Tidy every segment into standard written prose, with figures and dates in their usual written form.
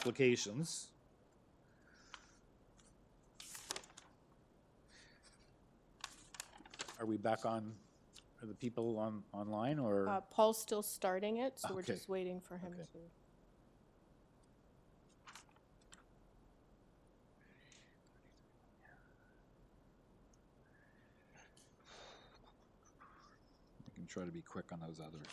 applications. Are we back on? Are the people online or? Paul's still starting it, so we're Okay. just waiting for him Okay. to. I can try to be quick on those others.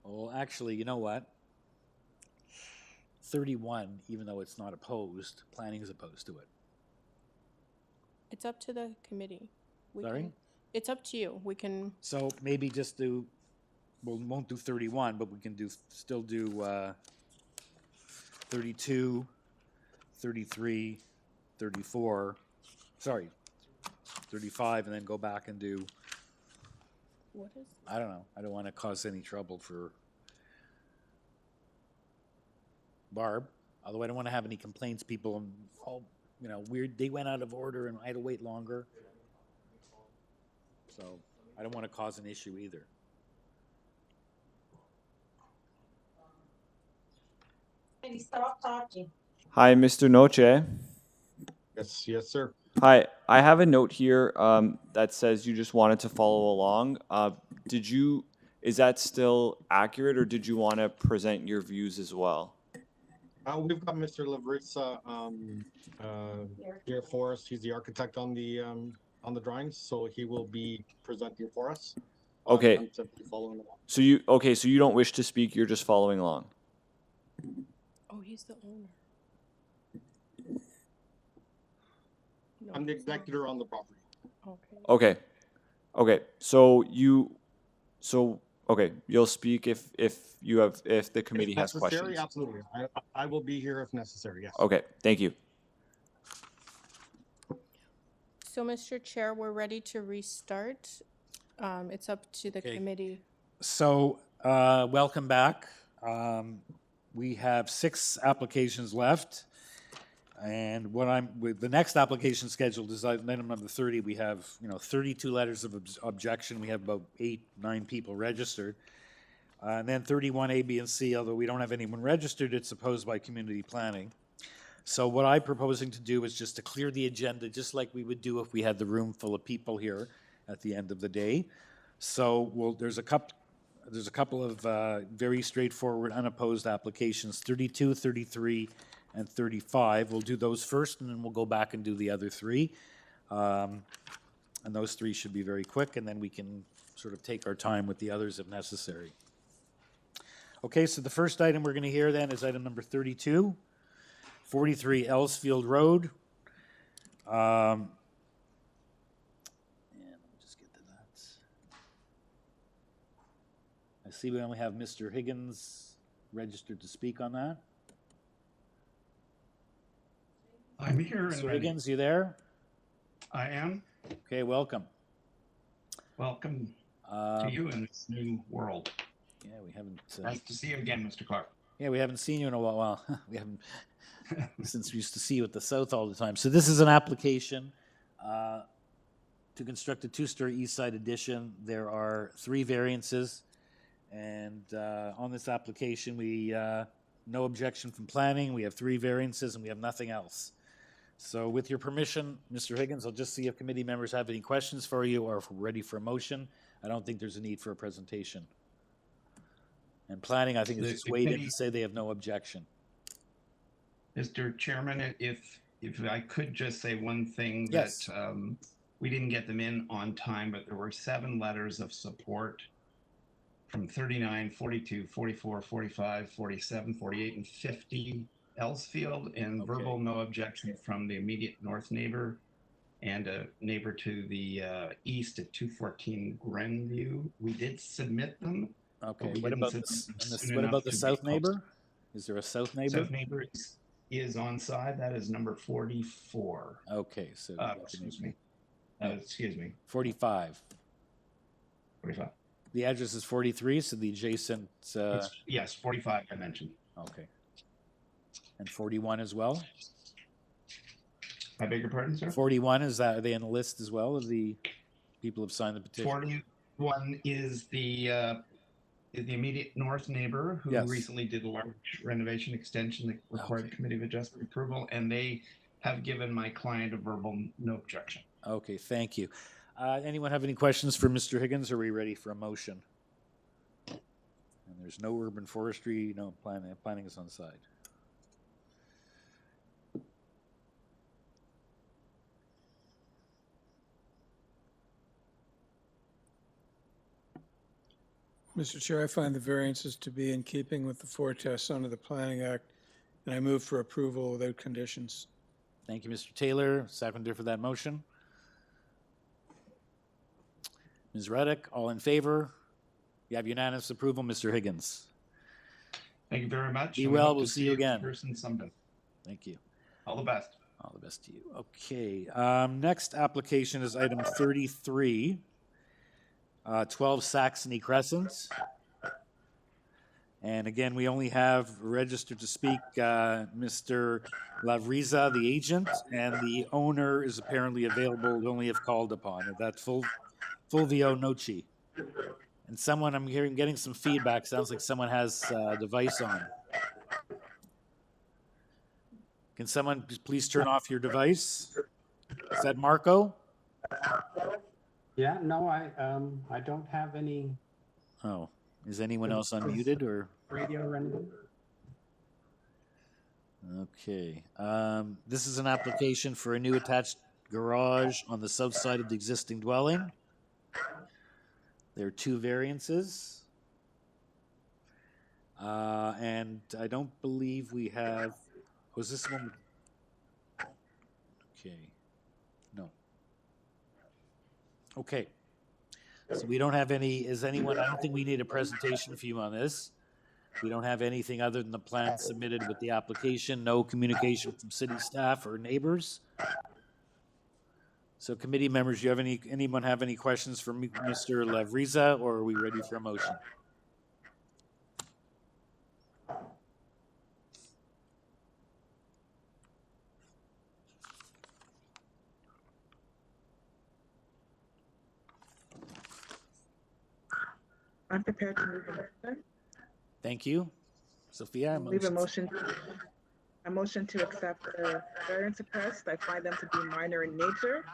Well, actually, you know what? 31, even though it's not opposed, planning is opposed to it. It's up to the committee. Sorry? It's up to you. We can. So maybe just do, well, we won't do 31, but we can still do 32, 33, 34, sorry, 35, and then go back and do, What is? I don't know. I don't want to cause any trouble for Barb, although I don't want to have any complaints, people, all, you know, weird, they went out of order and I had to wait longer. So I don't want to cause an issue either. Stop talking. Hi, Mr. Noche. Yes, sir. Hi, I have a note here that says you just wanted to follow along. Is that still accurate, or did you want to present your views as well? We've got Mr. Lavritza here for us. He's the architect on the drawings, so he will be presenting for us. Okay. I'm simply following along. So you don't wish to speak, you're just following along. Oh, he's the owner. No, I'm the he's not. executor on the property. Okay. Okay. Okay, you'll speak if the committee If has necessary, questions. absolutely. I will be here if necessary, yes. Okay, thank you. So, Mr. Chair, we're ready to restart. It's up to the Okay. committee. So, welcome back. We have 6 applications left. And with the next application scheduled is item number 30. We have, 32 letters of objection. We have about 8, 9 people registered. And then 31 A, B, and C, although we don't have anyone registered, it's opposed by community planning. So what I'm proposing to do is just to clear the agenda, just like we would do if we had the room full of people here at the end of the day. So there's a couple of very straightforward, unopposed applications, 32, 33, and 35. We'll do those first, and then we'll go back and do the other 3. And those 3 should be very quick, and then we can sort of take our time with the others if necessary. Okay, so the first item we're going to hear then is item number 32, 43 Ellsfield Road. And let me just get to that. I see we only have Mr. Higgins registered to speak on that. I'm here. Mr. Higgins, you there? I am. Okay, welcome. Welcome to you in this new world. Yeah, we haven't. Nice to see you again, Mr. Clark. Yeah, we haven't seen you in a while. Well, we haven't since we used to see you at the south all the time. So this is an application to construct a 2-story east side addition. There are 3 variances, and on this application, we no objection from planning. We have 3 variances, and we have nothing else. So with your permission, Mr. Higgins, I'll just see if committee members have any questions for you or if we're ready for a motion. I don't think there's a need for a presentation. And planning, I think, is just waited to say they have no objection. Mr. Chairman, if I could just say one thing, Yes. that we didn't get them in on time, but there were 7 letters of support from 39, 42, 44, 45, 47, 48, and 50 Ellsfield, and Okay. verbal no objection from the immediate north neighbor and a neighbor to the east at 214 Grenview. We did submit them. Okay, we what didn't about send this? them And this soon what enough about the to be south posted. neighbor? Is there a south neighbor? South neighbor is on side. That is number 44. Okay, so Excuse me. 45. 45. The address is 43, so the adjacent. Yes, 45 I mentioned. Okay. And 41 as well? I beg your pardon, sir? 41, are they on the list as well of the people who have signed the petition? 41 is the immediate north neighbor who Yes. recently did a large renovation extension that required Committee of Adjustment approval, and they have given my client a verbal no objection. Okay, thank you. Anyone have any questions for Mr. Higgins? Are we ready for a motion? And there's no urban forestry, no planning is on the side. Mr. Chair, I find the variances to be in keeping with the four tests under the Planning Act, and I move for approval without conditions. Thank you, Mr. Taylor. Seconder for that motion. Ms. Reddick, all in favor? You have unanimous approval, Mr. Higgins. Thank you very much. Be and we well, hope we'll to see you in again. person someday. Thank you. All the best. All the best to you. Okay, next application is item 33, 12 Saxony Crescent. And again, we only have registered to speak Mr. Lavriza, the agent, and the owner is apparently available only if called upon. That's Fulvio Noci. And someone, I'm hearing, getting some feedback. Sounds like someone has a device on. Can someone please turn off your device? Is that Marco? Yeah, no, I don't have any Oh, is anyone else unmuted or? radio or anything. Okay, this is an application for a new attached garage on the south side of the existing dwelling. There are two variances. And I don't believe we have, was this one? Okay, no. Okay. So we don't have any, is anyone, I don't think we need a presentation for you on this. We don't have anything other than the plan submitted with the application, no communication from city staff or neighbors. So committee members, do you have anyone have any questions for Mr. Lavriza, or are we ready for a motion? I'm prepared to move a motion. Thank you. Sophia, Leave a motion to accept the variance request. I find them to be minor in nature,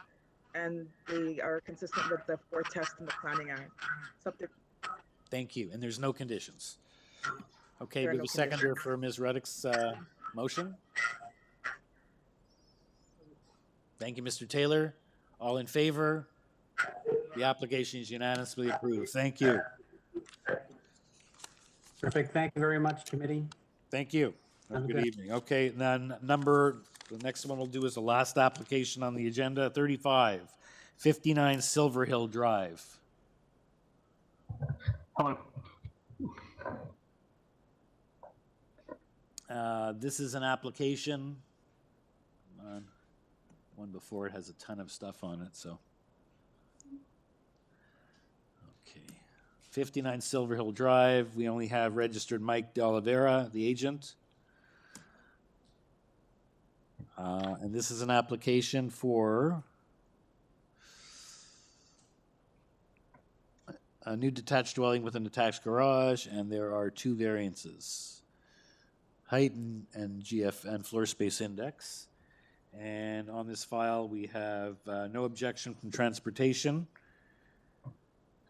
and they are consistent with the four tests in the Planning Act. Subject. Thank you. And there's no conditions. Okay, There are we have no a seconder conditions. for Ms. Reddick's motion. Thank you, Mr. Taylor. All in favor? The application is unanimously approved. Thank you. Perfect. Thank you very much, committee. Thank you. Have a Good good- evening. Okay, then the next one we'll do is the last application on the agenda, 35, 59 Silverhill Drive. Hello. This is an application. One before it has a ton of stuff on it, so. Okay. 59 Silverhill Drive. We only have registered Mike De Oliveira, the agent. And this is an application for a new detached dwelling with an attached garage, and there are two variances. Height and GF and floor space index. And on this file, we have no objection from transportation.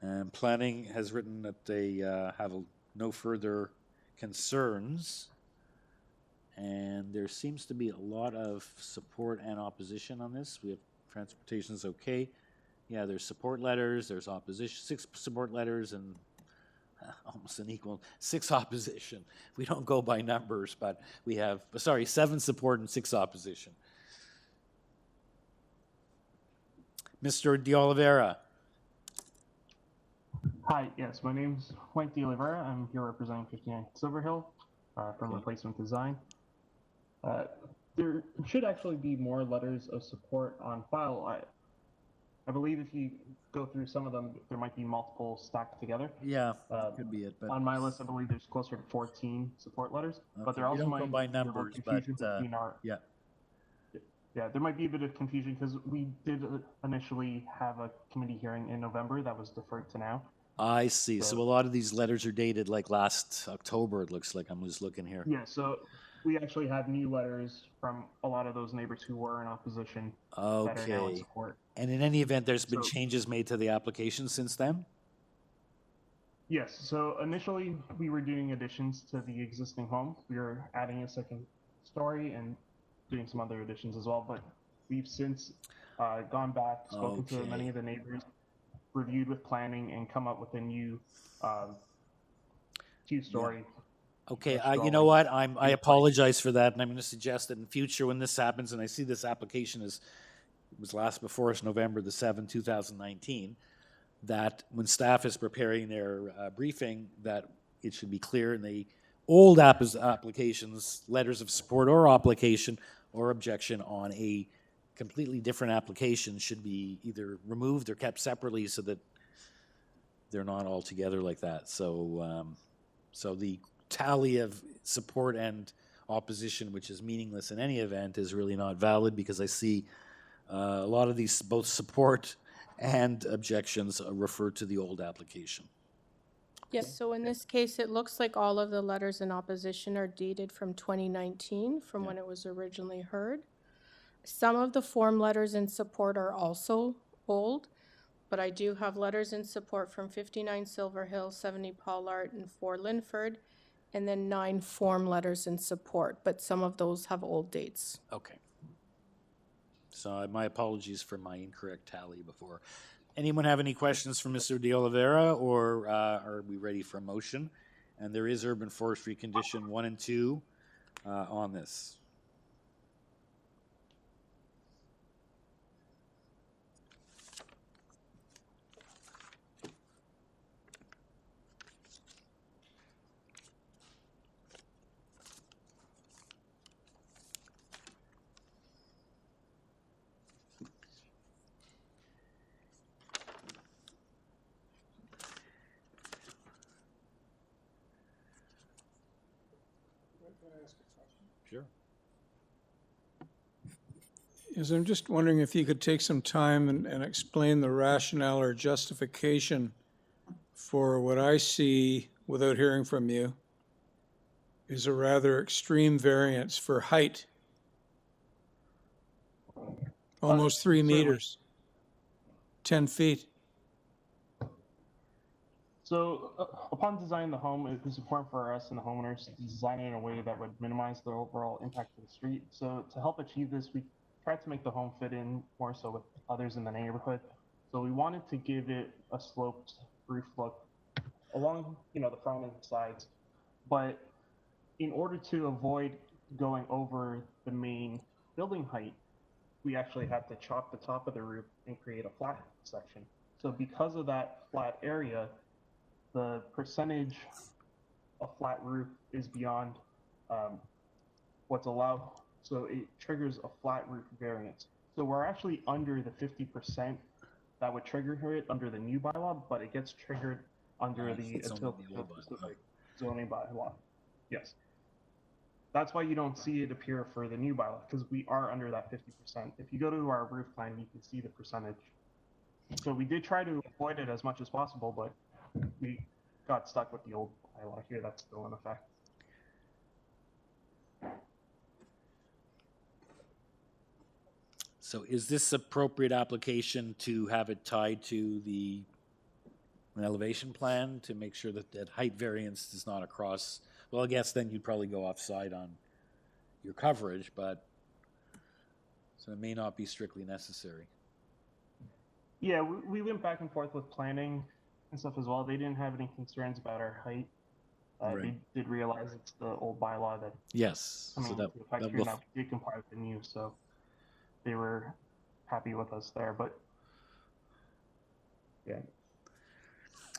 And planning has written that they have no further concerns. And there seems to be a lot of support and opposition on this. We have transportation's okay. Yeah, there's support letters, there's opposition, 6 support letters, and almost an equal 6 opposition. We don't go by numbers, but we have, 7 support and 6 opposition. Mr. De Oliveira. Hi, yes, my name's Mike De Oliveira. I'm here representing 59 Silverhill from Replacement Design. There should actually be more letters of support on file. I believe if you go through some of them, there might be multiple stacked together. Yeah, Uh, could be it, but On my list, I believe there's closer to 14 support letters, but okay, there we also don't might go by be a little numbers, but confusion between our. yeah. Yeah, there might be a bit of confusion because we did initially have a committee hearing in November that was deferred to now. I see. So So- a lot of these letters are dated like last October, it looks like. I'm just looking here. Yeah, so we actually had new letters from a lot of those neighbors who were in opposition that are now in Okay. support. And in any event, there's been So- changes made to the application since then? Yes, so initially we were doing additions to the existing home. We were adding a second story and doing some other additions as well, but we've since gone back, spoken to many Okay. of the neighbors, reviewed with planning, and come up with a new two-story. Okay, Fresh you know drawing. what? I apologize for that, and I'm going to suggest that in future when this happens, and I see this application was last before us November the 7th, 2019, that when staff is preparing their briefing, that it should be clear in the old applications, letters of support or application or objection on a completely different application should be either removed or kept separately so that they're not all together like that. So, so the tally of support and opposition, which is meaningless in any event, is really not valid because I see a lot of these, both support and objections refer to the old application. Yes, so in this case, it looks like all of the letters in opposition are dated from 2019, from when it was originally heard. Some of the form letters in support are also old, but I do have letters in support from 59 Silverhill, 70 Pollard, and 4 Linford, and then 9 form letters in support, but some of those have old dates. Okay. So my apologies for my incorrect tally before. Anyone have any questions for Mr. De Oliveira, or are we ready for a motion? And there is urban forestry condition 1 and 2 on this. Sure. Yes, I'm just wondering if you could take some time and explain the rationale or justification for what I see, without hearing from you, is a rather extreme variance for height. Almost 3 meters, 10 feet. So upon designing the home, it was important for us and the homeowners to design it in a way that would minimize the overall impact of the street. So to help achieve this, we tried to make the home fit in more so with others in the neighborhood. So we wanted to give it a sloped roof look along, the front and sides. But in order to avoid going over the main building height, we actually had to chop the top of the roof and create a flat section. So because of that flat area, the percentage of flat roof is beyond what's allowed. So it triggers a flat roof variance. So we're actually under the 50% that would trigger it under the new bylaw, but it gets triggered under the It's only the old bylaw. specific zoning bylaw. Yes. That's why you don't see it appear for the new bylaw, because we are under that 50%. If you go to our roof plan, you can see the percentage. So we did try to avoid it as much as possible, but we got stuck with the old bylaw here that's still in effect. So is this appropriate application to have it tied to an elevation plan to make sure that that height variance is not across? Well, I guess then you'd probably go offside on your coverage, but so it may not be strictly necessary. Yeah, we went back and forth with planning and stuff as well. They didn't have any concerns about our height. Right. They did realize it's the old bylaw that Yes. coming So that, into effect that here will, now. We did comply with the new, so they were happy with us there. But yeah,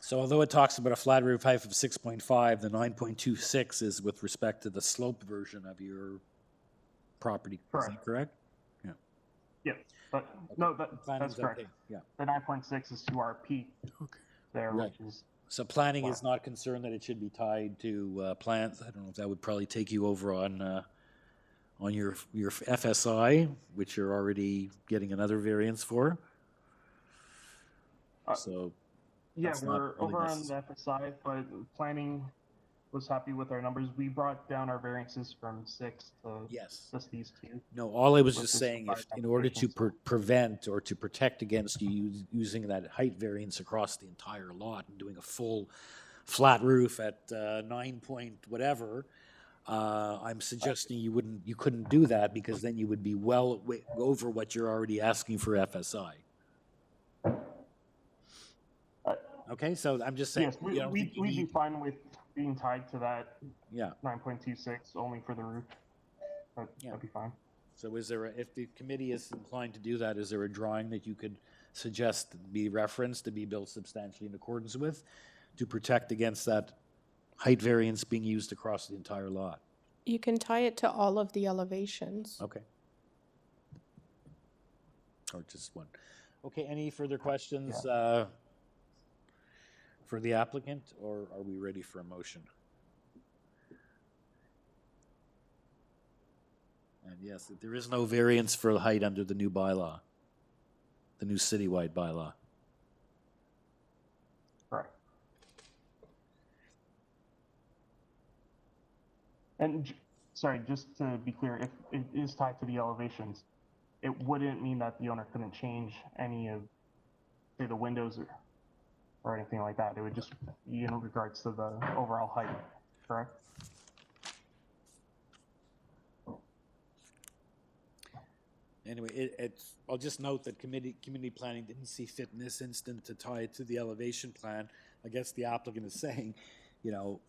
so although it talks about a flat roof height of 6.5, the 9.26 is with respect to the slope version of your property. Is that correct? Yeah. Yeah, but no, that's Planning's correct. okay, yeah. The 9.6 is to our peak Okay. there, Right. which is, So planning is not concerned that it should be tied to plans. I don't know if that would probably take you over on your FSI, which you're already getting another variance for. So yeah, that's not we're really over on necessary. the FSI, but planning was happy with our numbers. We brought down our variances from 6 to Yes. just these 2. No, all I was with just this saying, if revised in order to application, prevent or to protect against you using that height variance across the entire lot and doing a full flat roof at 9 point whatever, I'm suggesting you couldn't do that because then you would be well over what you're already asking for FSI. Okay, so I'm just saying. yes, we'd be fine with being tied to that Yeah. 9.26 only for the roof. That'd be fine. So is there, if the committee is inclined to do that, is there a drawing that you could suggest be referenced to be built substantially in accordance with to protect against that height variance being used across the entire lot? You can tie it to all of the elevations. Okay. Or just one. Okay, any further questions for the applicant, or are we ready for a motion? And yes, there is no variance for the height under the new bylaw, the new citywide bylaw. Correct. And sorry, just to be clear, if it is tied to the elevations, it wouldn't mean that the owner couldn't change any of, say, the windows or anything like that. It would just be in regards to the overall height, correct? Anyway, I'll just note that community planning didn't see fit in this instant to tie it to the elevation plan. I guess the applicant is saying, you know,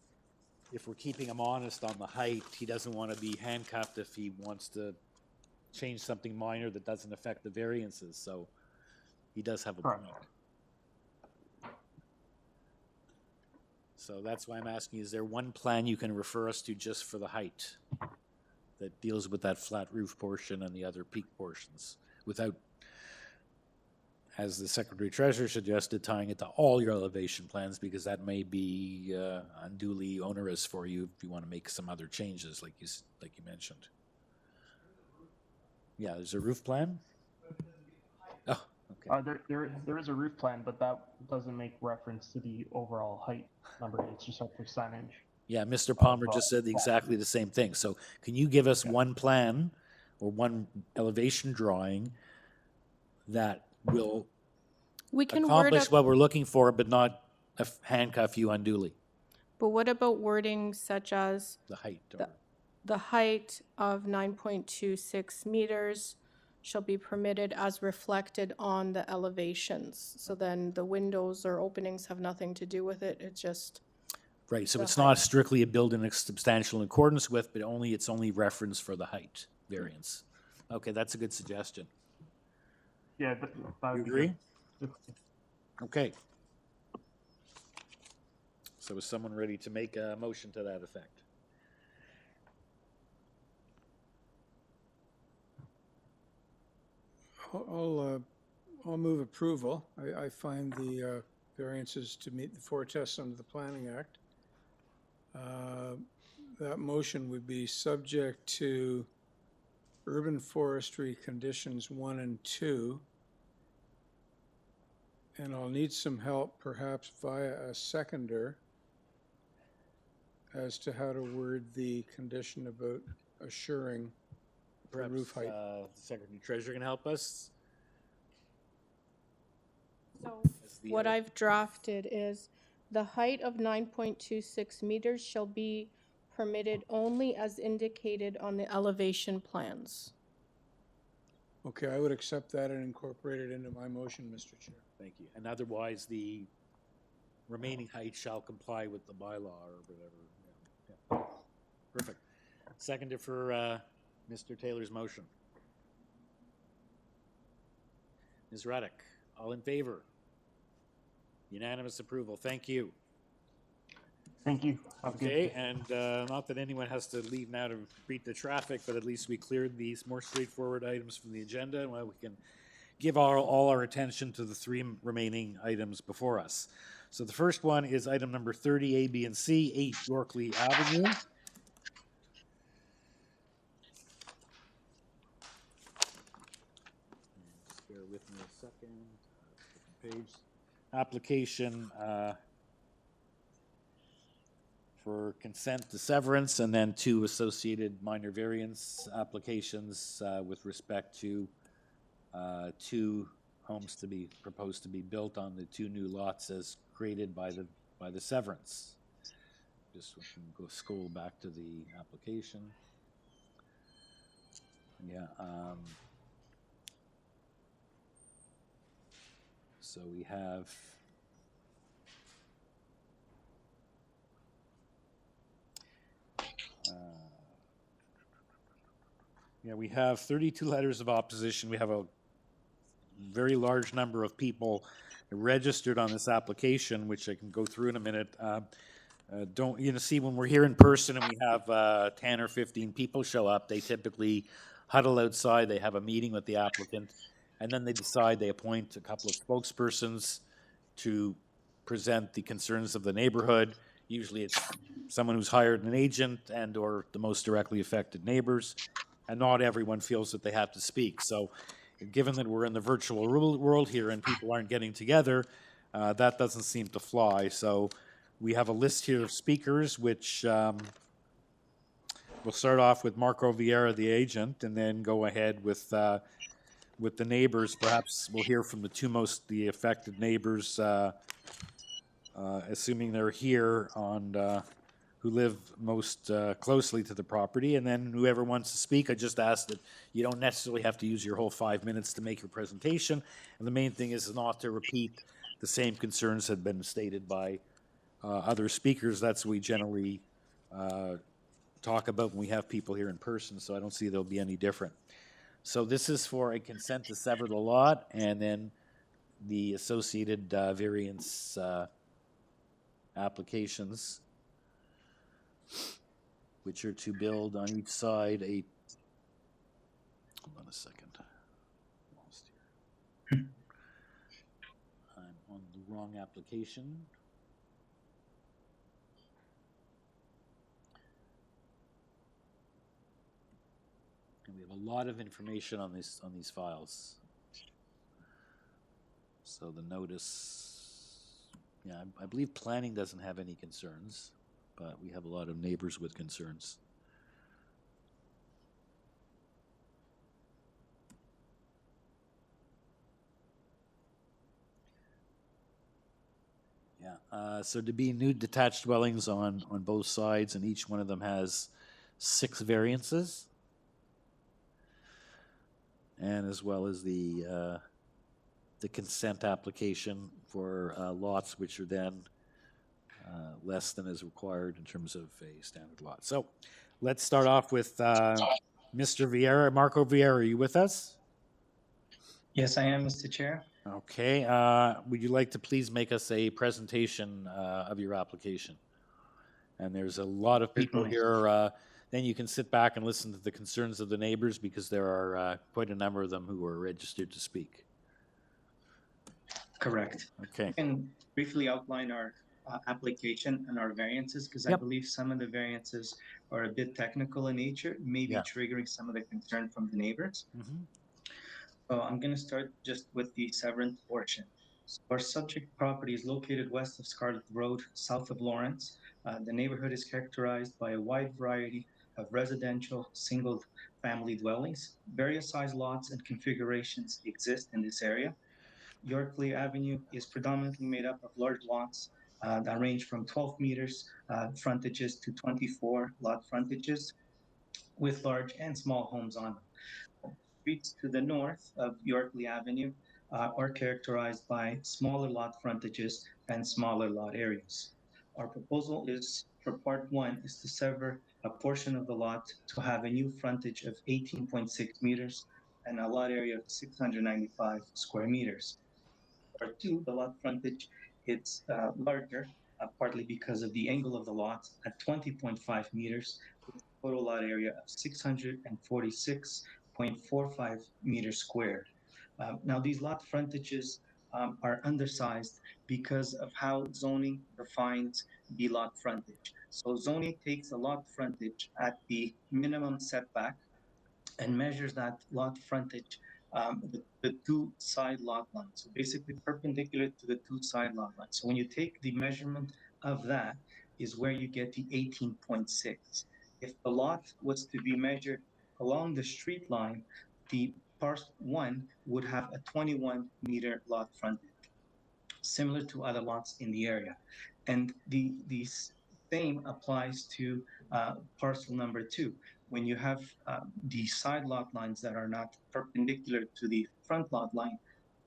if we're keeping him honest on the height, he doesn't want to be handcuffed if he wants to change something minor that doesn't affect the variances, so he does have a point. So that's why I'm asking, is there one plan you can refer us to just for the height that deals with that flat roof portion and the other peak portions without, as the Secretary Treasurer suggested, tying it to all your elevation plans, because that may be unduly onerous for you if you want to make some other changes like you mentioned. Yeah, there's a roof plan? Oh, okay. There is a roof plan, but that doesn't make reference to the overall height number. It's just a percentage. Yeah, Mr. Palmer just said exactly the same thing. So can you give us one plan or one elevation drawing that will accomplish what we're looking for, but not handcuff you unduly? But what about wording such as The height. the height of 9.26 meters shall be permitted as reflected on the elevations? So then the windows or openings have nothing to do with it. It's just... Right, so it's not strictly a building substantial in accordance with, but it's only reference for the height variance. Okay, that's a good suggestion. Yeah, You agree? Okay. So is someone ready to make a motion to that effect? I'll move approval. I find the variances to meet the 4 tests under the Planning Act. That motion would be subject to urban forestry conditions 1 and 2. And I'll need some help perhaps via a seconder as to how to word the condition about assuring the roof height. Secretary Treasurer can help us. So what I've drafted is the height of 9.26 meters shall be permitted only as indicated on the elevation plans. Okay, I would accept that and incorporate it into my motion, Mr. Chair. Thank you. And otherwise, the remaining height shall comply with the bylaw or whatever. Yeah. Perfect. Seconded for Mr. Taylor's motion. Ms. Ruddick, all in favor? Unanimous approval. Thank you. Thank you. Have a good Okay, day. and not that anyone has to leave now to beat the traffic, but at least we cleared these more straightforward items from the agenda, and we can give all our attention to the three remaining items before us. So the first one is item number 30, A, B, and C, 8 Yorkley Avenue. Just bear with me a second. Different page. Application for consent to severance, and then 2 associated minor variance applications with respect to 2 homes to be proposed to be built on the 2 new lots as created by the severance. Just we can go scroll back to the application. Yeah. So we have we have 32 letters of opposition. We have a very large number of people registered on this application, which I can go through in a minute. Don't see when we're here in person and we have 10 or 15 people show up, they typically huddle outside, they have a meeting with the applicant, and then they decide, they appoint a couple of spokespersons to present the concerns of the neighborhood. Usually it's someone who's hired an agent and or the most directly affected neighbors, and not everyone feels that they have to speak. So given that we're in the virtual world here and people aren't getting together, that doesn't seem to fly. So we have a list here of speakers, which we'll start off with Marco Vieira, the agent, and then go ahead with the neighbors. Perhaps we'll hear from the 2 most affected neighbors, assuming they're here, on who live most closely to the property. And then whoever wants to speak, I just ask that you don't necessarily have to use your whole 5 minutes to make your presentation. And the main thing is not to repeat the same concerns that have been stated by other speakers. That's what we generally talk about when we have people here in person, so I don't see there'll be any different. So this is for a consent to sever the lot, and then the associated variance applications, which are to build on each side a... Hold on a second. Lost here. I'm on the wrong application. And we have a lot of information on these files. So the notice, yeah, I believe planning doesn't have any concerns, but we have a lot of neighbors with concerns. Yeah, so to be new detached dwellings on both sides, and each one of them has 6 variances. And as well as the consent application for lots which are then less than is required in terms of a standard lot. So let's start off with Mr. Vieira. Marco Vieira, are you with us? Yes, I am, Mr. Chair. Okay. Would you like to please make us a presentation of your application? And there's a lot of people here. Then you can sit back and listen to the concerns of the neighbors, because there are quite a number of them who are registered to speak. Correct. Okay. I can briefly outline our application and our variances, because I believe some of the variances are a bit technical in nature, maybe triggering some of the concern from the neighbors. So I'm going to start just with the severance portion. So our subject property is located west of Scarlet Road, south of Lawrence. The neighborhood is characterized by a wide variety of residential single-family dwellings. Various size lots and configurations exist in this area. Yorkley Avenue is predominantly made up of large lots that range from 12 meters frontages to 24 lot frontages, with large and small homes on them. Streets to the north of Yorkley Avenue are characterized by smaller lot frontages and smaller lot areas. Our proposal is, for part 1, is to sever a portion of the lot to have a new frontage of 18.6 meters and a lot area of 695 square meters. Part 2, the lot frontage, it's larger, partly because of the angle of the lots at 20.5 meters, with a total lot area of 646.45 meters squared. Now, these lot frontages are undersized because of how zoning defines the lot frontage. So zoning takes a lot frontage at the minimum setback and measures that lot frontage, the two side lot lines. So basically perpendicular to the two side lot lines. So when you take the measurement of that is where you get the 18.6. If the lot was to be measured along the street line, the parcel one would have a 21-meter lot frontage, similar to other lots in the area. And the same applies to parcel number two. When you have the side lot lines that are not perpendicular to the front lot line,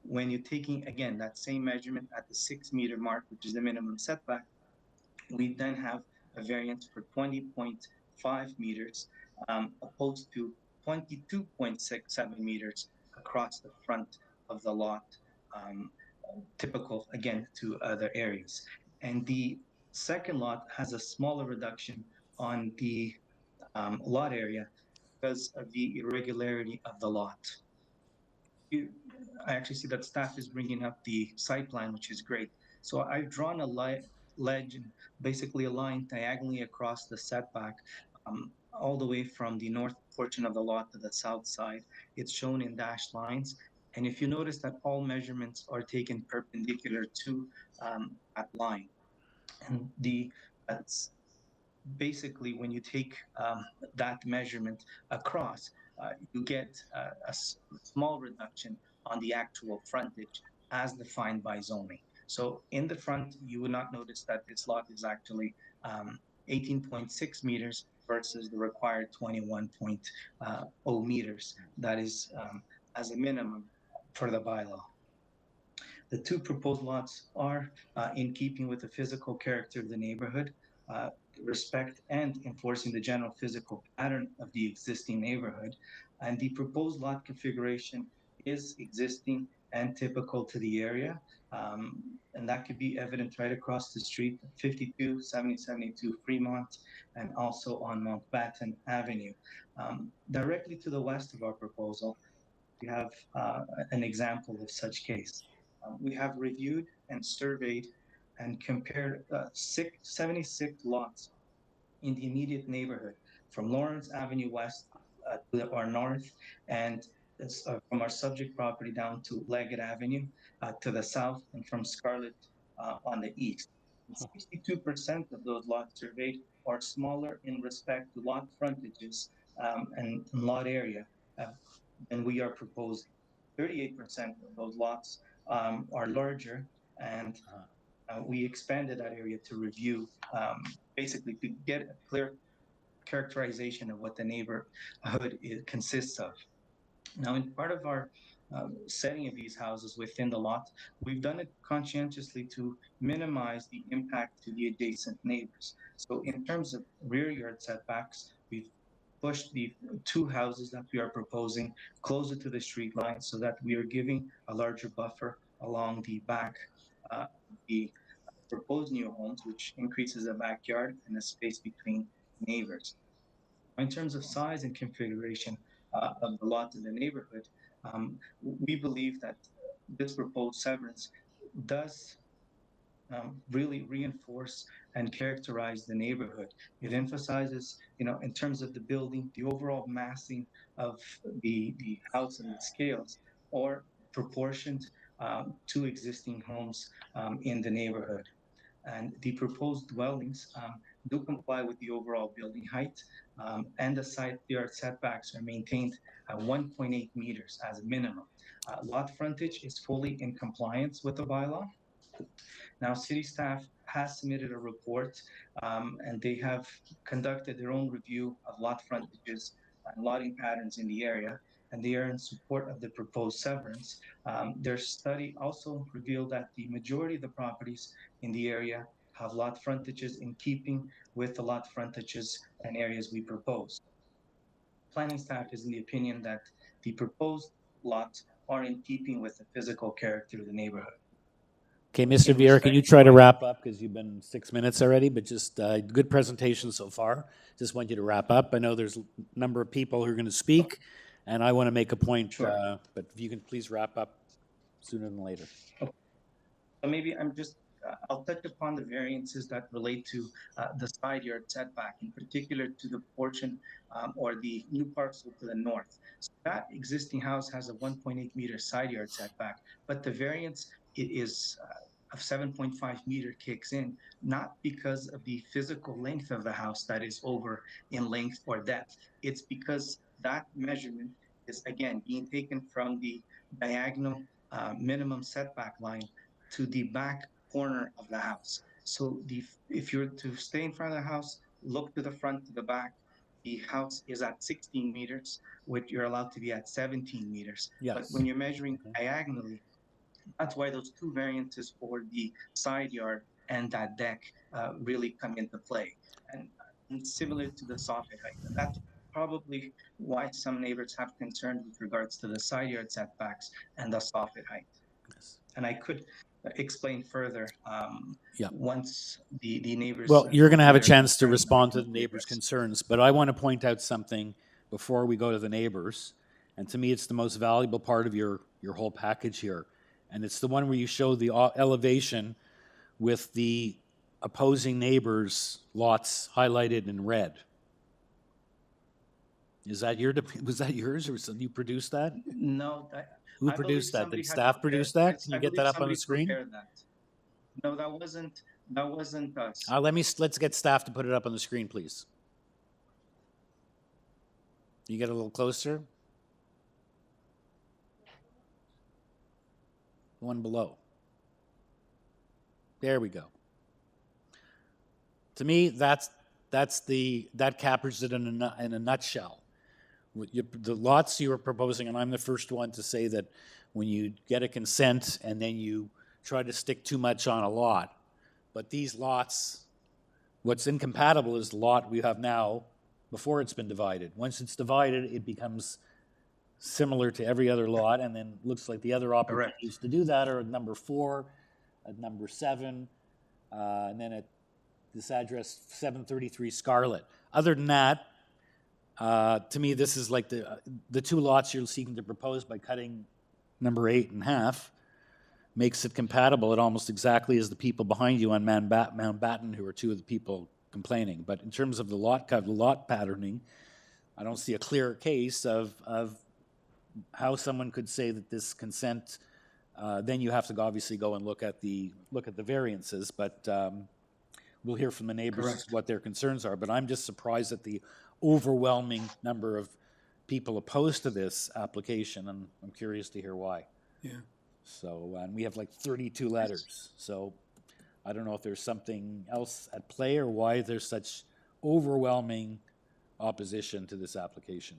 when you're taking, again, that same measurement at the 6-meter mark, which is the minimum setback, we then have a variance for 20.5 meters, opposed to 22.67 meters across the front of the lot, um, typical, again, to other areas. And the second lot has a smaller reduction on the lot area because of the irregularity of the lot. I actually see that staff is bringing up the site plan, which is great. So I've drawn a ledge and basically a line diagonally across the setback, all the way from the north portion of the lot to the south side. It's shown in dashed lines. And if you notice that all measurements are taken perpendicular to that line. And that's basically when you take that measurement across, you get a small reduction on the actual frontage as defined by zoning. So in the front, you would not notice that this lot is actually 18.6 meters versus the required 21.0 meters. That is as a minimum for the bylaw. The two proposed lots are in keeping with the physical character of the neighborhood, respect and enforcing the general physical pattern of the existing neighborhood. And the proposed lot configuration is existing and typical to the area. And that could be evident right across the street, 52, 7072 Fremont, and also on Mountbatten Avenue. Directly to the west of our proposal, we have an example of such case. We have reviewed and surveyed and compared 76 lots in the immediate neighborhood from Lawrence Avenue West to our north, and from our subject property down to Leggett Avenue to the south, and from Scarlet on the east. 62% of those lots surveyed are smaller in respect to lot frontages and lot area than we are proposing. 38% of those lots are larger, and we expanded that area to review, basically to get a clear characterization of what the neighborhood consists of. Now, in part of our setting of these houses within the lot, we've done it conscientiously to minimize the impact to the adjacent neighbors. So in terms of rear yard setbacks, we've pushed the two houses that we are proposing closer to the street line so that we are giving a larger buffer along the back of the proposed new homes, which increases the backyard and the space between neighbors. In terms of size and configuration of the lot in the neighborhood, we believe that this proposed severance does really reinforce and characterize the neighborhood. It emphasizes, in terms of the building, the overall massing of the house and the scales are proportioned to existing homes in the neighborhood. And the proposed dwellings do comply with the overall building height, and the side yard setbacks are maintained at 1.8 meters as a minimum. Lot frontage is fully in compliance with the bylaw. Now, city staff has submitted a report, and they have conducted their own review of lot frontages and lotting patterns in the area, and they are in support of the proposed severance. Their study also revealed that the majority of the properties in the area have lot frontages in keeping with the lot frontages and areas we propose. Planning staff is in the opinion that the proposed lots are in keeping with the physical character of the neighborhood. Okay, Mr. Vieira, can you try to wrap up, because you've been 6 minutes already, but just good presentation so far. Just want you to wrap up. I know there's a number of people who are going to speak, and I want to make a point, Sure. but if you can please wrap up sooner than later. So maybe I'll touch upon the variances that relate to the side yard setback, in particular to the portion or the new parcel to the north. So that existing house has a 1.8 meter side yard setback, but the variance it is of 7.5 meter kicks in, not because of the physical length of the house that is over in length or depth. It's because that measurement is again being taken from the diagonal minimum setback line to the back corner of the house. So if you're to stay in front of the house, look to the front, to the back, the house is at 16 meters, which you're allowed to be at 17 meters. Yes. But when you're measuring diagonally, that's why those two variances for the side yard and that deck really come into play. And similar to the soffit height. And that's probably why some neighbors have concerns with regards to the side yard setbacks and the soffit height. Yes. And I could explain further once the neighbors. Well, you're going to have a their chance to concerns respond to are the neighbors' addressed. concerns, but I want to point out something before we go to the neighbors. And to me, it's the most valuable part of your whole package here. And it's the one where you show the elevation with the opposing neighbors' lots highlighted in red. Was that yours, or you produced that? No. Who I believe produced that? somebody Did had staff prepared- produce that? yes, Can you I get that believe up on the somebody screen? prepared that. No, that wasn't us. Let's get staff to put it up on the screen, please. You get a little closer. One below. There we go. To me, that captures it in a nutshell. The lots you were proposing, and I'm the first one to say that when you get a consent and then you try to stick too much on a lot, but these lots, what's incompatible is the lot we have now before it's been divided. Once it's divided, it becomes similar to every other lot, and then looks like the other opportunities to do that are at number 4, at number 7, and then at this address 733 Scarlet. Other than that, to me, this is like the two lots you're seeking to propose by cutting number 8 in half makes it compatible at almost exactly as the people behind you on Mountbatten, who are two of the people complaining. But in terms of the lot patterning, I don't see a clear case of how someone could say that this consent. Then you have to obviously go and look at the variances, but we'll hear from the neighbors what their concerns are. But I'm just surprised at the overwhelming number of people opposed to this application, and I'm curious to hear why. Yeah. So, and we have like 32 letters. So I don't know if there's something else at play or why there's such overwhelming opposition to this application.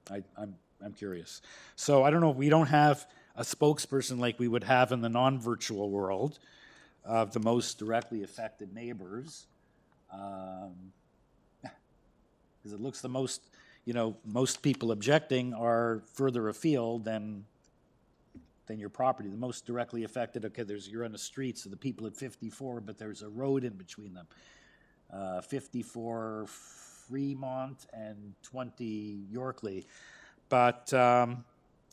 I'm curious. So I don't know if we don't have a spokesperson like we would have in the non-virtual world of the most directly affected neighbors. Because it looks the most, most people objecting are further afield than your property. The most directly affected, okay, you're on the street, so the people at 54, but there's a road in between them. 54 Fremont and 20 Yorkley. But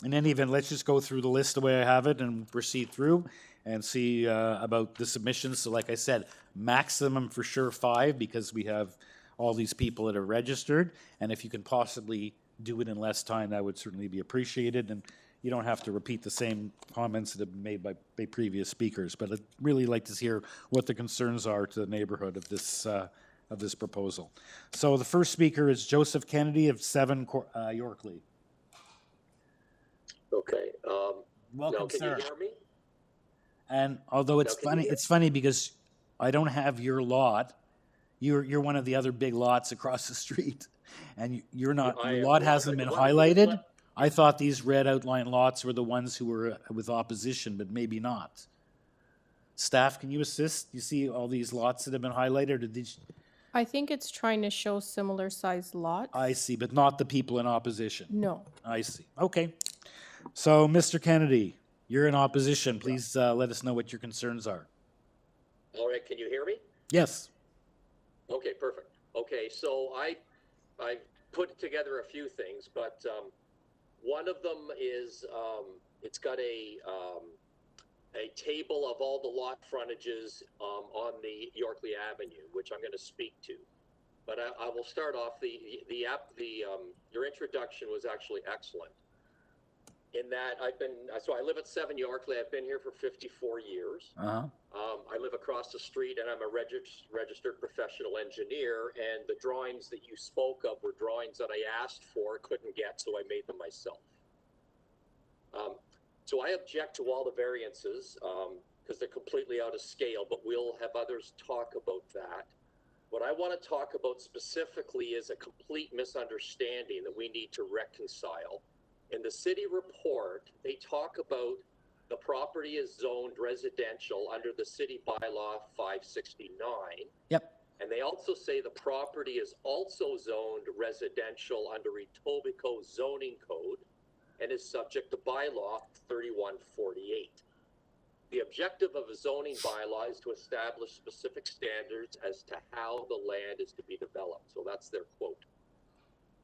in any event, let's just go through the list the way I have it and proceed through and see about the submissions. So like I said, maximum for sure 5, because we have all these people that are registered. And if you can possibly do it in less time, that would certainly be appreciated. And you don't have to repeat the same comments that have been made by previous speakers. But I'd really like to hear what the concerns are to the neighborhood of this proposal. So the first speaker is Joseph Kennedy of 7 Yorkley. Okay. Welcome, now, can sir. you hear me? And although it's Now, can you hear- it's funny because I don't have your lot. You're one of the other big lots across the street, and you're not. Your lot hasn't been highlighted. I thought these red outline lots were the ones who were with opposition, but maybe not. Staff, can you assist? You see all these lots that have been highlighted, or did you? I think it's trying to show similar sized lots. I see, but not the people in opposition. No. I see. Okay. So, Mr. Kennedy, You're in opposition. Please let us know what your concerns are. All right, can you hear me? Yes. Okay, perfect. Okay, so I put together a few things, but one of them is it's got a table of all the lot frontages on the Yorkley Avenue, which I'm going to speak to. But I will start off. Your introduction was actually excellent. In that I live at 7 Yorkley. I've been here for 54 years. I live across the street, and I'm a registered professional engineer. And the drawings that you spoke of were drawings that I asked for, couldn't get, so I made them myself. So I object to all the variances because they're completely out of scale, but we'll have others talk about that. What I want to talk about specifically is a complete misunderstanding that we need to reconcile. In the city report, they talk about the property is zoned residential under the city bylaw 569. Yep. And they also say the property is also zoned residential under Etobicoke zoning code and is subject to bylaw 3148. The objective of a zoning bylaw is to establish specific standards as to how the land is to be developed. So that's their quote.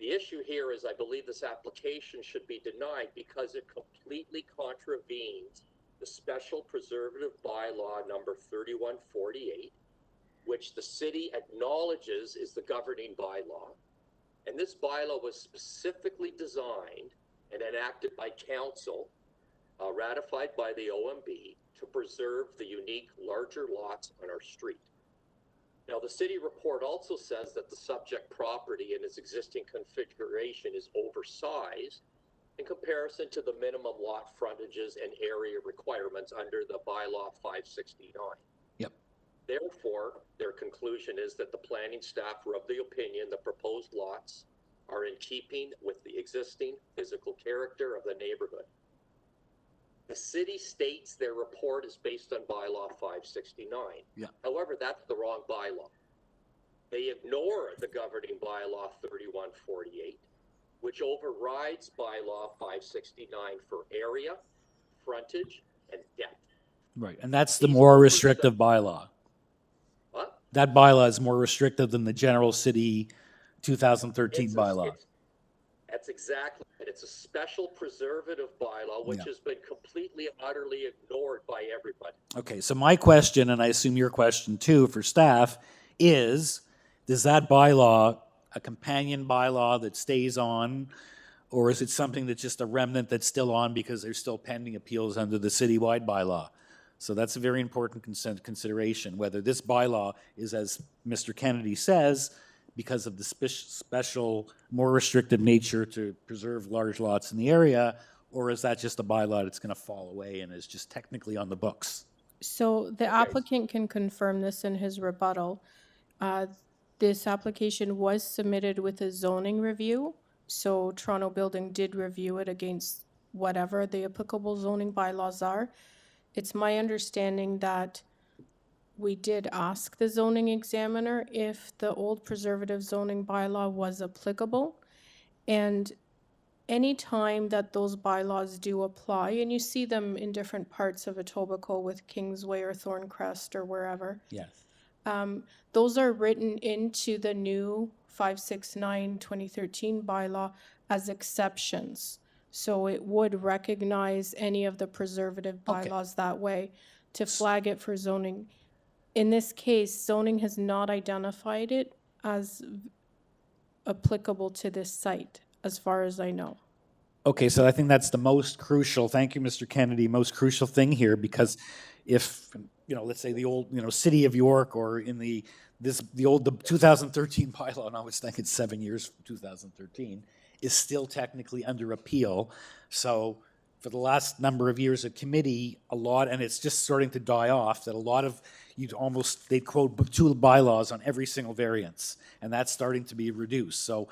The issue here is I believe this application should be denied because it completely contravenes the special preservative bylaw number 3148, which the city acknowledges is the governing bylaw. And this bylaw was specifically designed and enacted by council, ratified by the OMB, to preserve the unique larger lots on our street. Now, the city report also says that the subject property in its existing configuration is oversized in comparison to the minimum lot frontages and area requirements under the bylaw 569. Yep. Therefore, their conclusion is that the planning staff were of the opinion the proposed lots are in keeping with the existing physical character of the neighborhood. The city states their report is based on bylaw 569. Yeah. However, that's the wrong bylaw. They ignore the governing bylaw 3148, which overrides bylaw 569 for area, frontage, and depth. Right. And that's the more restrictive bylaw. What? That bylaw is more restrictive than the general city 2013 bylaw. That's exactly it. It's a special preservative bylaw, which has been completely and utterly ignored by everybody. Okay, so my question, and I assume your question too for staff, is that bylaw a companion bylaw that stays on, or is it something that's just a remnant that's still on because there's still pending appeals under the citywide bylaw? So that's a very important consideration, whether this bylaw is, as Mr. Kennedy says, because of the special, more restrictive nature to preserve large lots in the area, or is that just a bylaw that's going to fall away and is just technically on the books? So the applicant can confirm this in his rebuttal. This application was submitted with a zoning review, so Toronto Building did review it against whatever the applicable zoning bylaws are. It's my understanding that we did ask the zoning examiner if the old preservative zoning bylaw was applicable. And any time that those bylaws do apply, and you see them in different parts of Etobicoke with Kingsway or Thorncrest or wherever. Yes. Those are written into the new 569 2013 bylaw as exceptions. So it would recognize any of the preservative bylaws that way to flag it for zoning. In this case, zoning has not identified it as applicable to this site, as far as I know. Okay, so I think that's the most crucial, thank you, Mr. Kennedy, most crucial thing here, because if, let's say the old, City of York, or in the 2013 bylaw, now it's, I think it's 7 years from 2013, is still technically under appeal. So for the last number of years of committee, and it's just starting to die off, that a lot of, they quote 2 bylaws on every single variance, and that's starting to be reduced. So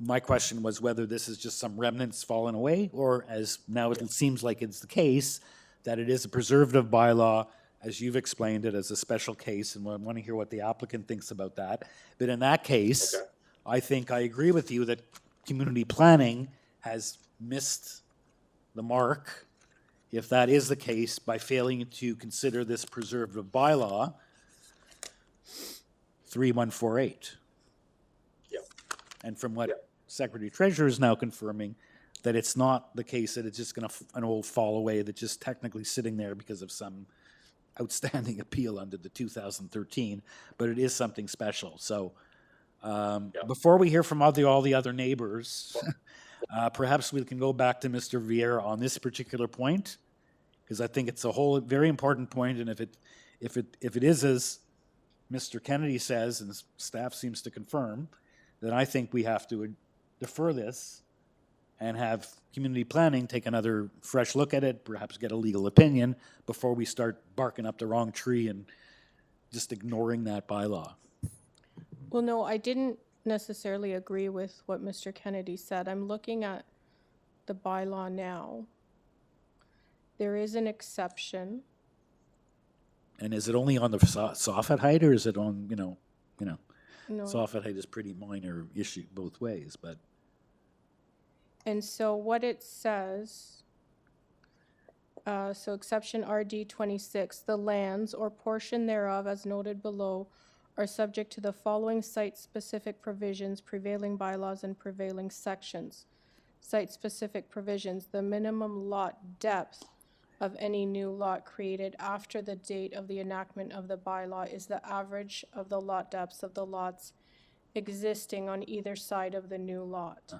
my question was whether this is just some remnants falling away, or as now it seems like it's the case, that it is a preservative bylaw, as you've explained it, as a special case, and I want to hear what the applicant thinks about that. But in that case, I think I agree with you that community planning has missed the mark if that is the case, by failing to consider this preservative bylaw, 3148. Yeah. And from what Yeah. Secretary Treasurer is now confirming, that it's not the case that it's just gonna, an old fall away that's just technically sitting there because of some outstanding appeal under the 2013, but it is something special. So, before we hear from all the other neighbors, perhaps we can go back to Mr. Vieira on this particular point, because I think it's a whole very important point, and if it is as Mr. Kennedy says, and staff seems to confirm, then I think we have to defer this and have community planning take another fresh look at it, perhaps get a legal opinion before we start barking up the wrong tree and just ignoring that bylaw. Well, no, I didn't necessarily agree with what Mr. Kennedy said. I'm looking at the bylaw now. There is an exception. And is it only on the Soffit Height, or is it on, No. Soffit Height is pretty minor issue both ways, but. And so what it says, so exception RD 26, the lands or portion thereof as noted below are subject to the following site-specific provisions, prevailing bylaws, and prevailing sections. Site-specific provisions, the minimum lot depth of any new lot created after the date of the enactment of the bylaw is the average of the lot depths of the lots existing on either side of the new lot.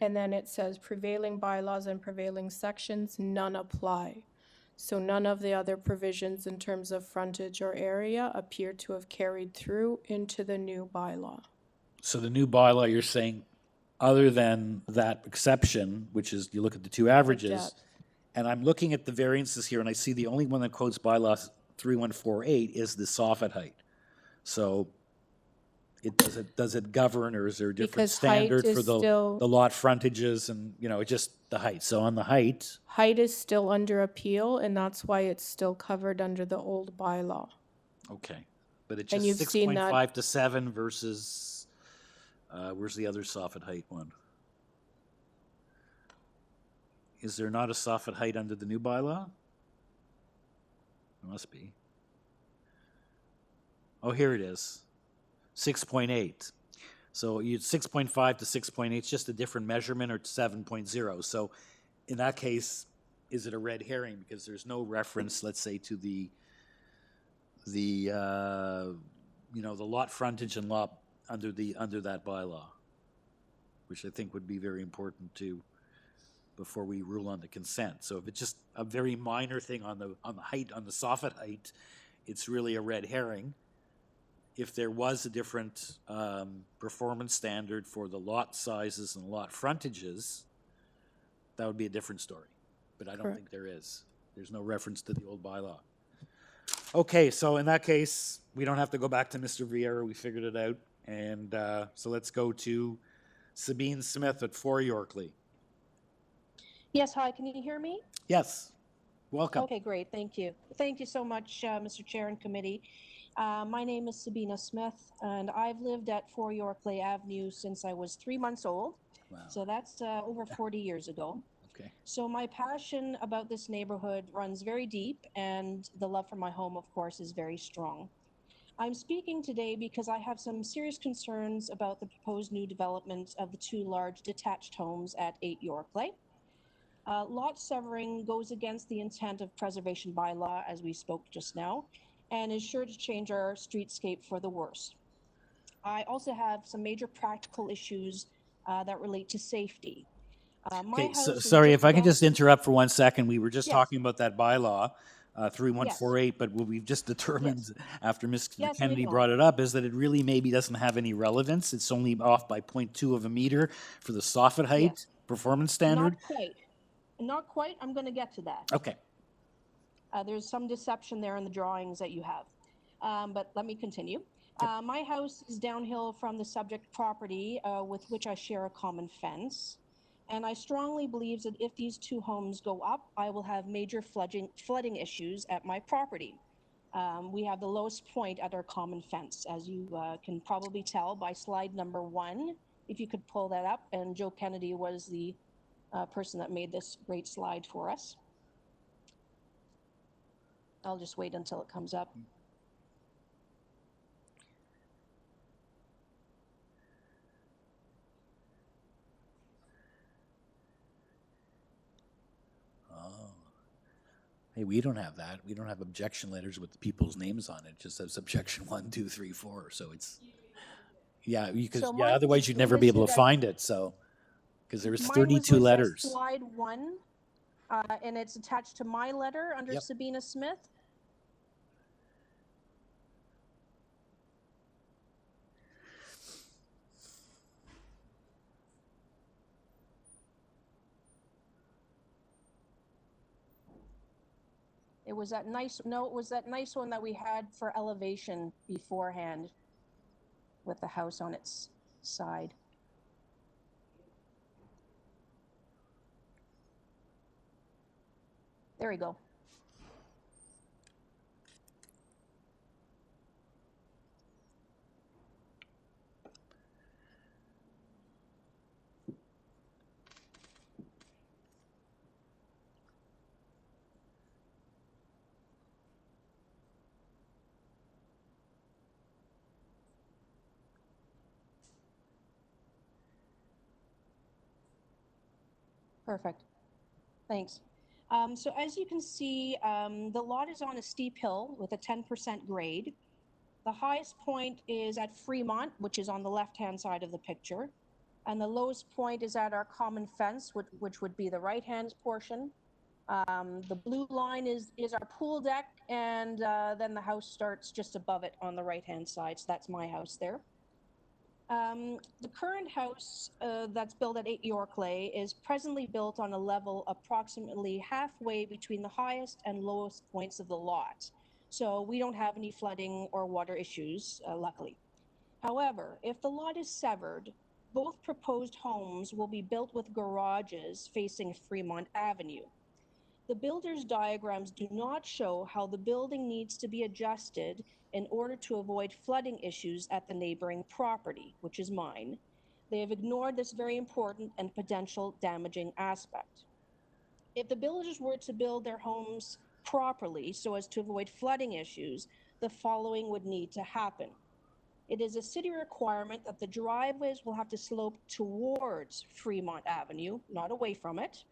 And then it says prevailing bylaws and prevailing sections, none apply. So none of the other provisions in terms of frontage or area appear to have carried through into the new bylaw. So the new bylaw, you're saying, other than that exception, which is you look at the two averages, depth. and I'm looking at the variances here, and I see the only one that quotes bylaw 3148 is the Soffit Height. So does it govern, or is there a different Because height standard for is still- the lot frontages and, just the height? So on the height, Height is still under appeal, and that's why it's still covered under the old bylaw. okay, but it's And just you've seen that- 6.5 to 7 versus, where's the other Soffit Height one? Is there not a Soffit Height under the new bylaw? There must be. Oh, here it is. 6.8. So you 6.5 to 6.8, it's just a different measurement, or 7.0. So in that case, is it a red herring? Because there's no reference, let's say, to the lot frontage and lot under that bylaw, which I think would be very important to before we rule on the consent. So if it's just a very minor thing on the height, on the Soffit Height, it's really a red herring. If there was a different performance standard for the lot sizes and lot frontages, that would be a different story. But I don't Correct. think there is. There's no reference to the old bylaw. Okay, so in that case, we don't have to go back to Mr. Vieira. We figured it out. And so let's go to Sabine Smith at 4 Yorkley. Yes, hi, can you hear me? Yes, welcome. Okay, great, thank you. Thank you so much, Mr. Chair and Committee. My name is Sabina Smith, and I've lived at 4 Yorkley Avenue since I was 3 months old. Wow. So that's over 40 years ago. Okay. So my passion about this neighborhood runs very deep, and the love for my home, of course, is very strong. I'm speaking today because I have some serious concerns about the proposed new development of the 2 large detached homes at 8 Yorkley. Lot severing goes against the intent of preservation bylaw, as we spoke just now, and is sure to change our streetscape for the worse. I also have some major practical issues that relate to safety. My Okay, so, house is sorry, if I can down- just interrupt for 1 second. We were just Yes. talking about that bylaw, 3148, but what we've just determined after Mr. Yes, I Kennedy know. brought it up is that it really maybe doesn't have any relevance. It's only off by 0.2 of a meter for the Soffit height Yes. performance standard. Not quite. Not quite. I'm going to get to that. Okay. There's some deception there in the drawings that you have. But let me continue. My house is downhill from the subject property with which I share a common fence. And I strongly believe that if these 2 homes go up, I will have major flooding issues at my property. We have the lowest point at our common fence, as you can probably tell by slide number 1, if you could pull that up. And Joe Kennedy was the person that made this great slide for us. I'll just wait until it comes up. Oh. Hey, we don't have that. We don't have objection letters with the people's names on it. It just says objection 1, 2, 3, 4. So it's, yeah, because So yeah, mine otherwise was you'd never be able to listed as- find it. So, because there was Mine was 32 listed as letters. slide 1, and it's attached to my letter under Yep. Sabina Smith. It was that nice, no, it was that nice one that we had for elevation beforehand with the house on its side. There we go. Perfect. Thanks. So as you can see, the lot is on a steep hill with a 10% grade. The highest point is at Fremont, which is on the left-hand side of the picture. And the lowest point is at our common fence, which would be the right-hand portion. The blue line is our pool deck, and then the house starts just above it on the right-hand side. So that's my house there. The current house that's built at 8 YORKLEIGH is presently built on a level approximately halfway between the highest and lowest points of the lot. So we don't have any flooding or water issues, luckily. However, if the lot is severed, both proposed homes will be built with garages facing Fremont Avenue. The builder's diagrams do not show how the building needs to be adjusted in order to avoid flooding issues at the neighboring property, which is mine. They have ignored this very important and potential damaging aspect. If the builders were to build their homes properly so as to avoid flooding issues, the following would need to happen. It is a city requirement that the driveways will have to slope towards Fremont Avenue, not away from it.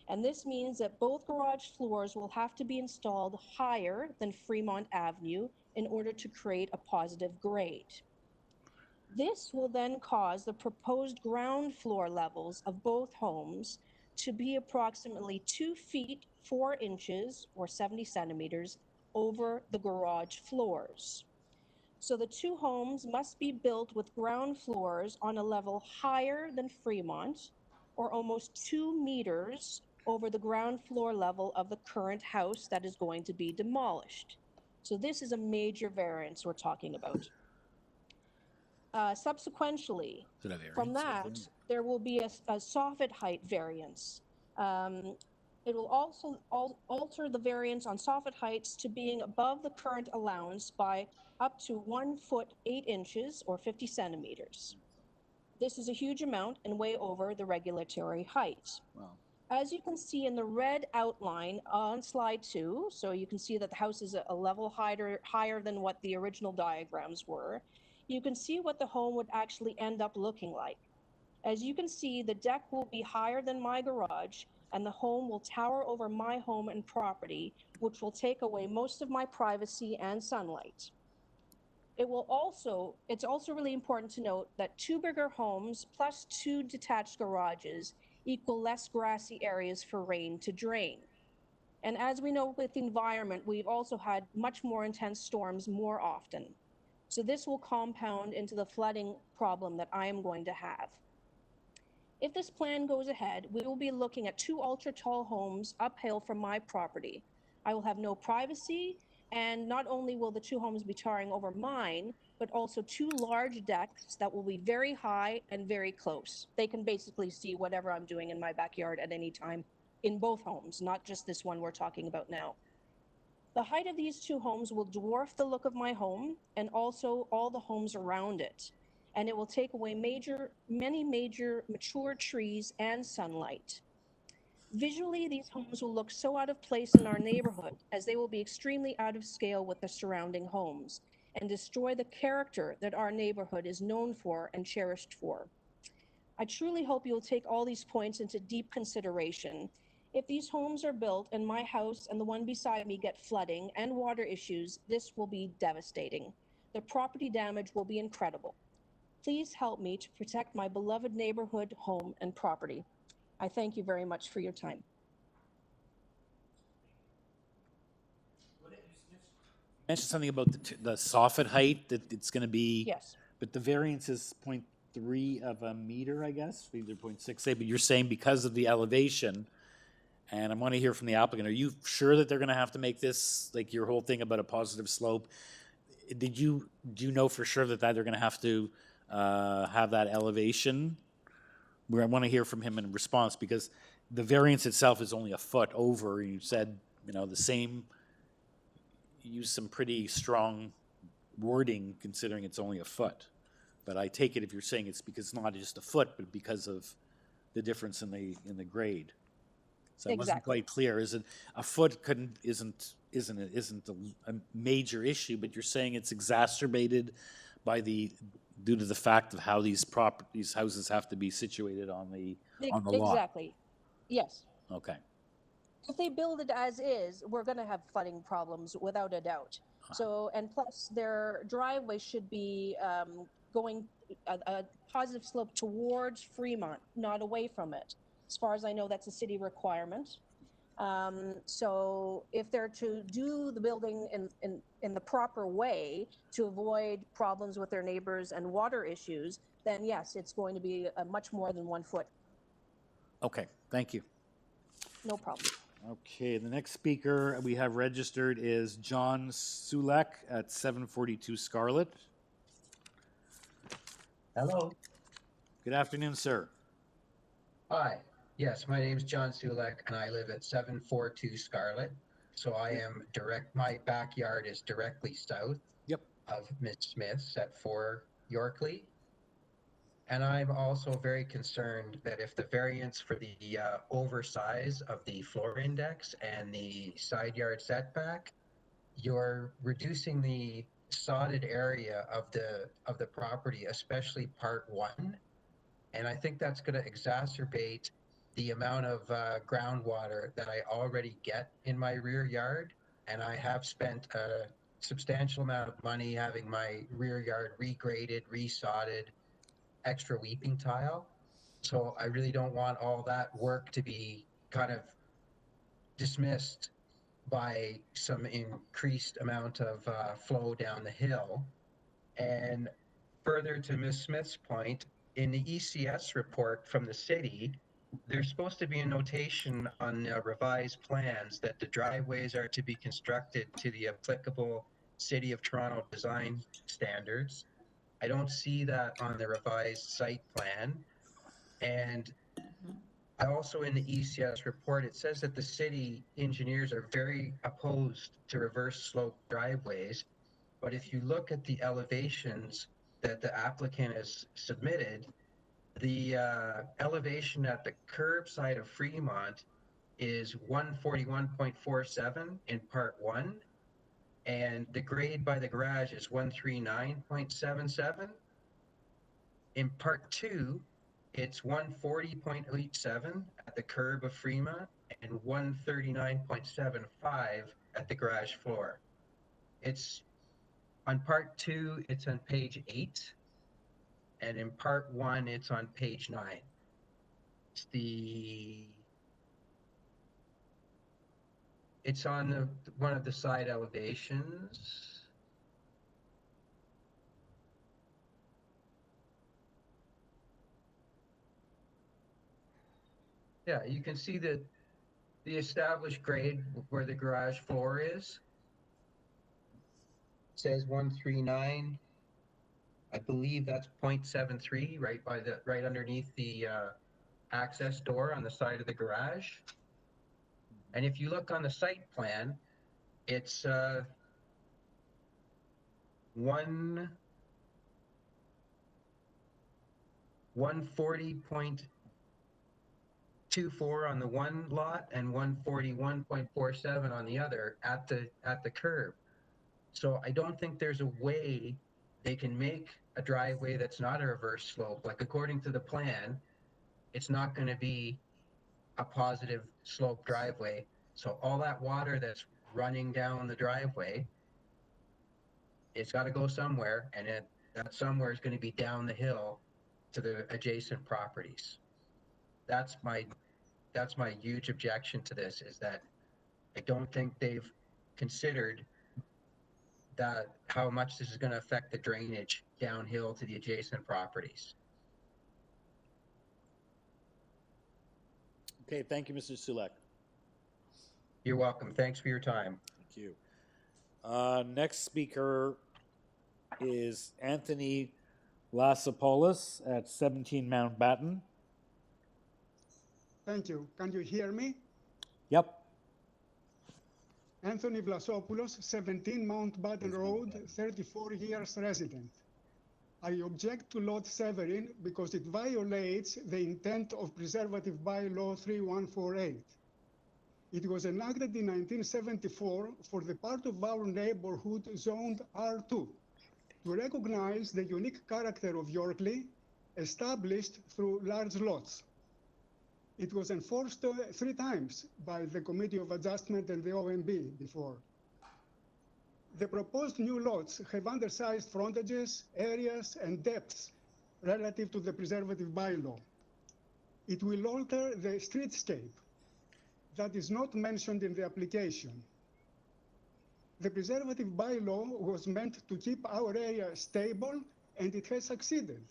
And this means that both garage floors will have to be installed higher than Fremont Avenue in order to create a positive grade. This will then cause the proposed ground floor levels of both homes to be approximately 2 feet 4 inches or 70 centimeters over the garage floors. So the two homes must be built with ground floors on a level higher than Fremont, or almost 2 meters over the ground floor level of the current house that is going to be demolished. So this is a major variance we're talking about. Subsequently, from that, there will be a Soffit Height variance. It will also alter the variance on Soffit Heights to being above the current allowance by up to 1 foot 8 inches or 50 centimeters. This is a huge amount and way over the regulatory height. Wow. As you can see in the red outline on slide 2, so you can see that the house is a level higher than what the original diagrams were. You can see what the home would actually end up looking like. As you can see, the deck will be higher than my garage, and the home will tower over my home and property, which will take away most of my privacy and sunlight. It's also really important to note that 2 bigger homes plus 2 detached garages equal less grassy areas for rain to drain. And as we know with the environment, we've also had much more intense storms more often. So this will compound into the flooding problem that I am going to have. If this plan goes ahead, we will be looking at 2 ultra-tall homes uphill from my property. I will have no privacy, and not only will the 2 homes be towering over mine, but also 2 large decks that will be very high and very close. They can basically see whatever I'm doing in my backyard at any time in both homes, not just this one we're talking about now. The height of these 2 homes will dwarf the look of my home and also all the homes around it. And it will take away many major mature trees and sunlight. Visually, these homes will look so out of place in our neighborhood as they will be extremely out of scale with the surrounding homes and destroy the character that our neighborhood is known for and cherished for. I truly hope you will take all these points into deep consideration. If these homes are built and my house and the one beside me get flooding and water issues, this will be devastating. The property damage will be incredible. Please help me to protect my beloved neighborhood, home, and property. I thank you very much for your time. Mentioned something about the soffit height, that it's gonna be. Yes. But the variance is 0.3 of a meter, I guess, either 0.68, but you're saying because of the elevation, and I want to hear from the applicant, are you sure that they're gonna have to make this, like your whole thing about a positive slope? Do you know for sure that they're gonna have to have that elevation? Where I want to hear from him in response, because the variance itself is only a foot over. You said, the same, you use some pretty strong wording considering it's only a foot. But I take it if you're saying it's because it's not just a foot, but because of the difference in the grade. So it wasn't Exactly. quite clear. Is it a foot isn't a major issue, but you're saying it's exacerbated by due to the fact of how these houses have to be situated on the lot. Exactly. Yes. Okay. If they build it as is, we're going to have flooding problems without a doubt. So, and plus their driveway should be going a positive slope towards Fremont, not away from it. As far as I know, that's a city requirement. So if they're to do the building in the proper way to avoid problems with their neighbors and water issues, then yes, it's going to be much more than 1 foot. Okay, thank you. No problem. Okay, the next speaker we have registered is John Sulek at 742 Scarlett. Hello. Good afternoon, sir. Hi. Yes, my name is John Sulek and I live at 742 Scarlett. So I am my backyard is directly south of Ms. Smith's at 4 YORKLEIGH. And I'm also very concerned that if the variance for the oversize of the floor index and the side yard setback, you're reducing the sodded area of the property, especially part 1. And I think that's going to exacerbate the amount of groundwater that I already get in my rear yard. And I have spent a substantial amount of money having my rear yard regraded, resodded, extra weeping tile. So I really don't want all that work to be kind of dismissed by some increased amount of flow down the hill. And further to Ms. Smith's point, in the ECS report from the city, there's supposed to be a notation on revised plans that the driveways are to be constructed to the applicable City of Toronto design standards. I don't see that on the revised site plan. And I also in the ECS report, it says that the city engineers are very opposed to reverse slope driveways. But if you look at the elevations that the applicant has submitted, the elevation at the curb side of Fremont is 141.47 in part 1. And the grade by the garage is 139.77. In part 2, it's 140.87 at the curb of Fremont and 139.75 at the garage floor. It's on part 2, it's on page 8. And in part 1, it's on page 9. It's on one of the side elevations. Yeah, you can see the established grade where the garage floor is. It says 139. I believe that's 0.73 right underneath the access door on the side of the garage. And if you look on the site plan, it's 140.2 624 on the one lot and 141.47 on the other at the curb. So I don't think there's a way they can make a driveway that's not a reverse slope. Like according to the plan, it's not going to be a positive slope driveway. So all that water that's running down the driveway, it's got to go somewhere, and that somewhere is going to be down the hill to the adjacent properties. That's my huge objection to this, is that I don't think they've considered that how much this is going to affect the drainage downhill to the adjacent properties. Okay, thank you, Mr. Sulek. You're welcome. Thanks for your time. Thank you. Next speaker is Anthony Lassopoulos at 17 Mountbatten. Thank you. Can you hear me? Yep. Anthony Vlasopoulos, 17 Mountbatten Road, 34 years resident. I object to Lot 7 because it violates the intent of Preservative Bylaw 3148. It was enacted in 1974 for the part of our neighborhood zoned R2 to recognize the unique character of Yorkley established through large lots. It was enforced 3 times by the Committee of Adjustment and the OMB before. The proposed new lots have undersized frontages, areas, and depths relative to the preservative bylaw. It will alter the streetscape. That is not mentioned in the application. The preservative bylaw was meant to keep our area stable, and it has succeeded.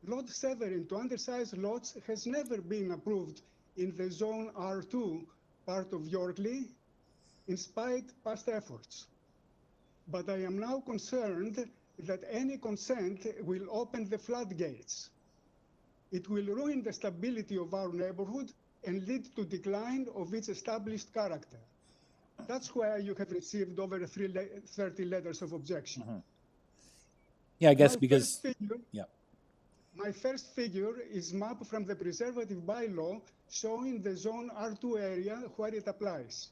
Lot 7 to undersized lots has never been approved in the Zone R2 part of Yorkley, in spite past efforts. But I am now concerned that any consent will open the floodgates. It will ruin the stability of our neighborhood and lead to decline of its established character. That's why you have received over 30 letters of objection. Yeah, I guess because, My first figure is map from the preservative bylaw showing the Zone R2 area where it applies.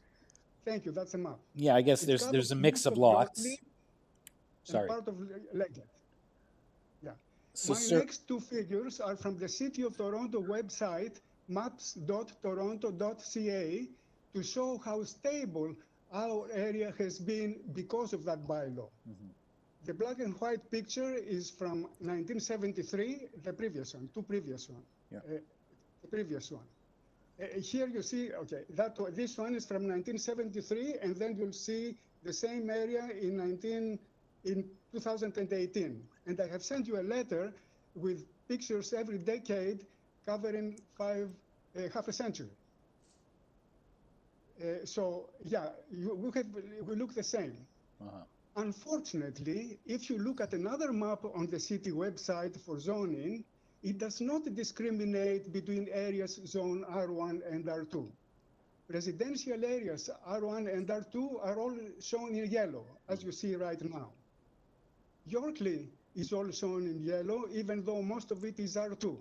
Thank you, that's a map. yeah, I guess there's a mix of lots. Sorry. And part of Leggett. Yeah. So, My sir, next 2 figures are from the City of Toronto website, maps.toronto.ca, to show how stable our area has been because of that bylaw. The black and white picture is from 1973, the previous one, 2 previous one. The previous one. Here you see, okay, this one is from 1973, and then you'll see the same area in 2018. And I have sent you a letter with pictures every decade covering half a century. So yeah, we look the same. Unfortunately, if you look at another map on the city website for zoning, it does not discriminate between areas zone R1 and R2. Residential areas R1 and R2 are all shown in yellow, as you see right now. Yorkley is all shown in yellow, even though most of it is R2.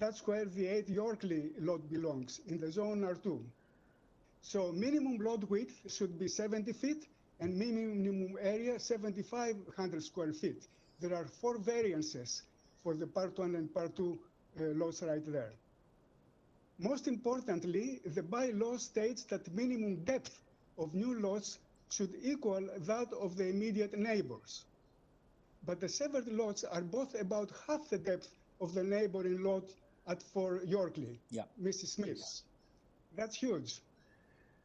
That's where the 8 Yorkley lot belongs, in the zone R2. So minimum lot width should be 70 feet, and minimum area 7,500 square feet. There are 4 variances for the part 1 and part 2 lots right there. Most importantly, the bylaw states that minimum depth of new lots should equal that of the immediate neighbors. But the severed lots are both about half the depth of the neighboring lot at 4 Yorkley, Mrs. Smith. That's huge.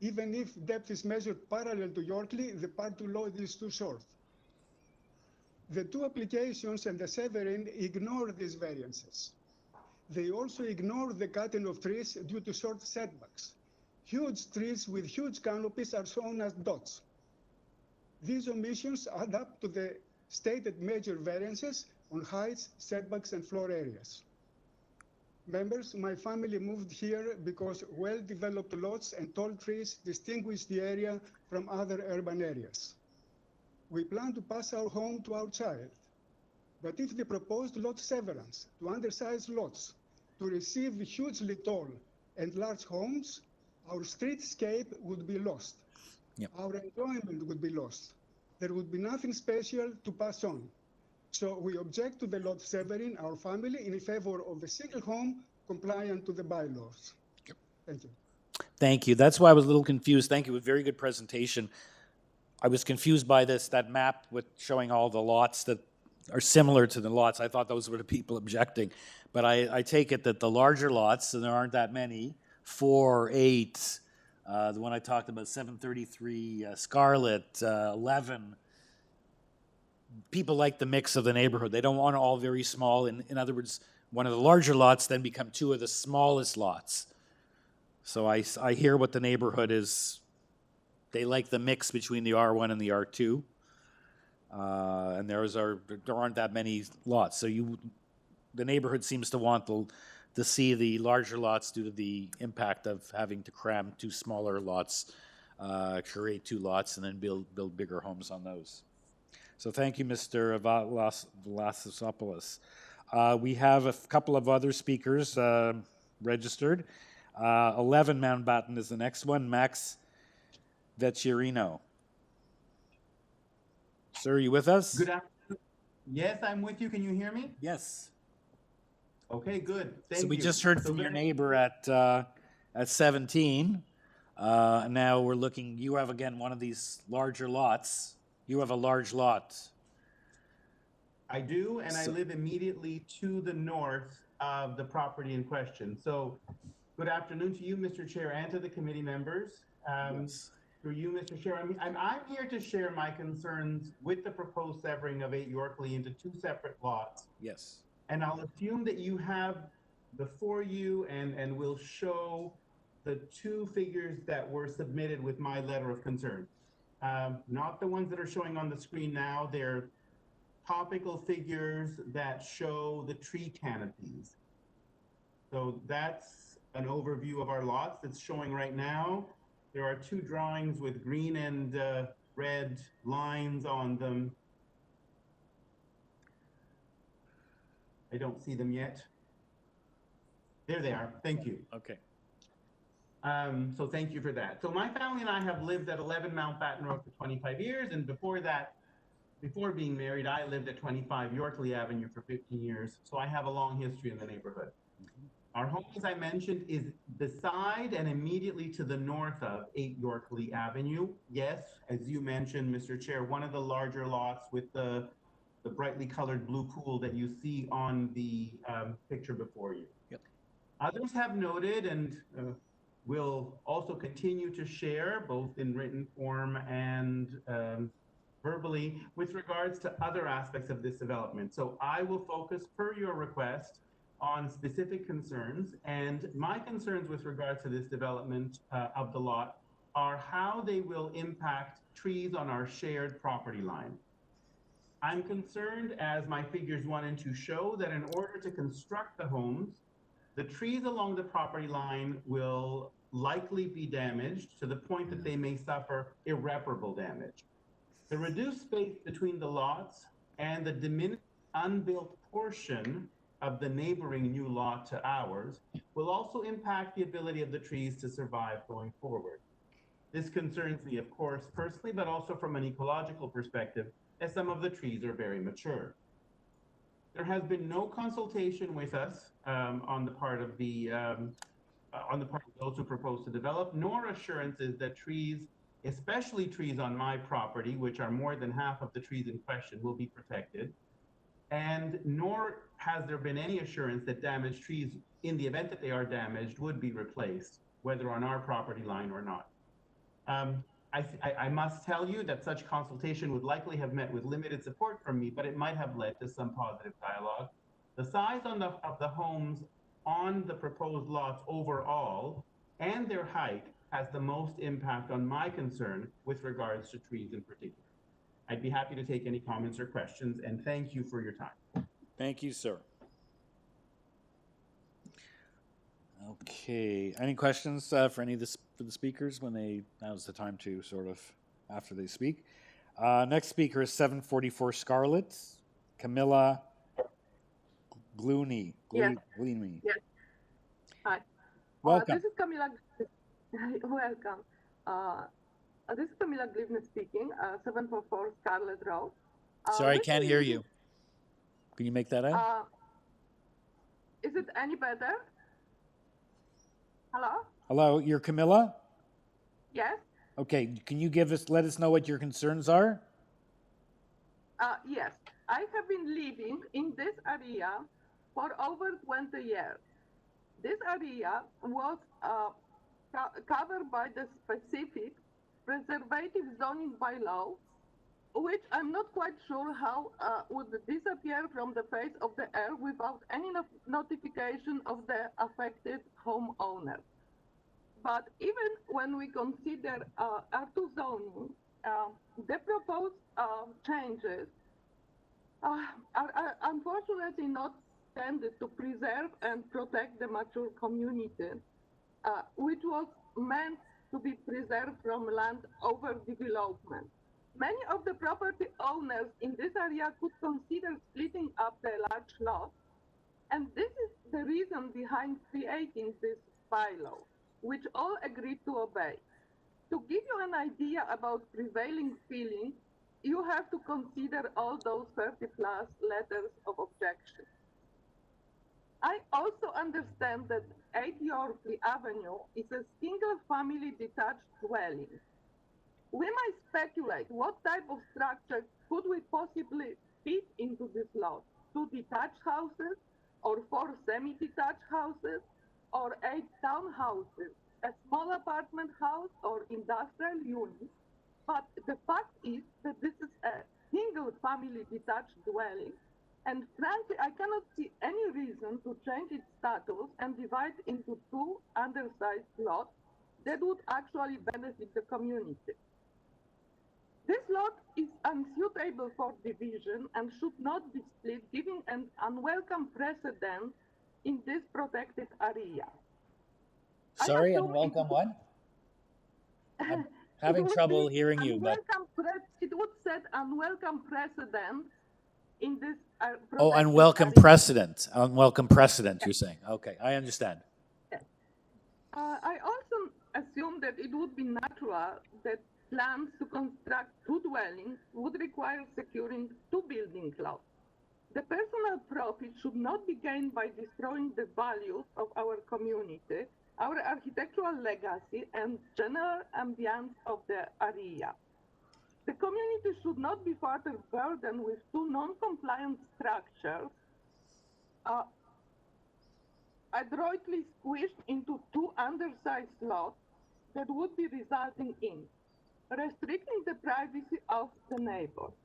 Even if depth is measured parallel to Yorkley, the part 2 lot is too short. The 2 applications and the Severin ignore these variances. They also ignore the cutting of trees due to short setbacks. Huge trees with huge canopies are shown as dots. These omissions add up to the stated major variances on heights, setbacks, and floor areas. Members, my family moved here because well-developed lots and tall trees distinguish the area from other urban areas. We plan to pass our home to our child. But if the proposed lot severance to undersized lots to receive hugely tall, and large homes, our streetscape would be lost. Yep. Our enjoyment would be lost. There would be nothing special to pass on. So we object to the lot severing our family in favor of a single home compliant to the bylaws. Thank you. Thank you. That's why I was a little confused. Thank you. A very good presentation. I was confused by that map with showing all the lots that are similar to the lots. I thought those were the people objecting. But I take it that the larger lots, and there aren't that many, 4, 8, the one I talked about, 733 Scarlet, 11, people like the mix of the neighborhood. They don't want all very small. In other words, one of the larger lots then become 2 of the smallest lots. So I hear what the neighborhood is. They like the mix between the R1 and the R2. And there aren't that many lots. So the neighborhood seems to want to see the larger lots due to the impact of having to cram 2 smaller lots, create 2 lots, and then build bigger homes on those. So thank you, Mr. Vlassopoulos. We have a couple of other speakers registered. 11 Mountbatten is the next one, Max Vecchierino. Sir, are you with us? Good afternoon. Yes, I'm with you. Can you hear me? Yes. Okay, good. Thank So we you. just heard from your neighbor at 17. Now we're looking, you have again one of these larger lots. You have a large lot. I do, and I live immediately to the north of the property in question. So good afternoon to you, Mr. Chair, and to the committee members. Yes. Through you, Mr. Chair, I'm here to share my concerns with the proposed severing of 8 Yorkley into 2 separate lots. Yes. And I'll assume that you have before you and will show the 2 figures that were submitted with my letter of concern. Not the ones that are showing on the screen now. They're topical figures that show the tree canopies. So that's an overview of our lots that's showing right now. There are 2 drawings with green and red lines on them. I don't see them yet. There they are. Thank you. Okay. So thank you for that. So my family and I have lived at 11 Mountbatten Road for 25 years, and before that, before being married, I lived at 25 Yorkley Avenue for 15 years. So I have a long history in the neighborhood. Our home, as I mentioned, is beside and immediately to the north of 8 Yorkley Avenue. Yes, as you mentioned, Mr. Chair, one of the larger lots with the brightly colored blue pool that you see on the picture before you. Yep. Others have noted and will also continue to share, both in written form and verbally, with regards to other aspects of this development. So I will focus, per your request, on specific concerns, and my concerns with regards to this development of the lot are how they will impact trees on our shared property line. I'm concerned, as my figures 1 and 2 show, that in order to construct the homes, the trees along the property line will likely be damaged to the point that they may suffer irreparable damage. The reduced space between the lots and the diminished unbuilt portion of the neighboring new lot to ours will also impact the ability of the trees to survive going forward. This concerns me, of course, personally, but also from an ecological perspective, as some of the trees are very mature. There has been no consultation with us on the part of those who propose to develop, nor assurances that trees, especially trees on my property, which are more than half of the trees in question, will be protected. And nor has there been any assurance that damaged trees, in the event that they are damaged, would be replaced, whether on our property line or not. I must tell you that such consultation would likely have met with limited support from me, but it might have led to some positive dialogue. The size of the homes on the proposed lots overall and their height has the most impact on my concern with regards to trees in particular. I'd be happy to take any comments or questions, and thank you for your time. Thank you, sir. Okay, any questions for any of for the speakers now's the time to sort of, after they speak. Next speaker is 744 Scarlet, Camilla Glooney. Yeah. Glooney. Yeah. Hi. Welcome. This is Camila. Welcome. This is Camila Glivna speaking, 744 Scarlet Road. Sorry, can't hear you. Can you make that out? Is it any better? Hello? Hello, you're Camilla? Yes? Okay, can you let us know what your concerns are? Yes. I have been living in this area for over 20 years. This area was covered by the specific preservative zoning bylaw, which I'm not quite sure how would disappear from the face of the earth without any notification of the affected homeowner. But even when we consider R2 zoning, the proposed changes are unfortunately not intended to preserve and protect the mature community, which was meant to be preserved from land overdevelopment. Many of the property owners in this area could consider splitting up their large lots, and this is the reason behind creating this bylaw, which all agreed to obey. To give you an idea about prevailing feeling, you have to consider all those 30+ letters of objection. I also understand that 8 YORKLEIGH Avenue is a single-family detached dwelling. We might speculate what type of structure could we possibly fit into this lot? 2 detached houses, or 4 semi-detached houses, or 8 townhouses, a small apartment house, or industrial unit. But the fact is that this is a single-family detached dwelling, and frankly, I cannot see any reason to change its status and divide into 2 undersized lots that would actually benefit the community. This lot is unsuitable for division and should not be split, giving an unwelcome precedent in this protected area. Sorry, unwelcome what? I'm having trouble hearing you, but... It would set unwelcome precedent in this Oh, unwelcome area. precedent. Unwelcome precedent, you're saying. Okay, I understand. I also assume that it would be natural that plans to construct 2 dwellings would require securing 2 building lots. The personal profit should not be gained by destroying the values of our community, our architectural legacy, and general ambience of the area. The community should not be further burdened with 2 non-compliant structures adroitly squished into 2 undersized lots that would be resulting in restricting the privacy of the neighbors,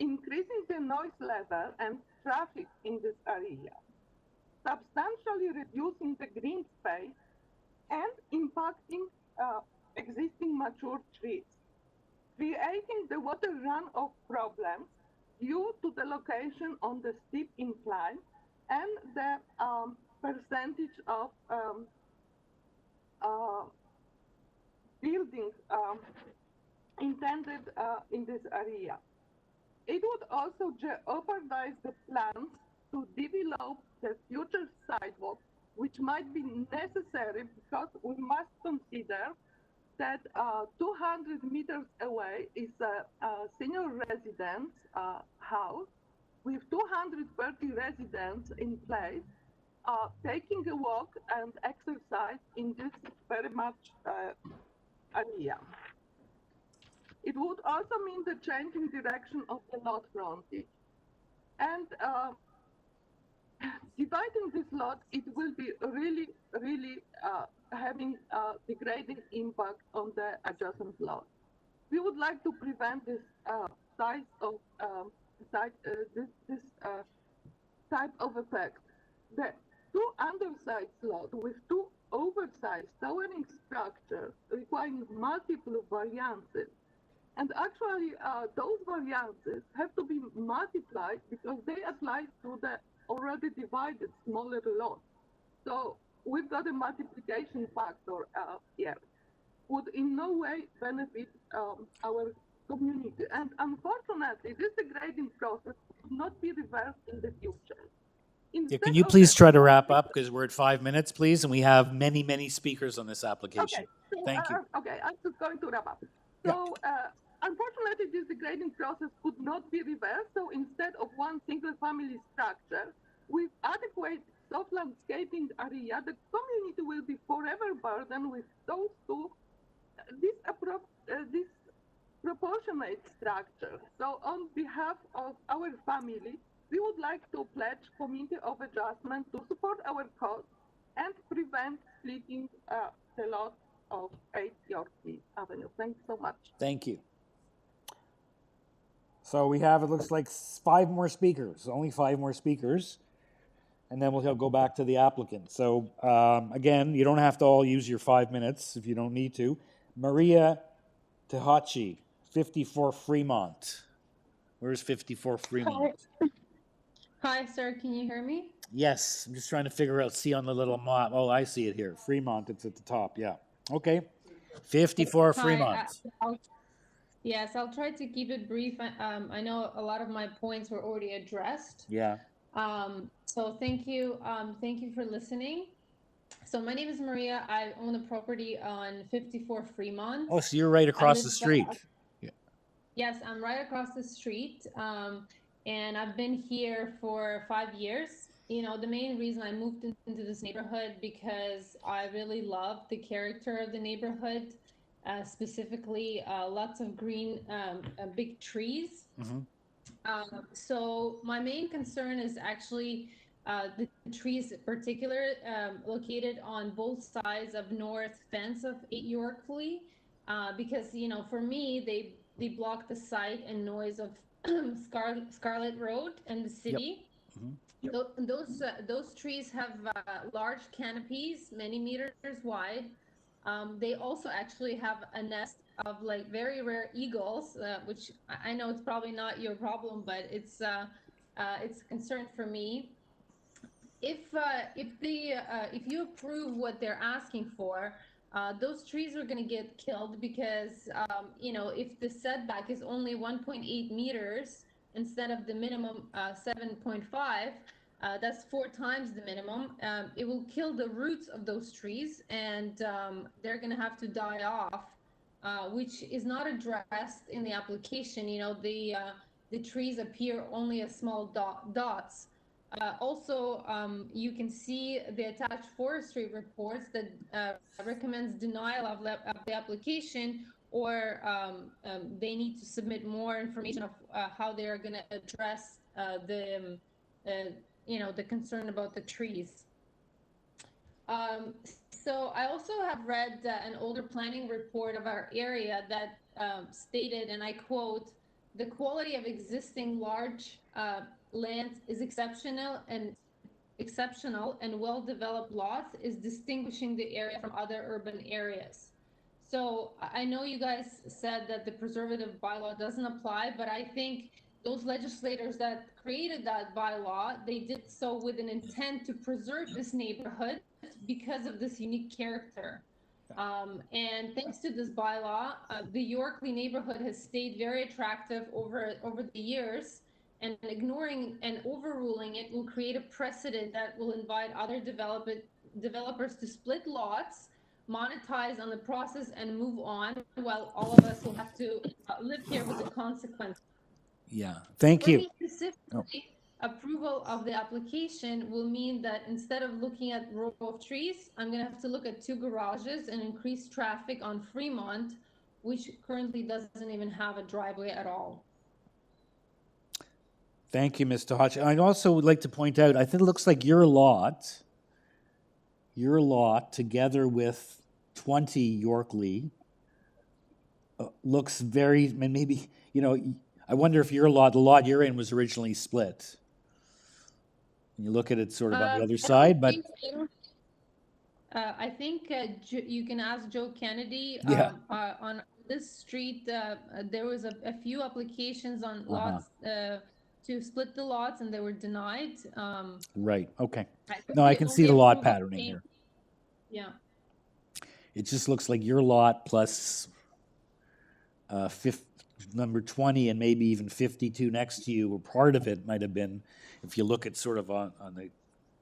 increasing the noise level and traffic in this area, substantially reducing the green space, and impacting existing mature trees, creating the water runoff problem due to the location on the steep incline and the percentage of buildings intended in this area. It would also jeopardize the plans to develop the future sidewalk, which might be necessary because we must consider that 200 meters away is a senior residence house with 230 residents in place, taking a walk and exercise in this very much area. It would also mean the change in direction of the lot frontage. And dividing this lot, it will be really, really having a degrading impact on the adjacent lot. We would like to prevent this type of type of effect. The 2 undersized lots with 2 oversized towering structures requiring multiple variances. And actually, those variances have to be multiplied because they apply to the already divided smaller lots. So we've got a multiplication factor here. Would in no way benefit our community. And unfortunately, this degrading process could not be reversed in the future. Yeah, Instead can you of please the try to one wrap single- up, because we're at 5 minutes, please, and we have many, many speakers on this application. Okay, so, Thank you. okay, I'm just going to wrap up. Yeah. So, unfortunately, this degrading process could not be reversed. So instead of one single family structure with adequate soft landscaping area, the community will be forever burdened with those two disproportionate structures. So on behalf of our family, we would like to pledge committee of adjustment to support our cause and prevent splitting the lot of 8 Yorkley Avenue. Thanks so much. Thank you. So we have, it looks like 5 more speakers, only 5 more speakers, and then we'll go back to the applicant. So again, you don't have to all use your 5 minutes if you don't need to. Maria Tehachi, 54 Fremont. Where's 54 Fremont? Hi, sir. Can you hear me? Yes, I'm just trying to figure out, see on the little map. Oh, I see it here. Fremont, it's at the top, yeah. Okay. 54 Hi, Fremont. yes, I'll try to keep it brief. I know a lot of my points were already addressed. Yeah. So thank you. Thank you for listening. So my name is Maria. I own a property on 54 Fremont. Oh, so you're right across the street. Yeah. Yes, I'm right across the street. And I've been here for 5 years. You know, the main reason I moved into this neighborhood because I really love the character of the neighborhood, specifically lots of green, big trees. So my main concern is actually the trees in particular located on both sides of north fence of 8 Yorkley, because, you know, for me, they block the sight and noise of Scarlet Road and the city. Yep. Those trees have large canopies, many meters wide. They also actually have a nest of like very rare eagles, which I know it's probably not your problem, but it's a concern for me. If you approve what they're asking for, those trees are going to get killed because you know, if the setback is only 1.8 meters instead of the minimum 7.5, that's 4 times the minimum. It will kill the roots of those trees, and they're going to have to die off, which is not addressed in the application. You know, the trees appear only as small dots. Also, you can see the attached forestry reports that recommends denial of the application, or they need to submit more information of how they are going to address you know, the concern about the trees. So I also have read an older planning report of our area that stated, and I quote, "The quality of existing large land is exceptional and well-developed lots is distinguishing the area from other urban areas." So I know you guys said that the preservative bylaw doesn't apply, but I think those legislators that created that bylaw, they did so with an intent to preserve this neighborhood because of this unique character. And thanks to this bylaw, the Yorkley neighborhood has stayed very attractive over the years, and ignoring and overruling it will create a precedent that will invite other developers to split lots, monetize on the process, and move on, while all of us will have to live here with the consequences. Yeah, thank For you. me specifically, approval of the application will mean that instead of looking at row of trees, I'm going to have to look at 2 garages and increase traffic on Fremont, which currently doesn't even have a driveway at all. Thank you, Mr. Hodge. I'd also would like to point out, I think it looks like your lot together with 20 Yorkley looks very, maybe, you know, I wonder if the lot you're in was originally split. You look at it sort of on the other side, but I think you can ask Joe Kennedy. Yeah. On this street, there was a few applications on lots to split the lots, and they were denied. right, okay. think No, I the can see only the lot approval patterning came- here. Yeah. It just looks like your lot plus number 20 and maybe even 52 next to you, or part of it might have been, if you look at sort of on the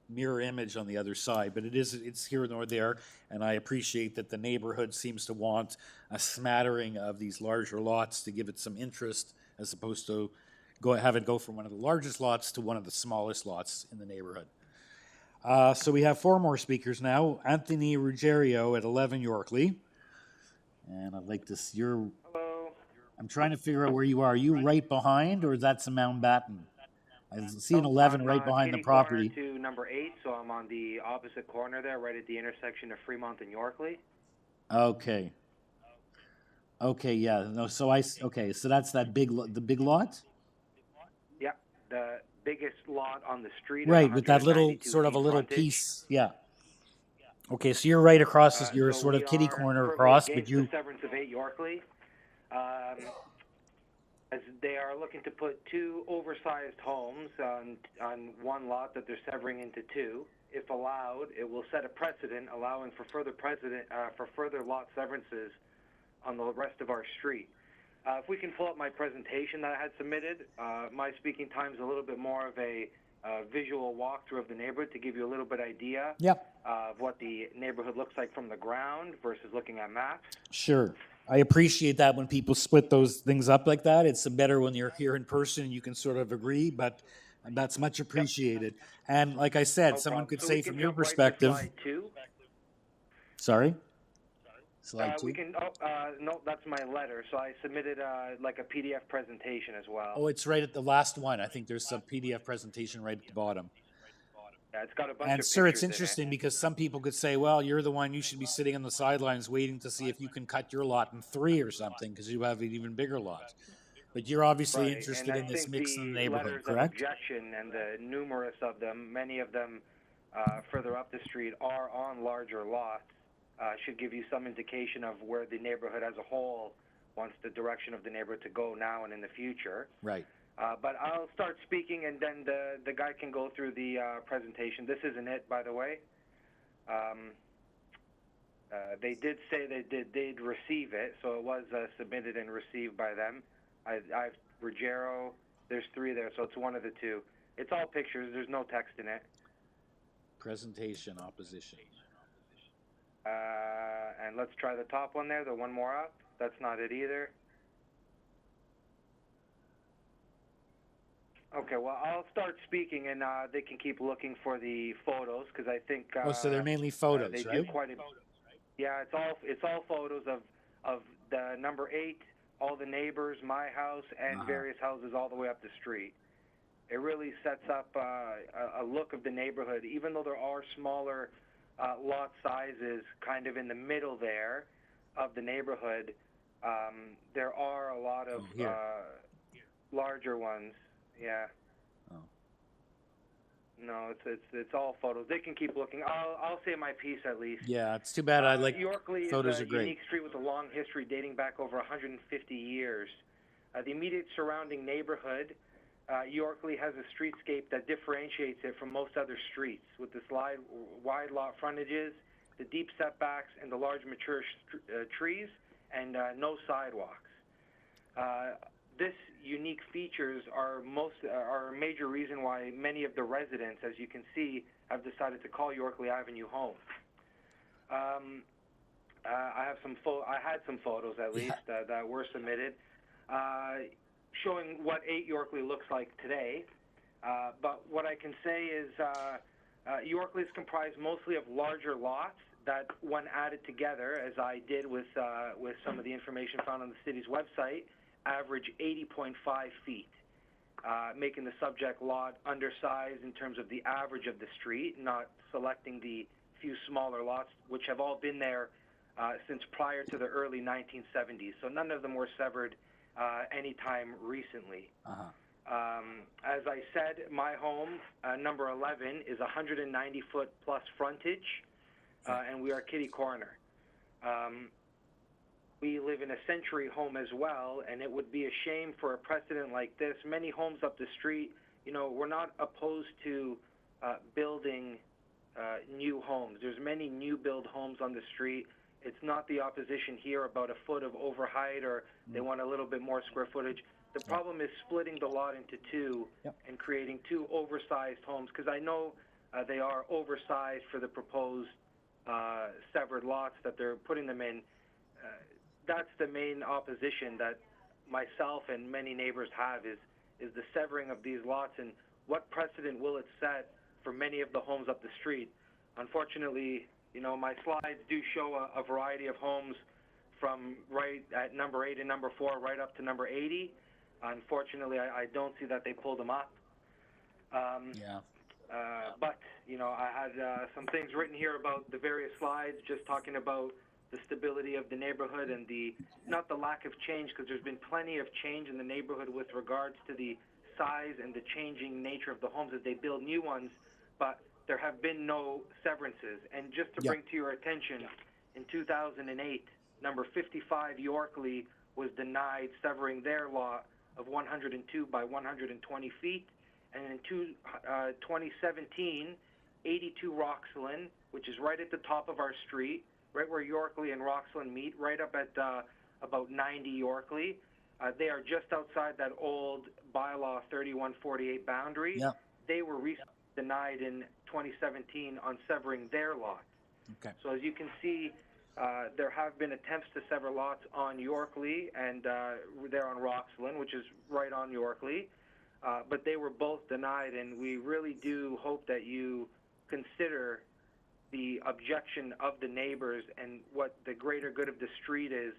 mirror image on the other side, but it's here nor there, and I appreciate that the neighborhood seems to want a smattering of these larger lots to give it some interest, as opposed to have it go from one of the largest lots to one of the smallest lots in the neighborhood. So we have 4 more speakers now. Anthony Ruggiero at 11 Yorkley. And I'd like to see Hello. I'm trying to figure out where you are. Are you right behind, or is that some Mountbatten? I see an 11 right behind the property. To number 8, so I'm on the opposite corner there, right at the intersection of Fremont and Yorkley. Okay. Okay, yeah. No, so okay, so that's the big lot? Yeah, the biggest lot on the street. Right, with that little, sort of a little frontage. piece, yeah. Okay, so you're right across, you're So sort of we kitty are corner firmly across, but against you, the severance of 8 Yorkley. As they are looking to put 2 oversized homes on one lot that they're severing into 2. If allowed, it will set a precedent allowing for further lot severances on the rest of our street. If we can pull up my presentation that I had submitted, my speaking time is a little bit more of a visual walkthrough of the neighborhood to give you a little bit idea of what the neighborhood looks like from the ground versus looking at maps. sure. I appreciate that when people split those things up like that. It's better when you're here in person and you can sort of agree, but that's much appreciated. And like I said, someone could So say we can from your jump right to perspective, slide 2. sorry? Slide 2? We can. No, that's my letter. So I submitted like a PDF presentation as well. Oh, it's right at the last one. I think there's a PDF presentation right at the bottom. Yeah, it's got a bunch And of sir, it's pictures in it. interesting because some people could say, well, you're the one, you should be sitting on the sidelines waiting to see if you can cut your lot in 3 or something, because you have an even bigger lot. But you're obviously Right, interested and in I this think mix in the the neighborhood, letters correct? of objection and the numerous of them, many of them further up the street, are on larger lots. Should give you some indication of where the neighborhood as a whole wants the direction of the neighborhood to go now and in the future. Right. But I'll start speaking, and then the guy can go through the presentation. This isn't it, by the way. They did say they'd receive it, so it was submitted and received by them. I've Ruggiero, there's 3 there, so it's one of the 2. It's all pictures, there's no text in it. Presentation, opposition. And let's try the top one there, the one more up. That's not it either. Okay, well, I'll start speaking, and they can keep looking for the photos, because I think... Oh, so they're mainly photos, they right? do quite a... Yeah, it's all photos of the number 8, all the neighbors, my house, and various houses all the way up the street. It really sets up a look of the neighborhood, even though there are smaller lot sizes kind of in the middle there of the neighborhood. There are a lot of larger ones. Yeah. Oh. No, it's all photos. They can keep looking. I'll say my piece at least. Yeah, it's too bad. I like Yorkley photos is a are great. unique street with a long history dating back over 150 years. The immediate surrounding neighborhood, Yorkley, has a streetscape that differentiates it from most other streets, with the wide lot frontages, the deep setbacks, and the large mature trees, and no sidewalks. This unique features are a major reason why many of the residents, as you can see, have decided to call Yorkley Avenue home. I had some photos at least that were submitted showing what 8 Yorkley looks like today. But what I can say is Yorkley is comprised mostly of larger lots that, when added together, as I did with some of the information found on the city's website, average 80.5 feet, making the subject lot undersized in terms of the average of the street, not selecting the few smaller lots, which have all been there since prior to the early 1970s. So none of them were severed anytime recently. As I said, my home, number 11, is 190-foot plus frontage, and we are kitty corner. We live in a century home as well, and it would be a shame for a precedent like this. Many homes up the street, we're not opposed to building new homes. There's many new build homes on the street. It's not the opposition here about a foot of overheight or they want a little bit more square footage. The problem is splitting the lot into two and creating two oversized homes, because I know they are oversized for the proposed severed lots that they're putting them in. That's the main opposition that myself and many neighbors have is the severing of these lots, and what precedent will it set for many of the homes up the street. Unfortunately, you know, my slides do show a variety of homes from right at number 8 and number 4 right up to number 80. Unfortunately, I don't see that they pulled them up. But, you know, I had some things written here about the various slides, just talking about the stability of the neighborhood and not the lack of change, because there's been plenty of change in the neighborhood with regards to the size and the changing nature of the homes as they build new ones, but there have been no severances. And just to bring to your attention, in 2008, number 55 Yorkley was denied severing their lot of 102 by 120 feet. And in 2017, 82 Roxland, which is right at the top of our street, right where Yorkley and Roxland meet, right up at about 90 Yorkley. They are just outside that old bylaw 3148 boundary. They were recently denied in 2017 on severing their lot. Okay. So as you can see, there have been attempts to sever lots on Yorkley and there on Roxland, which is right on Yorkley, but they were both denied, and we really do hope that you consider the objection of the neighbors and what the greater good of the street is,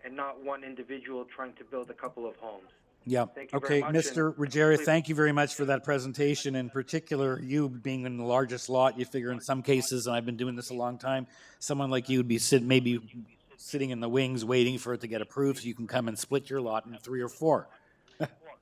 and not one individual trying to build a couple of homes. Yeah. Thank you Okay, very much, Mr. and Ruggiero, please- thank you very much for that presentation. In particular, you being in the largest lot, you figure in some cases, and I've been doing this a long time, someone like you would be maybe sitting in the wings waiting for it to get approved so you can come and split your lot in 3 or 4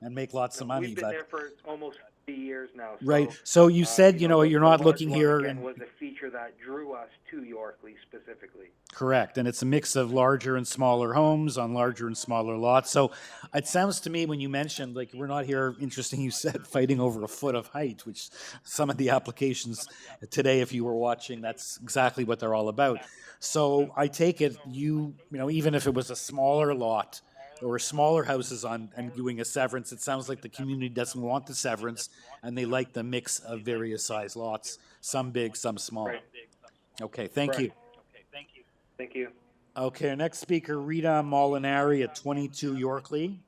and make lots of money. We've been there for almost 3 years now. Right. So you said, you know, the you're not large looking lot, here again, and was a feature that drew us to Yorkley specifically. correct. And it's a mix of larger and smaller homes on larger and smaller lots. So it sounds to me when you mentioned, like, we're not here, interesting, you said, fighting over a foot of height, which some of the applications today, if you were watching, that's exactly what they're all about. So I take it you know, even if it was a smaller lot or smaller houses on and doing a severance, it sounds like the community doesn't want the severance and they like the mix of various size lots, some big, some small. Right. Okay, thank you. Thank you. Okay, our next speaker, Rita Molinari at 22 Yorkley.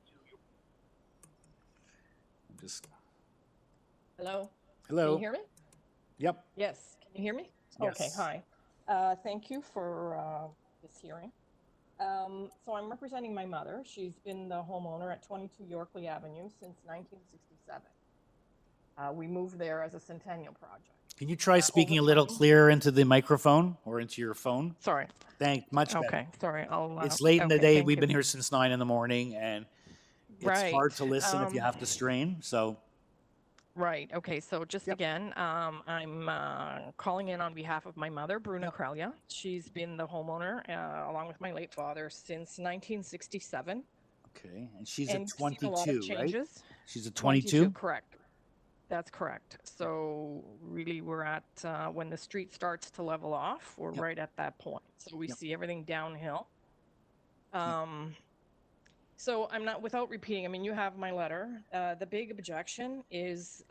Hello? Hello. Can you hear me? Yep. Yes. Can you hear me? Yes. Okay, hi. Thank you for this hearing. So I'm representing my mother. She's been the homeowner at 22 Yorkley Avenue since 1967. We moved there as a centennial project. Can you try speaking a little clearer into the microphone or into your phone? Sorry. Much better. Okay, sorry. It's late in the day. thank We've you. been here since 9 in the morning, and it's hard to listen if you have to strain. So, Right. Okay. So just again, I'm calling in on behalf of my mother, Bruna Krelia. She's been the homeowner along with my late father since 1967. okay, and she's And at seen a lot 22, of right? changes. She's at 22. Correct. That's correct. So really, we're at when the street starts to level off. We're right at that point. So we see everything downhill. So I'm not, without repeating, I mean, you have my letter. The big objection is,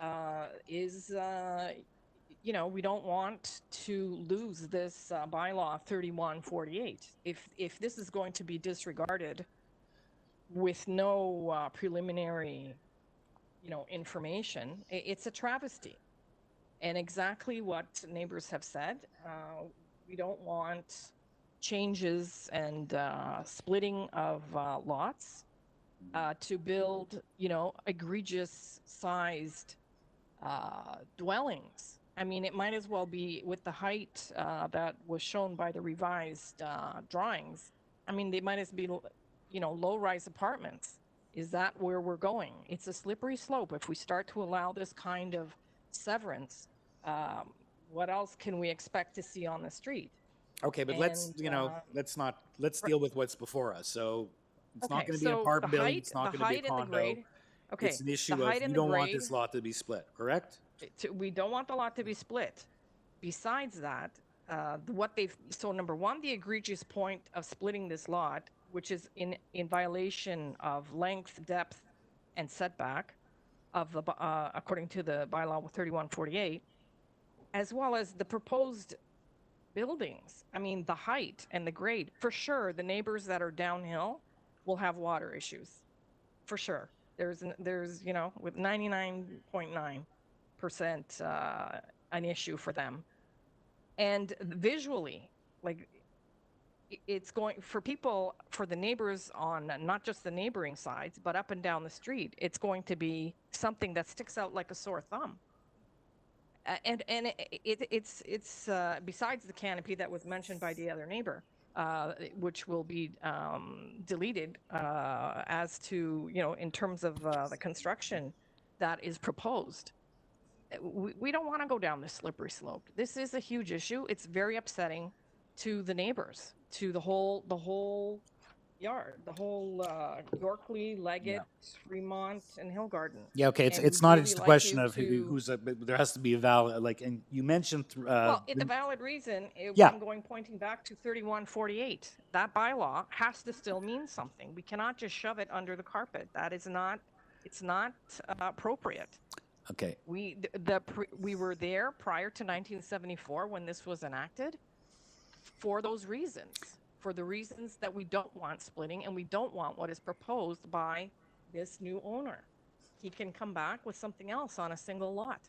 you know, we don't want to lose this bylaw 3148. If this is going to be disregarded with no preliminary, you know, information, it's a travesty. And exactly what neighbors have said, we don't want changes and splitting of lots to build, you know, egregious sized dwellings. I mean, it might as well be with the height that was shown by the revised drawings. I mean, they might as be, you know, low-rise apartments. Is that where we're going? It's a slippery slope. If we start to allow this kind of severance, what else can we expect to see on the street? Okay, but let's, you know, let's deal with what's before us. So it's not going to be an apartment building. It's not going to be a condo. Okay, It's an issue the height of and you the don't want grade- this lot to be split, correct? We don't want the lot to be split. Besides that, so number one, the egregious point of splitting this lot, which is in violation of length, depth, and setback of the according to the bylaw 3148, as well as the proposed buildings. I mean, the height and the grade. For sure, the neighbors that are downhill will have water issues. For sure. There's with 99.9% an issue for them. And visually, like, it's going for people, for the neighbors on not just the neighboring sides, but up and down the street, it's going to be something that sticks out like a sore thumb. And it's besides the canopy that was mentioned by the other neighbor, which will be deleted as to, in terms of the construction that is proposed. We don't want to go down this slippery slope. This is a huge issue. It's very upsetting to the neighbors, to the whole yard, the whole Yorkley, Leggett, Fremont, and Hillgarden. Yeah, okay. And It's we'd not really just a like question you of to- who's but there has to be a valid, like, and you mentioned. Well, the valid reason, yeah. I'm pointing back to 3148. That bylaw has to still mean something. We cannot just shove it under the carpet. That is not, it's not appropriate. Okay. We were there prior to 1974 when this was enacted for those reasons, for the reasons that we don't want splitting and we don't want what is proposed by this new owner. He can come back with something else on a single lot.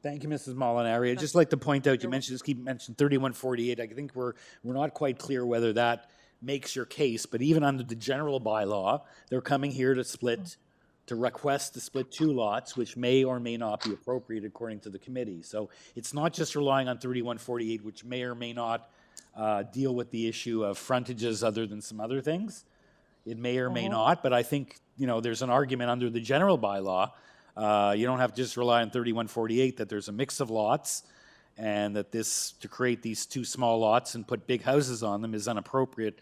Thank you, Mrs. Molinari. I'd just like to point out, you mentioned 3148. I think we're not quite clear whether that makes your case, but even under the general bylaw, they're coming here to split, to request to split two lots, which may or may not be appropriate according to the committee. So it's not just relying on 3148, which may or may not deal with the issue of frontages other than some other things. It may or may not, but I think, there's an argument under the general bylaw. You don't have to just rely on 3148, that there's a mix of lots and that to create these two small lots and put big houses on them is inappropriate,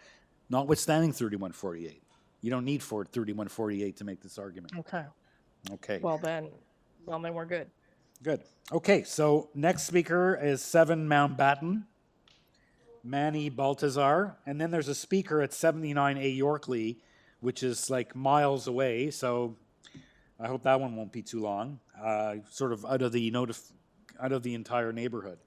notwithstanding 3148. You don't need 3148 to make this argument. Okay. Okay. Well then we're good. Good. Okay, so next speaker is 7 Mountbatten, Manny Baltazar, and then there's a speaker at 79A Yorkley, which is like miles away, so I hope that one won't be too long. Sort of out of the entire neighborhood,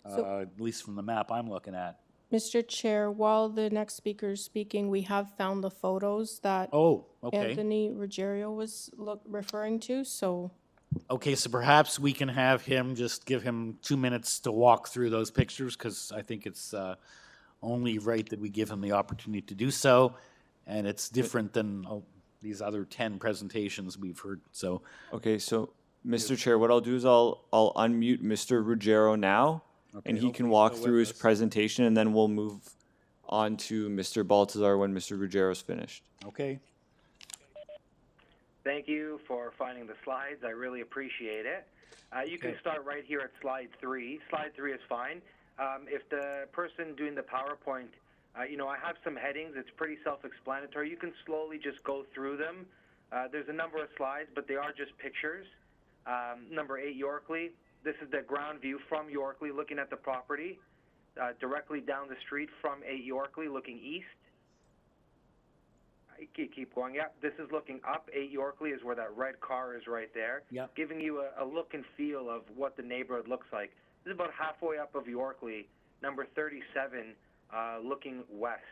at least from the map I'm looking at. Mr. Chair, while the next speaker is speaking, we have found the photos that Anthony Ruggiero was referring to, so. Okay, so perhaps we can have him, just give him 2 minutes to walk through those pictures, because I think it's only right that we give him the opportunity to do so, and it's different than these other 10 presentations we've heard, so. Okay, so, Mr. Chair, what I'll do is I'll unmute Mr. Ruggiero now, and he can walk through his presentation, and then we'll move on to Mr. Baltazar when Mr. Ruggiero's finished. Okay. Thank you for finding the slides. I really appreciate it. You can start right here at slide 3. Slide 3 is fine. If the person doing the PowerPoint, I have some headings. It's pretty self-explanatory. You can slowly just go through them. There's a number of slides, but they are just pictures. Number 8, Yorkley. This is the ground view from Yorkley looking at the property, directly down the street from 8 Yorkley looking east. Keep going. Yeah, this is looking up. 8 Yorkley is where that red car is right there, giving you a look and feel of what the neighborhood looks like. This is about halfway up of Yorkley, number 37, looking west.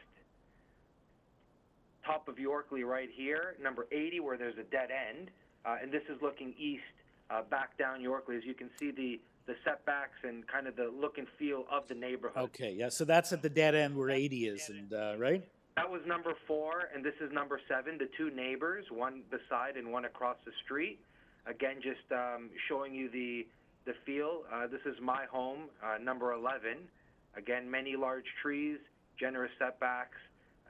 Top of Yorkley right here, number 80, where there's a dead end, and this is looking east, back down Yorkley. As you can see the setbacks and kind of the look and feel of the neighborhood. Okay, yeah, so that's at the dead end where 80 is, and right? That was number 4, and this is number 7, the two neighbors, one beside and one across the street. Again, just showing you the feel. This is my home, number 11. Again, many large trees, generous setbacks,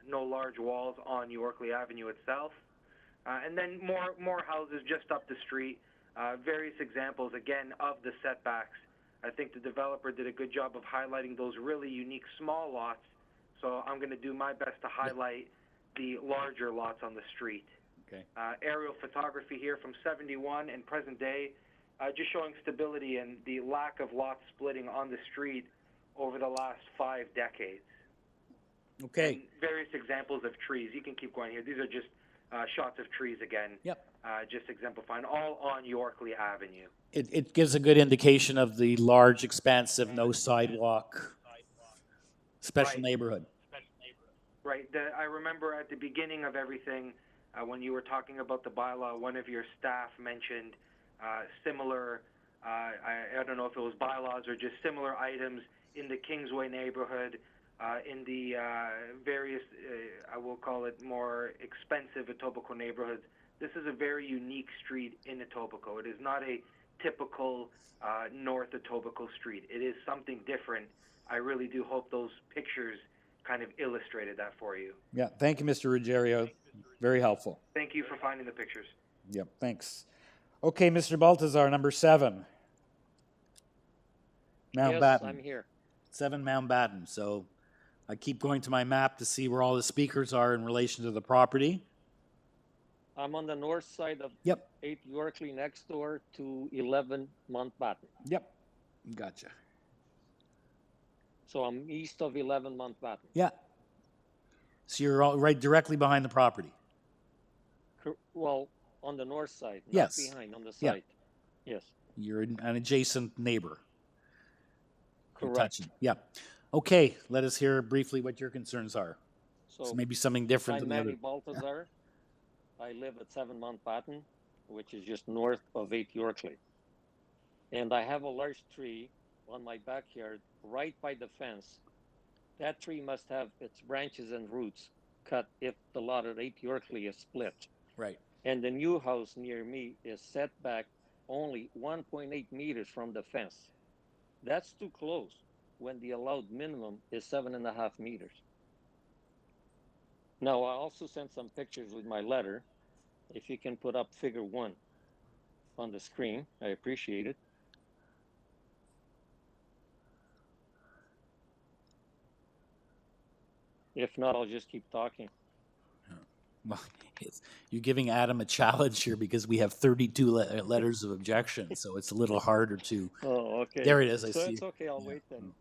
no large walls on Yorkley Avenue itself. And then more houses just up the street. Various examples, again, of the setbacks. I think the developer did a good job of highlighting those really unique small lots. So I'm going to do my best to highlight the larger lots on the street. Okay. Aerial photography here from 71 and present day, just showing stability and the lack of lot splitting on the street over the last 5 decades. Okay. And various examples of trees. You can keep going here. These are just shots of trees again. Yep. Just exemplifying, all on Yorkley Avenue. It gives a good indication of the large, expansive, no sidewalk, special neighborhood. Right. I remember at the beginning of everything, when you were talking about the bylaw, one of your staff mentioned similar, I don't know if it was bylaws or just similar items in the Kingsway neighborhood, in the various, I will call it more expensive Etobicoke neighborhoods. This is a very unique street in Etobicoke. It is not a typical North Etobicoke street. It is something different. I really do hope those pictures kind of illustrated that for you. Yeah, thank you, Mr. Ruggiero. Very helpful. Thank you for finding the pictures. Yep, thanks. Okay, Mr. Baltazar, number 7. Mountbatten. Yes, I'm here. 7 Mountbatten. So I keep going to my map to see where all the speakers are in relation to the property. I'm on the north side of 8 Yorkley, next door to 11 Mountbatten. Yep, gotcha. So I'm east of 11 Mountbatten. Yeah. So you're all right directly behind the property. Well, on the north side, not Yes. behind, on the Yeah. side. Yes. You're an adjacent neighbor. You're Correct. touching. Yeah. Okay, let us hear briefly what your concerns are. So maybe something different I'm than the Manny other. Baltazar. I live at 7 Mountbatten, which is just north of 8 Yorkley. And I have a large tree on my backyard right by the fence. That tree must have its branches and roots cut if the lot at 8 Yorkley is split. Right. And the new house near me is set back only 1.8 meters from the fence. That's too close when the allowed minimum is 7.5 meters. Now, I also sent some pictures with my letter. If you can put up figure 1 on the screen, I appreciate it. If not, I'll just keep talking. Well, you're giving Adam a challenge here because we have 32 letters of objection, so it's a little harder to. Oh, okay. There it is. I so see. It's okay. I'll wait then.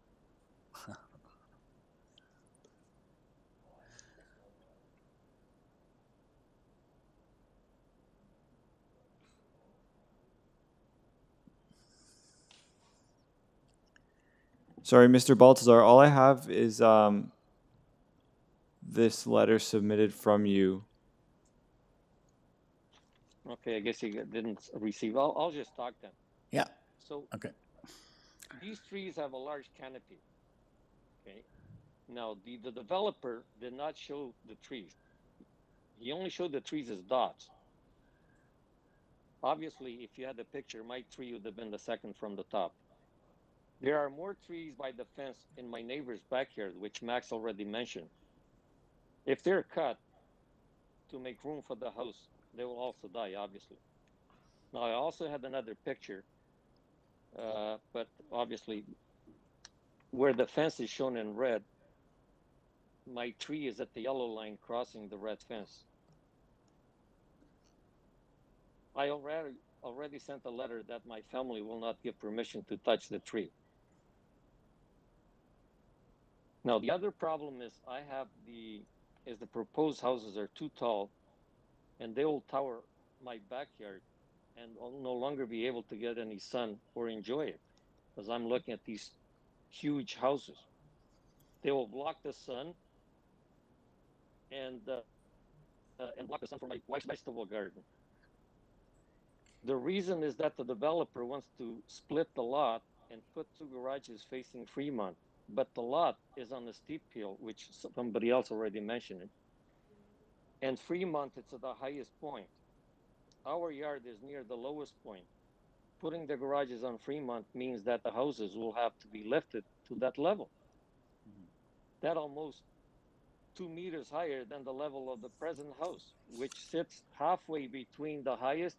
Sorry, Mr. Baltazar, all I have is this letter submitted from you. Okay, I guess you didn't receive. I'll just talk then. Yeah. So okay. These trees have a large canopy. Okay. Now the developer did not show the trees. He only showed the trees as dots. Obviously, if you had the picture, my tree would have been the second from the top. There are more trees by the fence in my neighbor's backyard, which Max already mentioned. If they're cut to make room for the house, they will also die, obviously. Now, I also had another picture, but obviously, where the fence is shown in red, my tree is at the yellow line crossing the red fence. I already sent a letter that my family will not give permission to touch the tree. Now, the other problem is the proposed houses are too tall and they will tower my backyard and I'll no longer be able to get any sun or enjoy it because I'm looking at these huge houses. They will block the sun and block the sun from my wife's vegetable garden. The reason is that the developer wants to split the lot and put 2 garages facing Fremont, but the lot is on a steep hill, which somebody else already mentioned it. And Fremont, it's at the highest point. Our yard is near the lowest point. Putting the garages on Fremont means that the houses will have to be lifted to that level. That almost 2 meters higher than the level of the present house, which sits halfway between the highest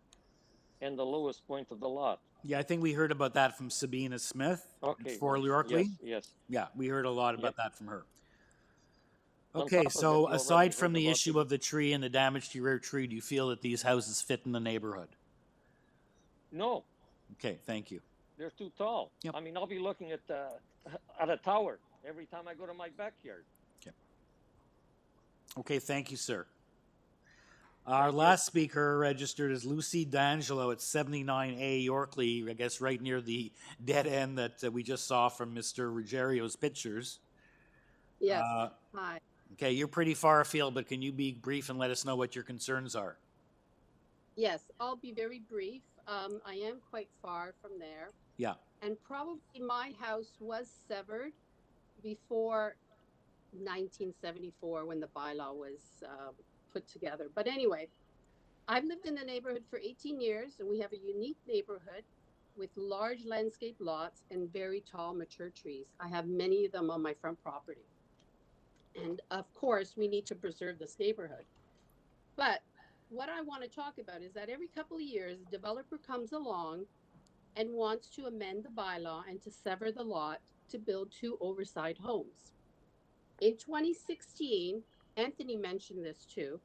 and the lowest point of the lot. Yeah, I think we heard about that from Sabina Smith for Yorkley. Yes. Yeah, we heard a lot about that from her. On Okay, top of so it, you aside already from heard the about issue of the tree and the damage to your rear tree, do you feel that these houses fit in the neighborhood? No. Okay, thank you. They're too tall. I mean, I'll be looking at a tower every time I go to my backyard. Okay, thank you, sir. Our last speaker registered is Lucy D'Angelo at 79A Yorkley, I guess right near the dead end that we just saw from Mr. Ruggerio's pictures. Yes, hi. Okay, you're pretty far afield, but can you be brief and let us know what your concerns are? Yes, I'll be very brief. I am quite far from there. Yeah. And probably my house was severed before 1974 when the bylaw was put together. But anyway, I've lived in the neighborhood for 18 years, and we have a unique neighborhood with large landscape lots and very tall mature trees. I have many of them on my front property. And of course, we need to preserve this neighborhood. But what I want to talk about is that every couple of years, a developer comes along and wants to amend the bylaw and to sever the lot to build 2 oversized homes. In 2016, Anthony mentioned this too,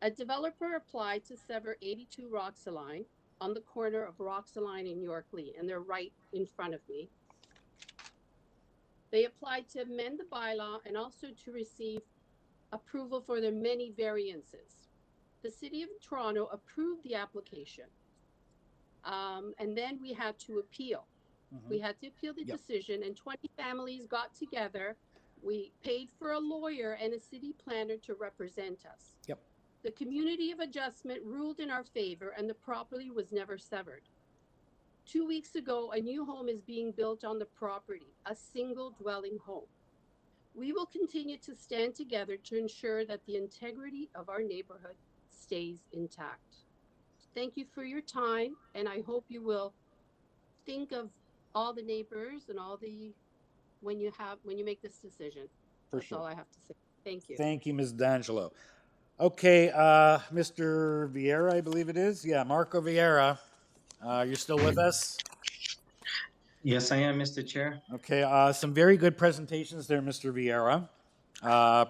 a developer applied to sever 82 Roxaline on the corner of Roxaline and Yorkley, and they're right in front of me. They applied to amend the bylaw and also to receive approval for their many variances. The City of Toronto approved the application, and then we had to appeal. We had to appeal the decision, and 20 families got together. We paid for a lawyer and a city planner to represent us. Yep. The Community of Adjustment ruled in our favor, and the property was never severed. 2 weeks ago, a new home is being built on the property, a single dwelling home. We will continue to stand together to ensure that the integrity of our neighborhood stays intact. Thank you for your time, and I hope you will think of all the neighbors and all the when you make this decision. That's all I have to say. Thank you. Thank you, Ms. D'Angelo. Okay, Mr. Vieira, I believe it is. Yeah, Marco Vieira, you're still with us? Yes, I am, Mr. Chair. Okay, some very good presentations there, Mr. Vieira,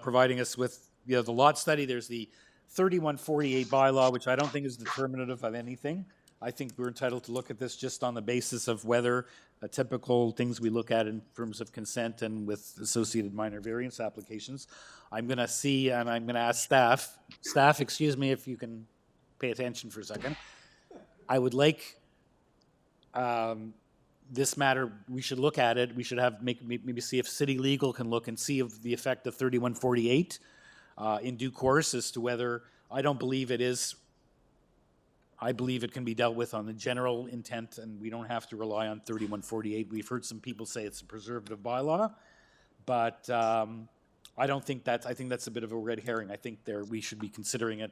providing us with the lot study. There's the 3148 bylaw, which I don't think is determinative of anything. I think we're entitled to look at this just on the basis of whether typical things we look at in terms of consent and with associated minor variance applications. I'm going to see, and I'm going to ask staff, excuse me if you can pay attention for a second. I would like this matter, we should look at it. We should have maybe see if city legal can look and see of the effect of 3148 in due course as to whether, I don't believe it is. I believe it can be dealt with on the general intent, and we don't have to rely on 3148. We've heard some people say it's a preservative bylaw, but I don't think that's, I think that's a bit of a red herring. I think we should be considering it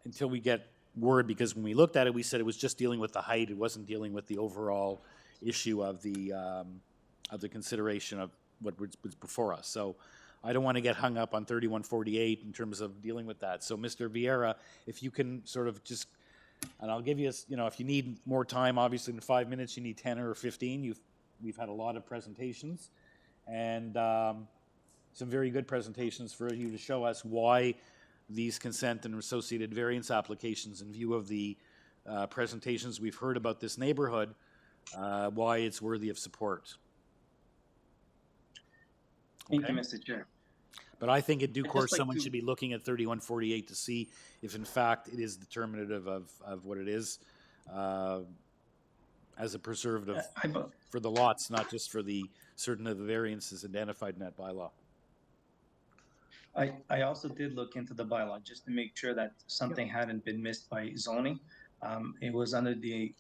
until we get word, because when we looked at it, we said it was just dealing with the height. It wasn't dealing with the overall issue of the consideration of what was before us. So I don't want to get hung up on 3148 in terms of dealing with that. So Mr. Vieira, if you can sort of just, and I'll give you, if you need more time, obviously in 5 minutes, you need 10 or 15. We've had a lot of presentations and some very good presentations for you to show us why these consent and associated variance applications, in view of the presentations we've heard about this neighborhood, why it's worthy of support. Thank you, Mr. Chair. But I think in due I'd course, just like someone to- should be looking at 3148 to see if in fact it is determinative of what it is as a preservative for the lots, not just for the certain of the variances identified in that bylaw. I also did look into the bylaw just to make sure that something hadn't been missed by zoning. It was under the,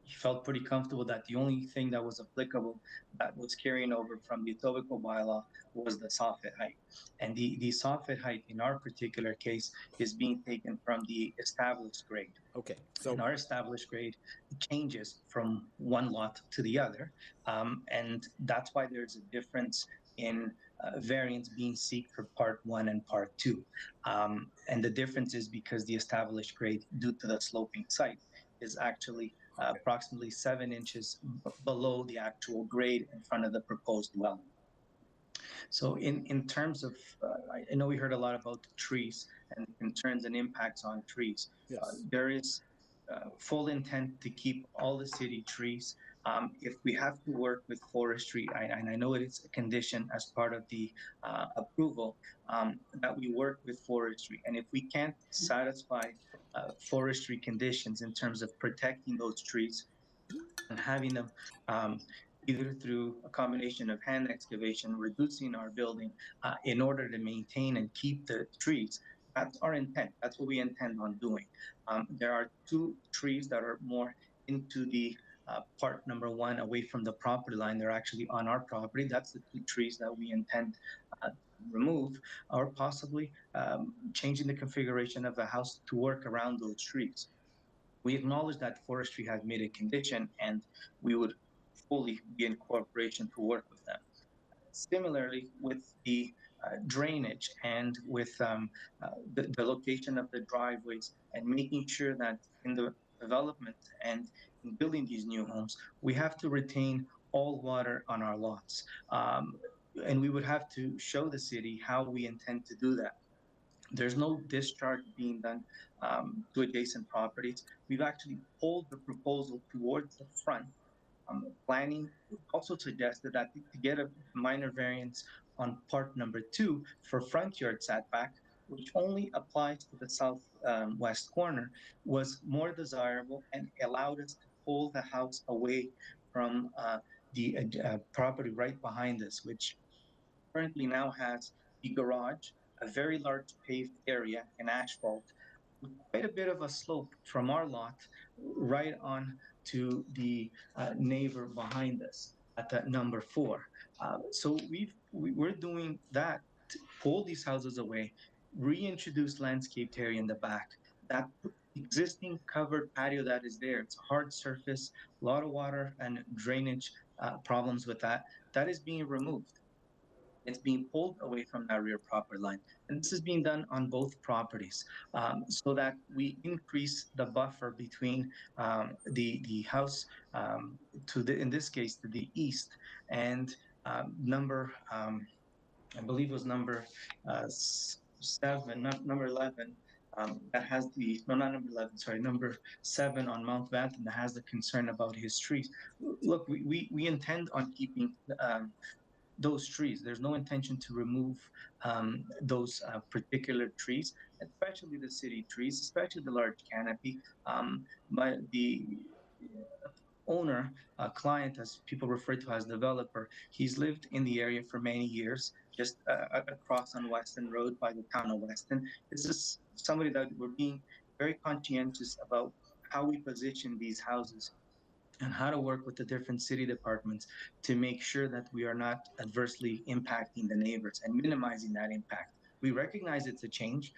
felt pretty comfortable that the only thing that was applicable that was carrying over from the Etobicoke bylaw was the Soffit height. And the Soffit height in our particular case is being taken from the established grade. Okay. So in our established grade changes from one lot to the other. And that's why there's a difference in variance being sought for part 1 and part 2. And the difference is because the established grade, due to the sloping site, is actually approximately 7 inches below the actual grade in front of the proposed dwelling. So in terms of, I know we heard a lot about trees and concerns and impacts on trees. Yes. There is full intent to keep all the city trees If we have to work with forestry, and I know it is a condition as part of the approval, that we work with forestry. And if we can't satisfy forestry conditions in terms of protecting those trees and having them either through a combination of hand excavation, reducing our building in order to maintain and keep the trees. That's our intent. That's what we intend on doing. There are two trees that are more into the part number one away from the property line. They're actually on our property. That's the two trees that we intend to remove, or possibly changing the configuration of the house to work around those trees. We acknowledge that forestry has made a condition, and we would fully be in cooperation to work with them. Similarly, with the drainage and with the location of the driveways, and making sure that in the development and in building these new homes, we have to retain all water on our lots. And we would have to show the city how we intend to do that. There's no discharge being done to adjacent properties. We've actually pulled the proposal towards the front. Planning also suggested that to get a minor variance on part number 2 for front yard setback, which only applies to the southwest corner, was more desirable and allowed us to pull the house away from the property right behind us, which currently now has the garage, a very large paved area in asphalt, with quite a bit of a slope from our lot right on to the neighbor behind us at that number 4. So we're doing that to pull these houses away, reintroduce landscaped area in the back. That existing covered patio that is there, it's a hard surface, a lot of water and drainage problems with that. That is being removed. It's being pulled away from that rear property line. And this is being done on both properties so that we increase the buffer between the house to the, in this case, to the east, and number, I believe it was number 7, not number 11, that has the, no, not number 11, sorry, number 7 on Mount Vanton that has the concern about his trees. Look, we intend on keeping those trees. There's no intention to remove those particular trees, especially the city trees, especially the large canopy. But the owner, client, as people refer to as developer, he's lived in the area for many years, just across on Weston Road by the town of Weston. This is somebody that we're being very conscientious about how we position these houses and how to work with the different city departments to make sure that we are not adversely impacting the neighbors and minimizing that impact. We recognize it's a change.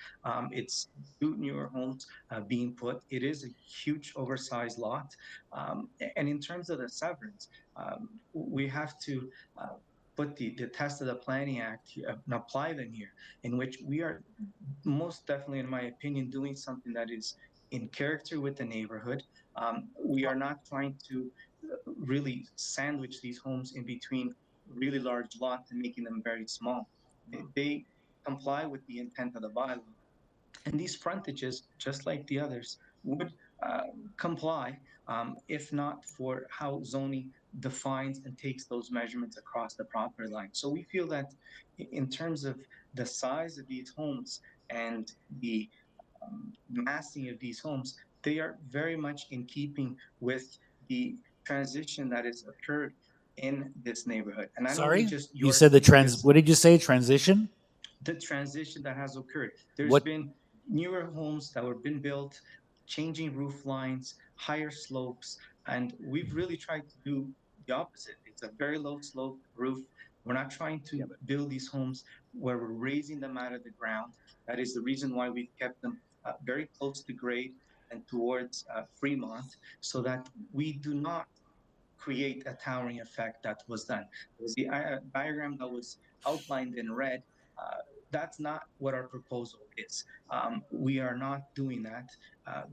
It's 2 newer homes being put. It is a huge oversized lot. And in terms of the severance, we have to put the test of the Planning Act and apply them here, in which we are most definitely, in my opinion, doing something that is in character with the neighborhood. We are not trying to really sandwich these homes in between really large lots and making them very small. They comply with the intent of the bylaw. And these frontages, just like the others, would comply if not for how zoning defines and takes those measurements across the property line. So we feel that in terms of the size of these homes and the massing of these homes, they are very much in keeping with the transition that has occurred in this neighborhood. And I don't Sorry? mean just You said the because what did you say? Transition? the transition that has occurred. There's What- been newer homes that were been built, changing roof lines, higher slopes, and we've really tried to do the opposite. It's a very low slope roof. We're not trying to build these homes where we're raising them out of the ground. That is the reason why we've kept them very close to grade and towards Fremont, so that we do not create a towering effect that was done. There's the diagram that was outlined in red. That's not what our proposal is. We are not doing that.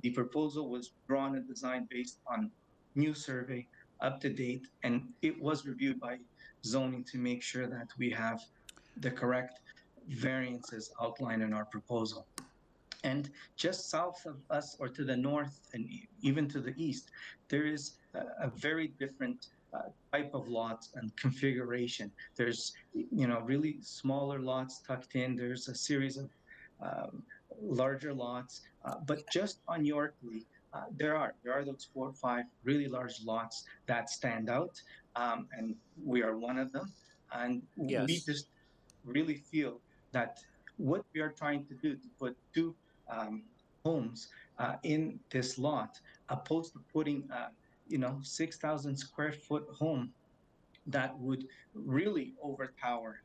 The proposal was drawn and designed based on new survey, up to date, and it was reviewed by zoning to make sure that we have the correct variances outlined in our proposal. And just south of us, or to the north and even to the east, there is a very different type of lots and configuration. There's, really smaller lots tucked in. There's a series of larger lots, but just on Yorkley, there are those 4 or 5 really large lots that stand out, and we are one of them. And we just really feel that what we are trying to do, to put 2 homes in this lot, opposed to putting 6,000 square foot home that would really overpower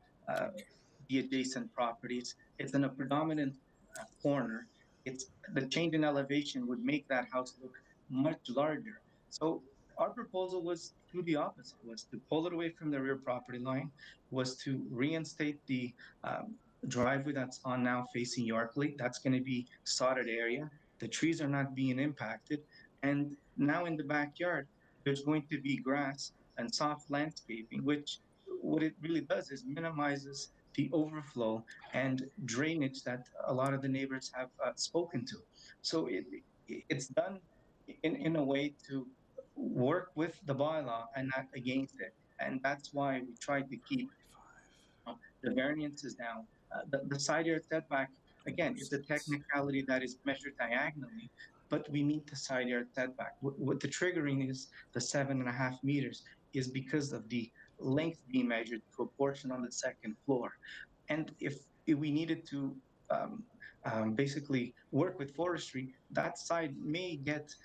the adjacent properties. It's in a predominant corner. It's the change in elevation would make that house look much larger. So our proposal was to the opposite, was to pull it away from the rear property line, was to reinstate the driveway that's on now facing Yorkley. That's going to be sodded area. The trees are not being impacted. And now in the backyard, there's going to be grass and soft landscaping, which what it really does is minimizes the overflow and drainage that a lot of the neighbors have spoken to. So it's done in a way to work with the bylaw and not against it. And that's why we tried to keep the variances down. The side yard setback, again, is a technicality that is measured diagonally, but we need the side yard setback. What the triggering is, the 7.5 meters, is because of the length being measured to a portion on the second floor. And if we needed to basically work with forestry, that side may get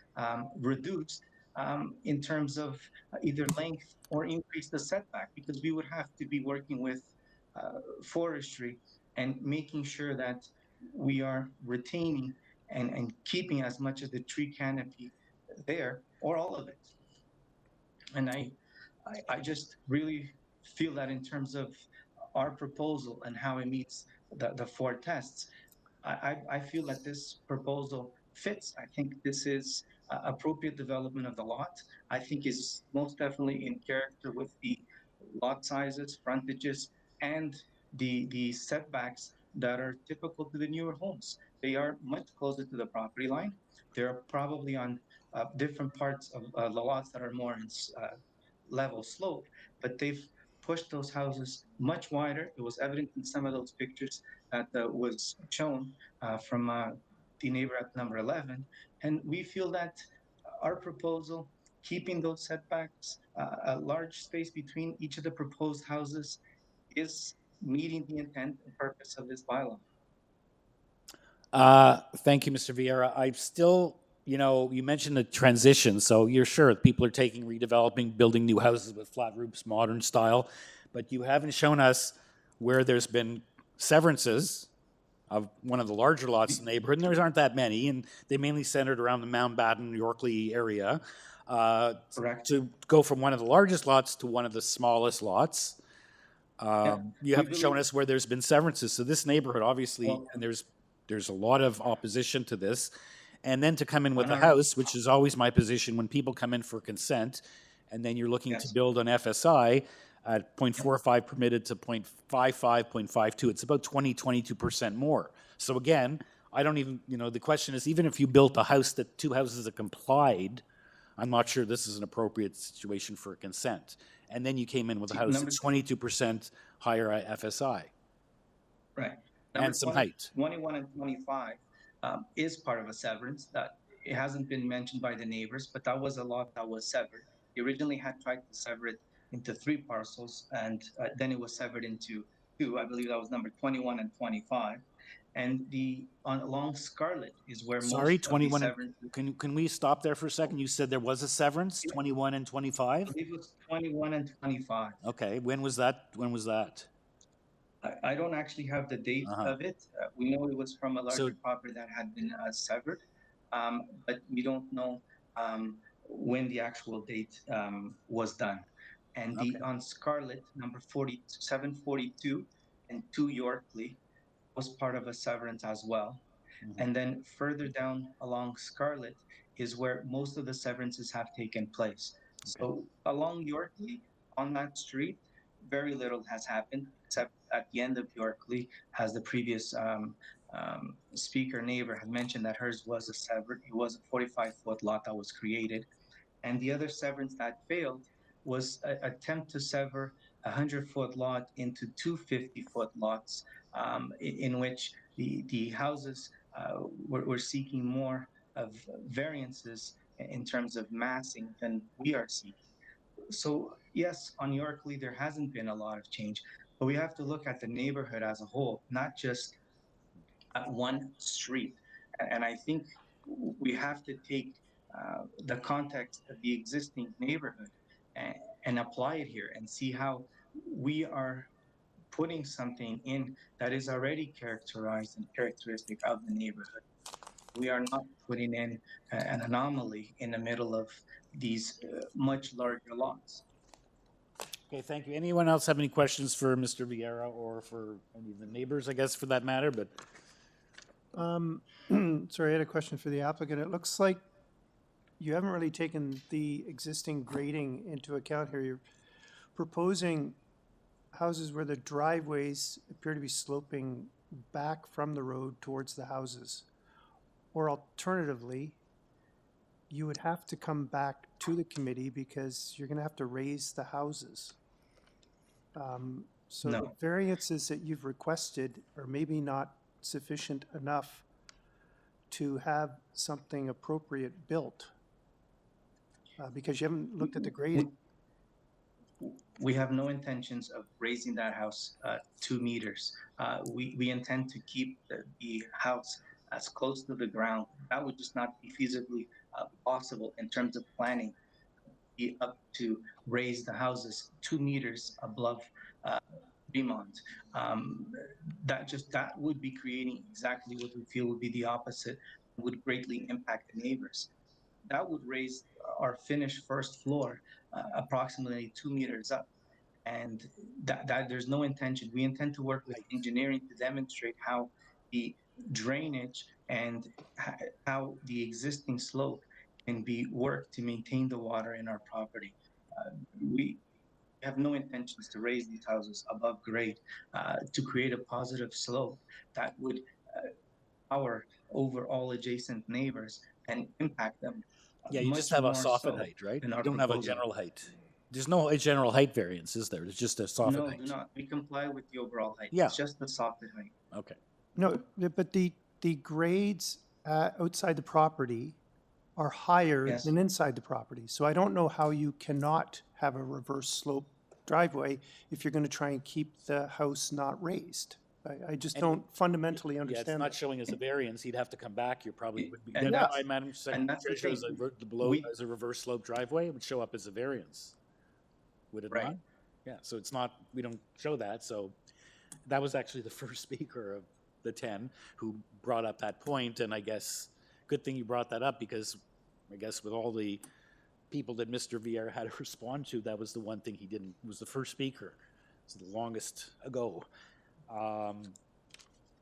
reduced in terms of either length or increase the setback, because we would have to be working with forestry and making sure that we are retaining and keeping as much of the tree canopy there, or all of it. And I just really feel that in terms of our proposal and how it meets the 4 tests, I feel that this proposal fits. I think this is appropriate development of the lot. I think is most definitely in character with the lot sizes, frontages, and the setbacks that are typical to the newer homes. They are much closer to the property line. They're probably on different parts of the lots that are more in level slope, but they've pushed those houses much wider. It was evident in some of those pictures that was shown from the neighbor at number 11. And we feel that our proposal, keeping those setbacks, a large space between each of the proposed houses, is meeting the intent and purpose of this bylaw. Thank you, Mr. Vieira. I've still, you mentioned the transition, so you're sure people are taking, redeveloping, building new houses with flat roofs, modern style, but you haven't shown us where there's been severances of one of the larger lots in the neighborhood, and there aren't that many, and they mainly centered around the Mountbatten, Yorkley area. Correct. To go from one of the largest lots to one of the smallest lots. You haven't shown us where there's been severances. So this neighborhood, obviously, and there's a lot of opposition to this. And then to come in with a house, which is always my position when people come in for consent, and then you're looking to build on FSI at 0.45 permitted to 0.55, 0.52, it's about 22% more. So again, I don't even, the question is, even if you built a house that 2 houses that complied, I'm not sure this is an appropriate situation for consent. And then you came in with a house that's 22% higher FSI. Right. And some height. 21 and 25 is part of a severance that it hasn't been mentioned by the neighbors, but that was a lot that was severed. They originally had tried to sever it into 3 parcels, and then it was severed into 2. I believe that was number 21 and 25. And along Scarlet is where most of the severance. Can we stop there for a second? You said there was a severance, 21 and 25? I believe it was 21 and 25. Okay, when was that? When was that? I don't actually have the date of it. We know it was from a larger property that had been severed, but we don't know when the actual date was done. And on Scarlet, number 742 and 2 Yorkley was part of a severance as well. And then further down along Scarlet is where most of the severances have taken place. So along Yorkley, on that street, very little has happened, except at the end of Yorkley, as the previous speaker neighbor had mentioned that hers was a severed, it was a 45-foot lot that was created. And the other severance that failed was an attempt to sever a 100-foot lot into two 50-foot lots, in which the houses were seeking more of variances in terms of massing than we are seeking. So yes, on Yorkley, there hasn't been a lot of change, but we have to look at the neighborhood as a whole, not just at one street. And I think we have to take the context of the existing neighborhood and apply it here and see how we are putting something in that is already characterized and characteristic of the neighborhood. We are not putting in an anomaly in the middle of these much larger lots. Okay, thank you. Anyone else have any questions for Mr. Vieira or for any of the neighbors, I guess, for that matter? But sorry, I had a question for the applicant. It looks like you haven't really taken the existing grading into account here. You're proposing houses where the driveways appear to be sloping back from the road towards the houses. Or alternatively, you would have to come back to the committee because you're going to have to raise the houses. So the variances that you've requested are maybe not sufficient enough to have something appropriate built because you haven't looked at the grading. We have no intentions of raising that house 2 meters. We intend to keep the house as close to the ground. That would just not be feasibly possible in terms of planning. Be up to raise the houses 2 meters above Fremont. That would be creating exactly what we feel would be the opposite, would greatly impact the neighbors. That would raise our finished first floor approximately 2 meters up. And that there's no intention. We intend to work with engineering to demonstrate how the drainage and how the existing slope can be worked to maintain the water in our property. We have no intentions to raise these houses above grade to create a positive slope that would power over all adjacent neighbors and impact them. yeah, you just have a soffit height, right? You don't have a general height. There's no general height variance, is there? It's just a soffit height. No, do not. We comply with the overall height. Yeah. It's just the soffit height. Okay. No, but the grades outside the property are higher than inside the property. So I don't know how you cannot have a reverse slope driveway if you're going to try and keep the house not raised. I just don't fundamentally understand. Yeah, it's not that. showing as a variance. He'd have to come back. You probably would be. And Then that's- I, Madam and that's the Secretary, thing. as a reverse slope driveway, it would show up as a variance. Would it not? Yeah, so it's not, we don't show that. So that was actually the first speaker of the 10 who brought up that point. And I guess, good thing you brought that up because I guess with all the people that Mr. Vieira had to respond to, that was the one thing he didn't, was the first speaker. It's the longest ago.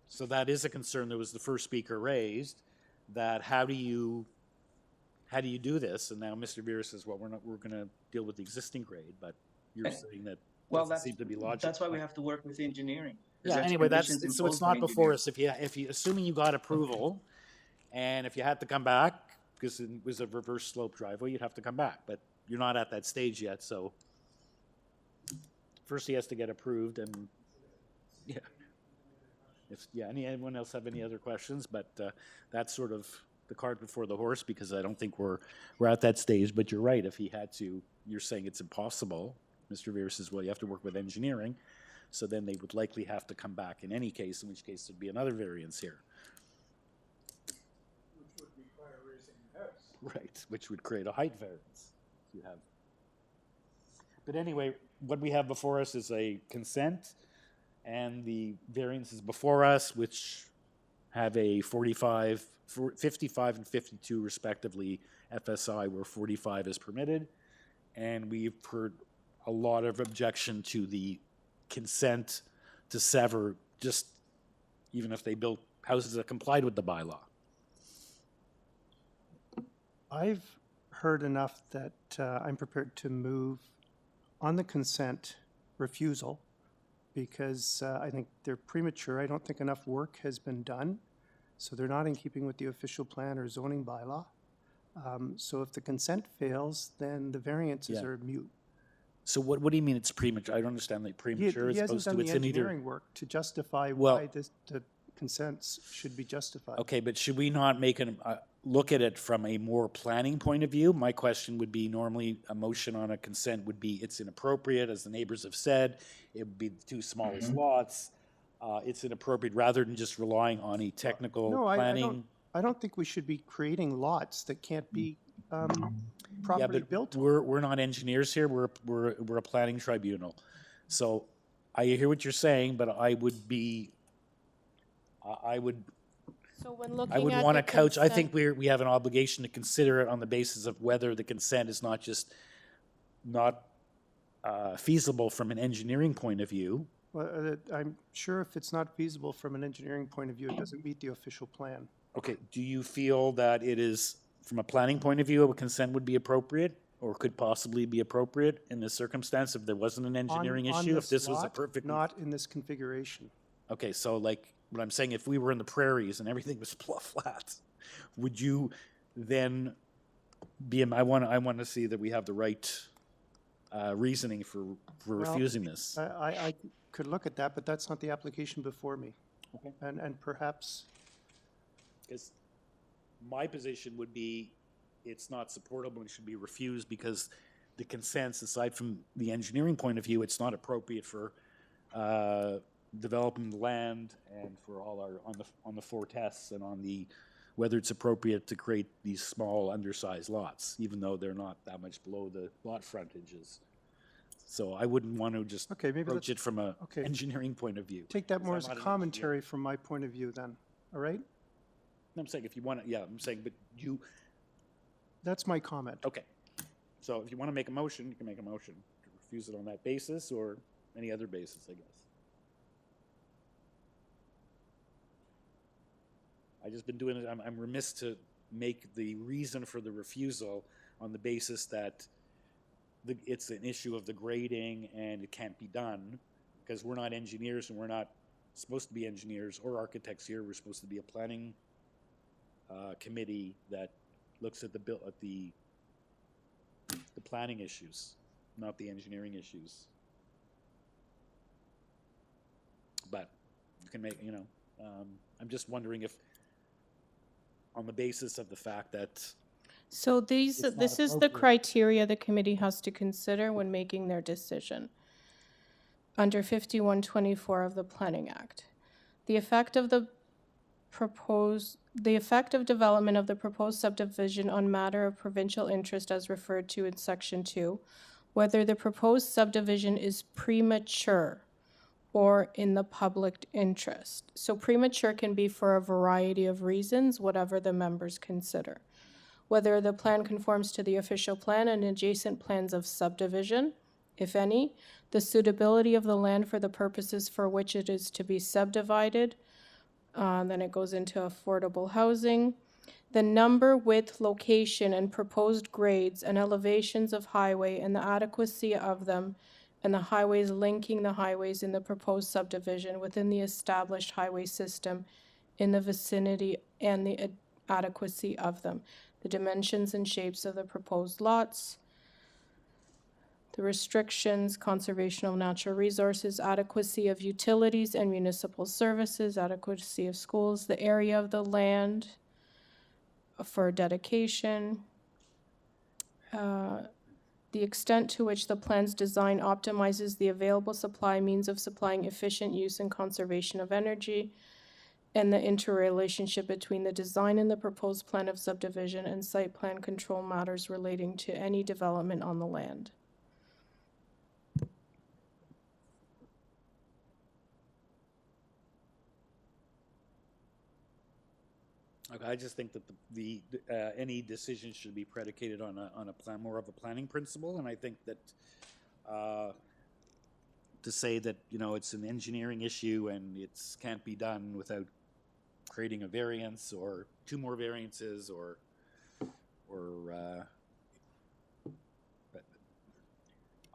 So that is a concern that was the first speaker raised, that how do you do this? And now Mr. Vieira says, well, we're going to deal with the existing grade, but you're saying that doesn't seem to be logical. That's why we have to work with engineering. Yeah, anyway, so it's not before us. If you assuming you got approval, and if you had to come back because it was a reverse slope driveway, you'd have to come back. But you're not at that stage yet, so first he has to get approved, and yeah. Anyone else have any other questions? But that's sort of the cart before the horse because I don't think we're at that stage. But you're right. If he had to, you're saying it's impossible. Mr. Vieira says, well, you have to work with engineering. So then they would likely have to come back in any case, in which case there'd be another variance here. Which would require raising the house. Right, which would create a height variance. You have. But anyway, what we have before us is a consent, and the variances before us, which have a 55 and 52 respectively FSI, where 45 is permitted. And we've heard a lot of objection to the consent to sever, just even if they built houses that complied with the bylaw. I've heard enough that I'm prepared to move on the consent refusal because I think they're premature. I don't think enough work has been done, so they're not in keeping with the official plan or zoning bylaw. So if the consent fails, then the variances Yeah. are mute. So what do you mean it's premature? I don't understand, like premature He as hasn't opposed to done the it's in either. engineering work to justify Well- why the consents should be justified. Okay, but should we not make look at it from a more planning point of view? My question would be, normally a motion on a consent would be it's inappropriate, as the neighbors have said. It would be the two smallest lots. It's inappropriate rather than just relying on a technical No, planning. I don't think we should be creating lots that can't be Yeah, properly but built. we're not engineers here. We're a planning tribunal. So I hear what you're saying, but I would So when looking want at to the couch, I think consent- we have an obligation to consider it on the basis of whether the consent is not just not feasible from an engineering point of view. Well, I'm sure if it's not feasible from an engineering point of view, it doesn't meet the official plan. Okay, do you feel that it is, from a planning point of view, a consent would be appropriate or could possibly be appropriate in this circumstance if there wasn't an engineering On issue, if this was a lot, perfect? Not in this configuration. Okay, so like, what I'm saying, if we were in the prairies and everything was flat, would you then be, I want to see that we have the right reasoning for Well, refusing this. I could look at that, but that's not the application before me. Okay. And perhaps, Because my position would be, it's not supportable and should be refused because the consents, aside from the engineering point of view, it's not appropriate for developing the land and for all our, on the 4 tests and on the, whether it's appropriate to create these small undersized lots, even though they're not that much below the lot frontages. So I wouldn't want to just okay, maybe approach let's it from a okay. engineering point of view. take that 'cause more I'm as a not an engineer. commentary from my point of view then, all right? I'm saying if you want to, yeah, I'm saying, but you, That's my comment. okay. So if you want to make a motion, you can make a motion to refuse it on that basis or any other basis, I guess. I just been doing it, I'm remiss to make the reason for the refusal on the basis that it's an issue of the grading and it can't be done because we're not engineers and we're not supposed to be engineers or architects here. We're supposed to be a planning committee that looks at the planning issues, not the engineering issues. But you can make, I'm just wondering if, on the basis of the fact that So It's not this is the appropriate. criteria the committee has to consider when making their decision. Under 5124 of the Planning Act. The effect of development of the proposed subdivision on matter of provincial interest as referred to in section 2, whether the proposed subdivision is premature or in the public interest. So premature can be for a variety of reasons, whatever the members consider. Whether the plan conforms to the official plan and adjacent plans of subdivision, if any, the suitability of the land for the purposes for which it is to be subdivided, then it goes into affordable housing, the number, width, location, and proposed grades and elevations of highway and the adequacy of them, and the highways linking the highways in the proposed subdivision within the established highway system in the vicinity and the adequacy of them, the dimensions and shapes of the proposed lots, the restrictions, conservation of natural resources, adequacy of utilities and municipal services, adequacy of schools, the area of the land for dedication, the extent to which the plan's design optimizes the available supply means of supplying efficient use and conservation of energy, and the interrelationship between the design and the proposed plan of subdivision and site plan control matters relating to any development on the land. Okay, I just think that any decision should be predicated on a plan, more of a planning principle, and I think that to say that it's an engineering issue and it can't be done without creating a variance or 2 more variances or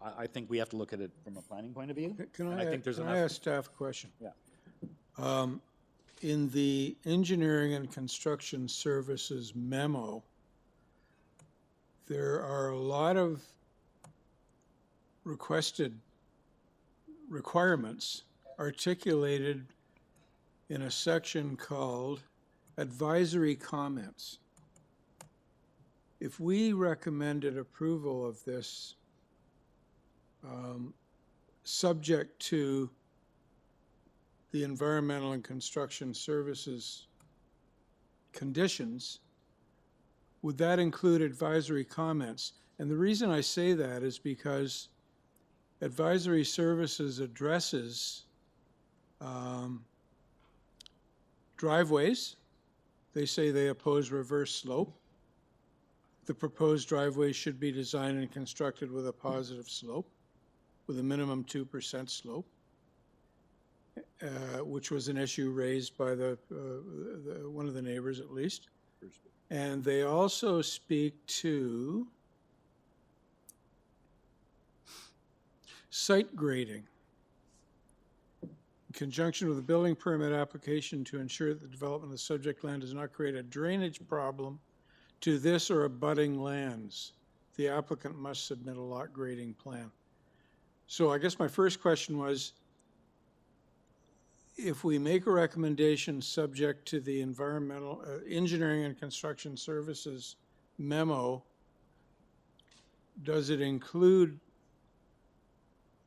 I think we have to look at it from a planning point of view. Can and I, think there's can enough. I ask staff a question? Yeah. In the engineering and construction services memo, there are a lot of requested requirements articulated in a section called advisory comments. If we recommended approval of this, subject to the environmental and construction services conditions, would that include advisory comments? And the reason I say that is because advisory services addresses driveways. They say they oppose reverse slope. The proposed driveway should be designed and constructed with a positive slope, with a minimum 2% slope, which was an issue raised by one of the neighbors at least. And they also speak to site grading in conjunction with the building permit application to ensure that the development of the subject land does not create a drainage problem to this or abutting lands. The applicant must submit a lot grading plan. So I guess my first question was, if we make a recommendation subject to the environmental, engineering and construction services memo, does it include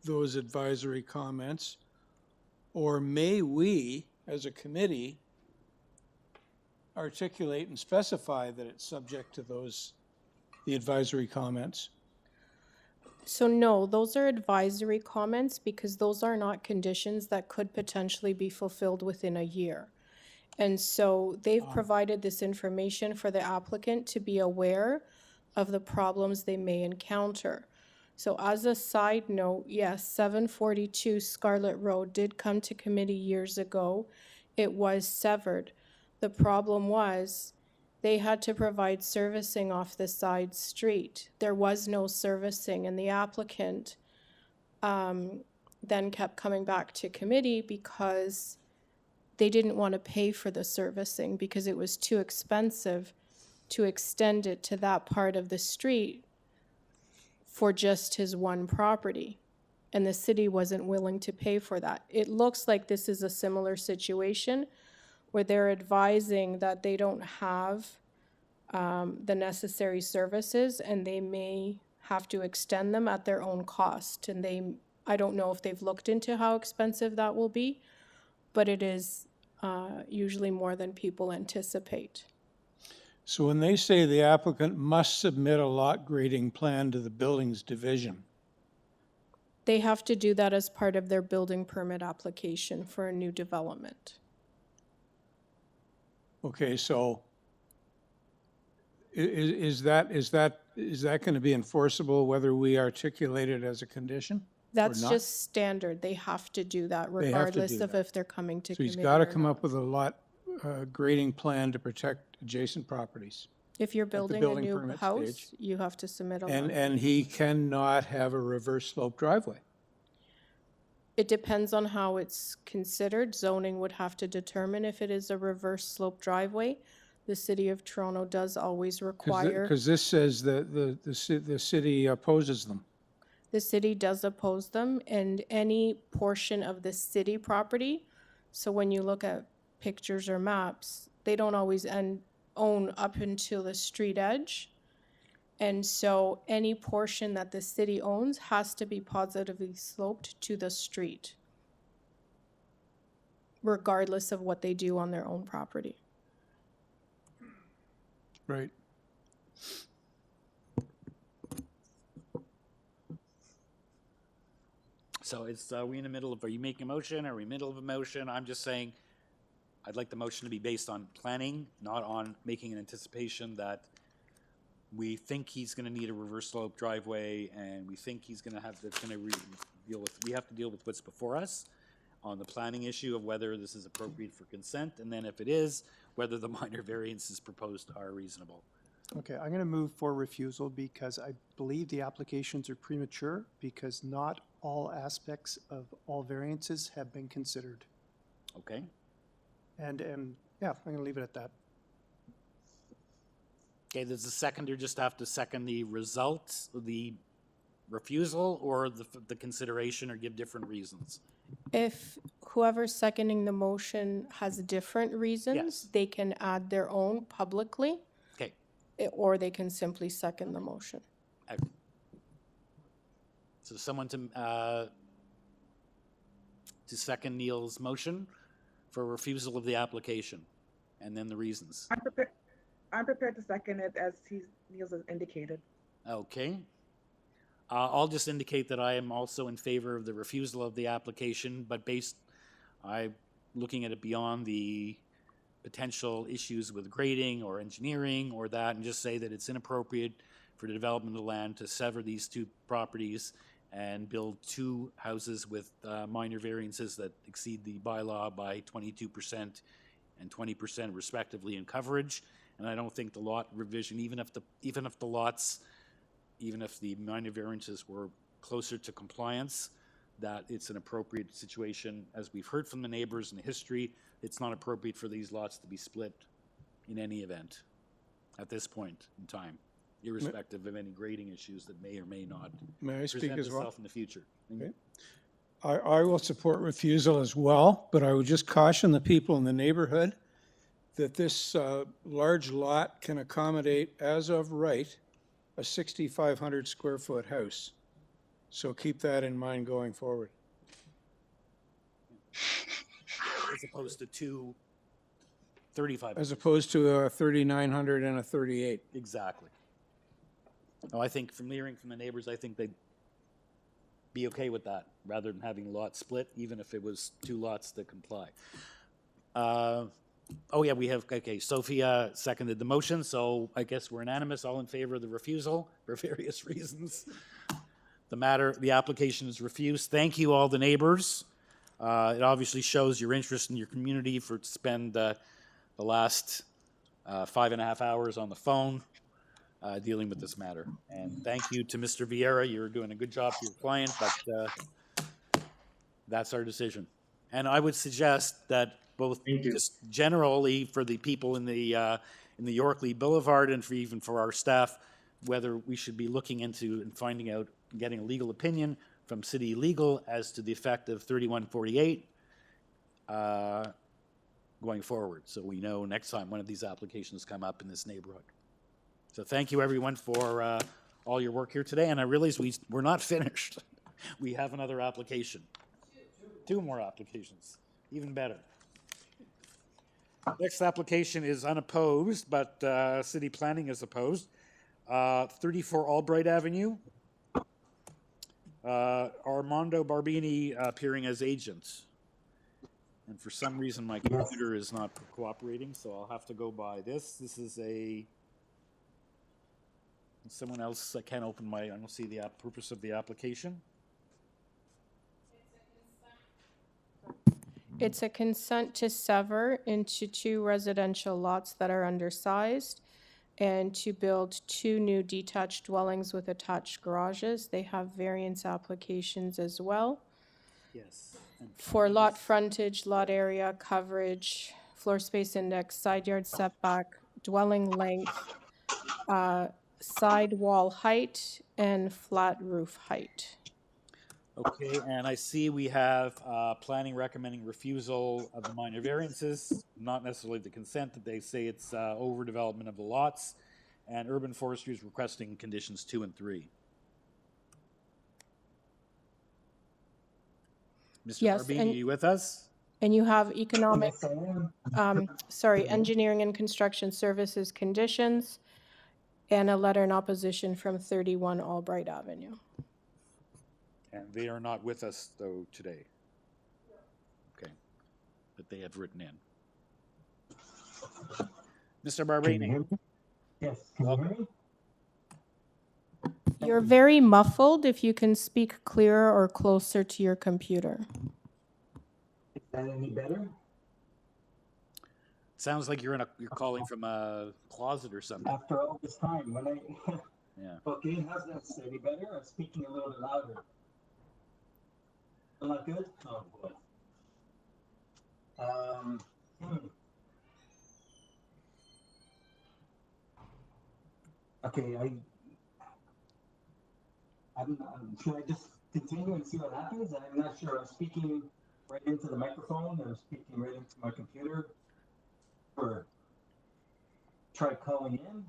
those advisory comments? Or may we, as a committee, articulate and specify that it's subject to the advisory comments? So no, those are advisory comments because those are not conditions that could potentially be fulfilled within a year. And so they've provided this information for the applicant to be aware of the problems they may encounter. So as a side note, yes, 742 Scarlet Road did come to committee years ago. It was severed. The problem was they had to provide servicing off the side street. There was no servicing, and the applicant then kept coming back to committee because they didn't want to pay for the servicing because it was too expensive to extend it to that part of the street for just his one property. And the city wasn't willing to pay for that. It looks like this is a similar situation where they're advising that they don't have the necessary services and they may have to extend them at their own cost. And I don't know if they've looked into how expensive that will be, but it is usually more than people anticipate. So when they say the applicant must submit a lot grading plan to the buildings division, They have to do that as part of their building permit application for a new development. okay, so is that going to be enforceable whether we articulate it as a condition? That's not? just standard. They have to do that They have to regardless do of that. if they're coming to So committee he's got to or come not. up with a lot grading plan to protect adjacent properties. If you're at the building a building new permit house, stage. you have to submit a And, lot. and he cannot have a reverse slope driveway. It depends on how it's considered. Zoning would have to determine if it is a reverse slope driveway. The city of Toronto does always require, Because this says that the city opposes them. the city does oppose them, and any portion of the city property, so when you look at pictures or maps, they don't always own up until the street edge. And so any portion that the city owns has to be positively sloped to the street, regardless of what they do on their own property. Right. So it's, are we in the middle of, are you making a motion? Are we middle of a motion? I'm just saying, I'd like the motion to be based on planning, not on making an anticipation that we think he's gonna need a reverse slope driveway and we think he's gonna have, that's gonna deal with, we have to deal with what's before us on the planning issue of whether this is appropriate for consent, and then if it is, whether the minor variances proposed are reasonable. Okay, I'm going to move for refusal because I believe the applications are premature because not all aspects of all variances have been considered. Okay. And yeah, I'm going to leave it at that. Okay, does the seconder just have to second the results, the refusal, or the consideration, or give different reasons? If whoever's seconding the motion has different reasons, Yes. they can add their own publicly, Okay. or they can simply second the motion. So someone to second Neil's motion for refusal of the application, and then the reasons. I'm prepared to second it as Niels has indicated. Okay. I'll just indicate that I am also in favor of the refusal of the application, but I'm looking at it beyond the potential issues with grading or engineering or that, and just say that it's inappropriate for the development of the land to sever these two properties and build two houses with minor variances that exceed the bylaw by 22% and 20% respectively in coverage. And I don't think the lot revision, even if the minor variances were closer to compliance, that it's an appropriate situation. As we've heard from the neighbors in the history, it's not appropriate for these lots to be split in any event at this point in time, irrespective of any grading issues that may or may not May I speak present as well? itself in the future. Okay. I will support refusal as well, but I would just caution the people in the neighborhood that this large lot can accommodate, as of right, a 6,500 square foot house. So keep that in mind going forward. As opposed to two 35. As opposed to a 3,900 and a 38. Exactly. No, I think from hearing from the neighbors, I think they'd be okay with that, rather than having lots split, even if it was two lots that comply. Oh yeah, we have, okay, Sophia seconded the motion, so I guess we're unanimous, all in favor of the refusal for various reasons. The application is refused. Thank you, all the neighbors. It obviously shows your interest in your community to spend the last 5.5 hours on the phone dealing with this matter. And thank you to Mr. Vieira. You're doing a good job for your client, but that's our decision. And I would suggest that both just generally for the people in the YORKLEIGH Boulevard and even for our staff, whether we should be looking into and finding out, getting a legal opinion from city legal as to the effect of 3148 going forward. So we know next time one of these applications come up in this neighborhood. So thank you everyone for all your work here today. And I realize we're not finished. We have another application. Two more applications, even better. Next application is unopposed, but city planning is opposed. 34 ALBRIGHT Avenue. Armando Barbini appearing as agent. And for some reason my computer is not cooperating, so I'll have to go by this. This is someone else. I can't open I don't see the purpose of the application. It's a consent to sever into two residential lots that are undersized and to build two new detached dwellings with attached garages. They have variance applications as well. Yes. For lot frontage, lot area, coverage, floor space index, side yard setback, dwelling length, side wall height, and flat roof height. Okay, and I see we have planning recommending refusal of the minor variances, not necessarily the consent, that they say it's overdevelopment of the lots, and urban forestry is requesting conditions 2 and 3. Mr. Yes, Barbini, and- are you with us? And you have engineering and construction services conditions, and a letter in opposition from 31 Albright Avenue. And they are not with us, though, today. Okay, but they have written in. Mr. Barbini. Yes. Welcome. You're very muffled. If you can speak clearer or closer to your computer. Is that any better? Sounds like you're calling from a closet or something. After all this time, when I Yeah. okay, how's this? Any better? I'm speaking a little bit louder. Still not good? Oh boy. Okay, should I just continue and see what happens? I'm not sure. I'm speaking right into the microphone. I'm speaking right into my computer. Or try calling in.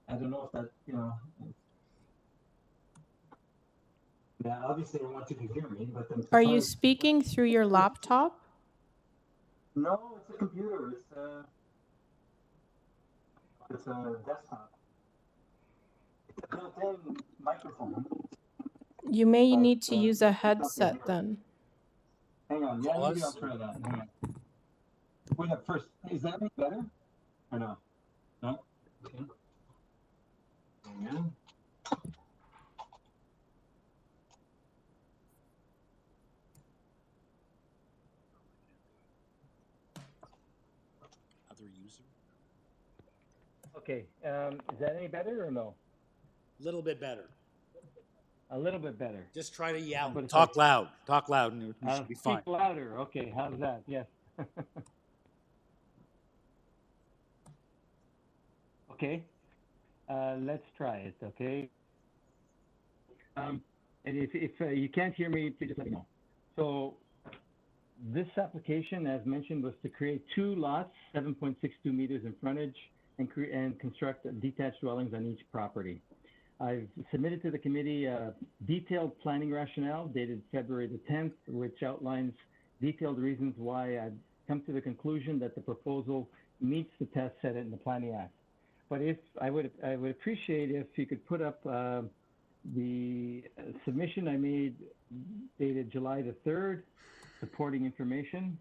I don't know if that, Yeah, obviously I want you to hear me, but then Are you speaking through your laptop? No, it's a computer. It's a desktop. It's a built-in microphone. You may need to use a headset then. Hang on, yeah, maybe I'll try that. Hang on. Wait up first. Is that any better? Or no? No? Okay. Hang on. Other user? Okay, is that any better or no? A little bit better. A little bit better. Just try to yell. But Talk loud. Talk loud, and we should be fine. Speak louder. Okay, how's that? Yes. Okay, let's try it. Okay. And if you can't hear me, please just let me know. So this application, as mentioned, was to create 2 lots, 7.62 meters in frontage, and construct detached dwellings on each property. I've submitted to the committee a detailed planning rationale dated February the 10th, which outlines detailed reasons why I've come to the conclusion that the proposal meets the test set in the Planning Act. But if I would appreciate if you could put up the submission I made dated July the 3rd, supporting information.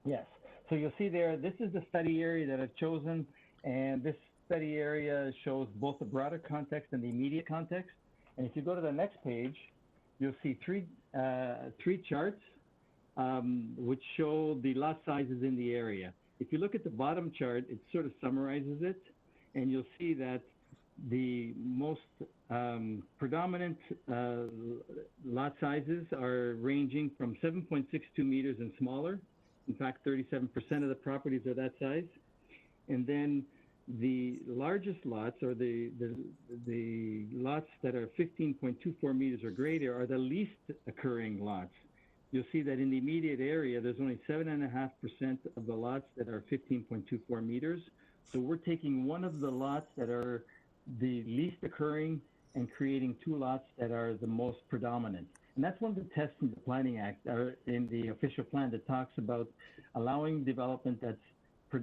Yes. So you'll see there, this is the study area that I've chosen, and this study area shows both the broader context and the immediate context. And if you go to the next page, you'll see three charts which show the lot sizes in the area. If you look at the bottom chart, it sort of summarizes it, and you'll see that the most predominant lot sizes are ranging from 7.62 meters and smaller. In fact, 37% of the properties are that size. And then the largest lots, or the lots that are 15.24 meters or greater, are the least occurring lots. You'll see that in the immediate area, there's only 7.5% of the lots that are 15.24 meters. So we're taking one of the lots that are the least occurring and creating 2 lots that are the most predominant. And that's one of the tests in the Planning Act, or in the official plan, that talks about allowing development that's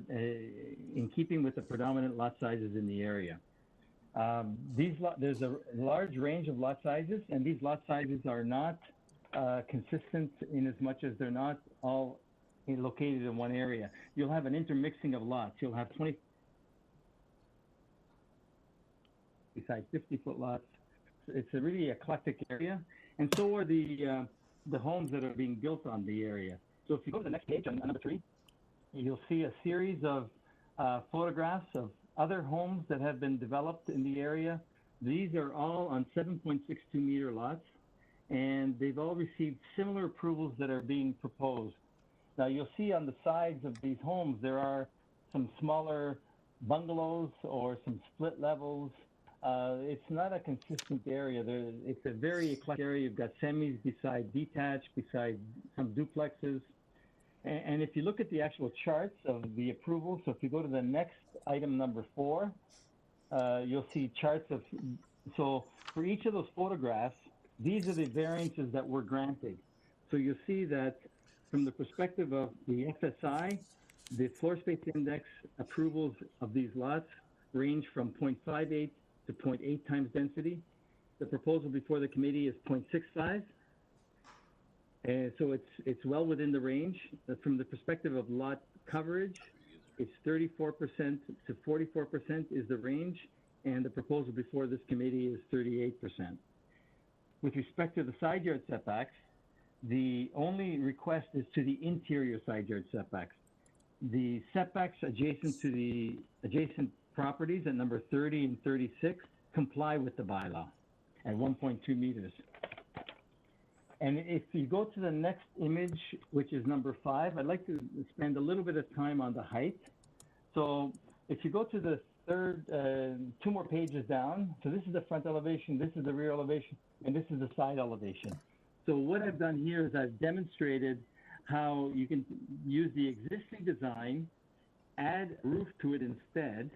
in keeping with the predominant lot sizes in the area. There's a large range of lot sizes, and these lot sizes are not consistent in as much as they're not all located in one area. You'll have an intermixing of lots. You'll have 20 beside 50-foot lots. It's a really eclectic area, and so are the homes that are being built on the area. So if you go to the next page, on number 3, you'll see a series of photographs of other homes that have been developed in the area. These are all on 7.62 meter lots, and they've all received similar approvals that are being proposed. Now you'll see on the sides of these homes, there are some smaller bungalows or some split levels. It's not a consistent area. It's a very eclectic area. You've got semis beside detached, beside some duplexes. And if you look at the actual charts of the approval, so if you go to the next item, number 4, you'll see charts of, so for each of those photographs, these are the variances that were granted. So you'll see that from the perspective of the FSI, the floor space index approvals of these lots range from 0.58 to 0.8 times density. The proposal before the committee is 0.65. And so it's well within the range. From the perspective of lot coverage, it's 34% to 44% is the range, and the proposal before this committee is 38%. With respect to the side yard setbacks, the only request is to the interior side yard setbacks. the setbacks adjacent to the adjacent properties at number 30 and 36 comply with the bylaw at 1.2 meters. And if you go to the next image, which is number 5, I'd like to spend a little bit of time on the height. So if you go to the third, 2 more pages down, so this is the front elevation, this is the rear elevation, and this is the side elevation. So what I've done here is I've demonstrated how you can use the existing design, add a roof to it instead,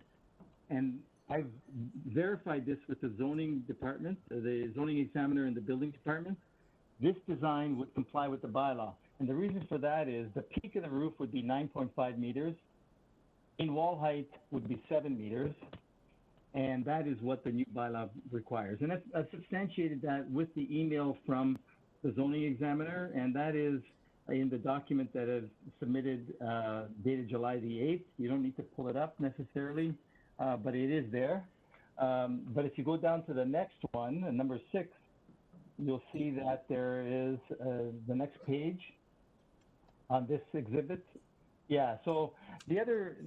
and I've verified this with the zoning department, the zoning examiner and the building department. This design would comply with the bylaw. And the reason for that is the peak of the roof would be 9.5 meters. In wall height would be 7 meters. And that is what the new bylaw requires. And I've substantiated that with the email from the zoning examiner. And that is in the document that is submitted dated July the 8th. You don't need to pull it up necessarily, but it is there. But if you go down to the next one, number 6, you'll see that there is the next page on this exhibit. Yeah, so the other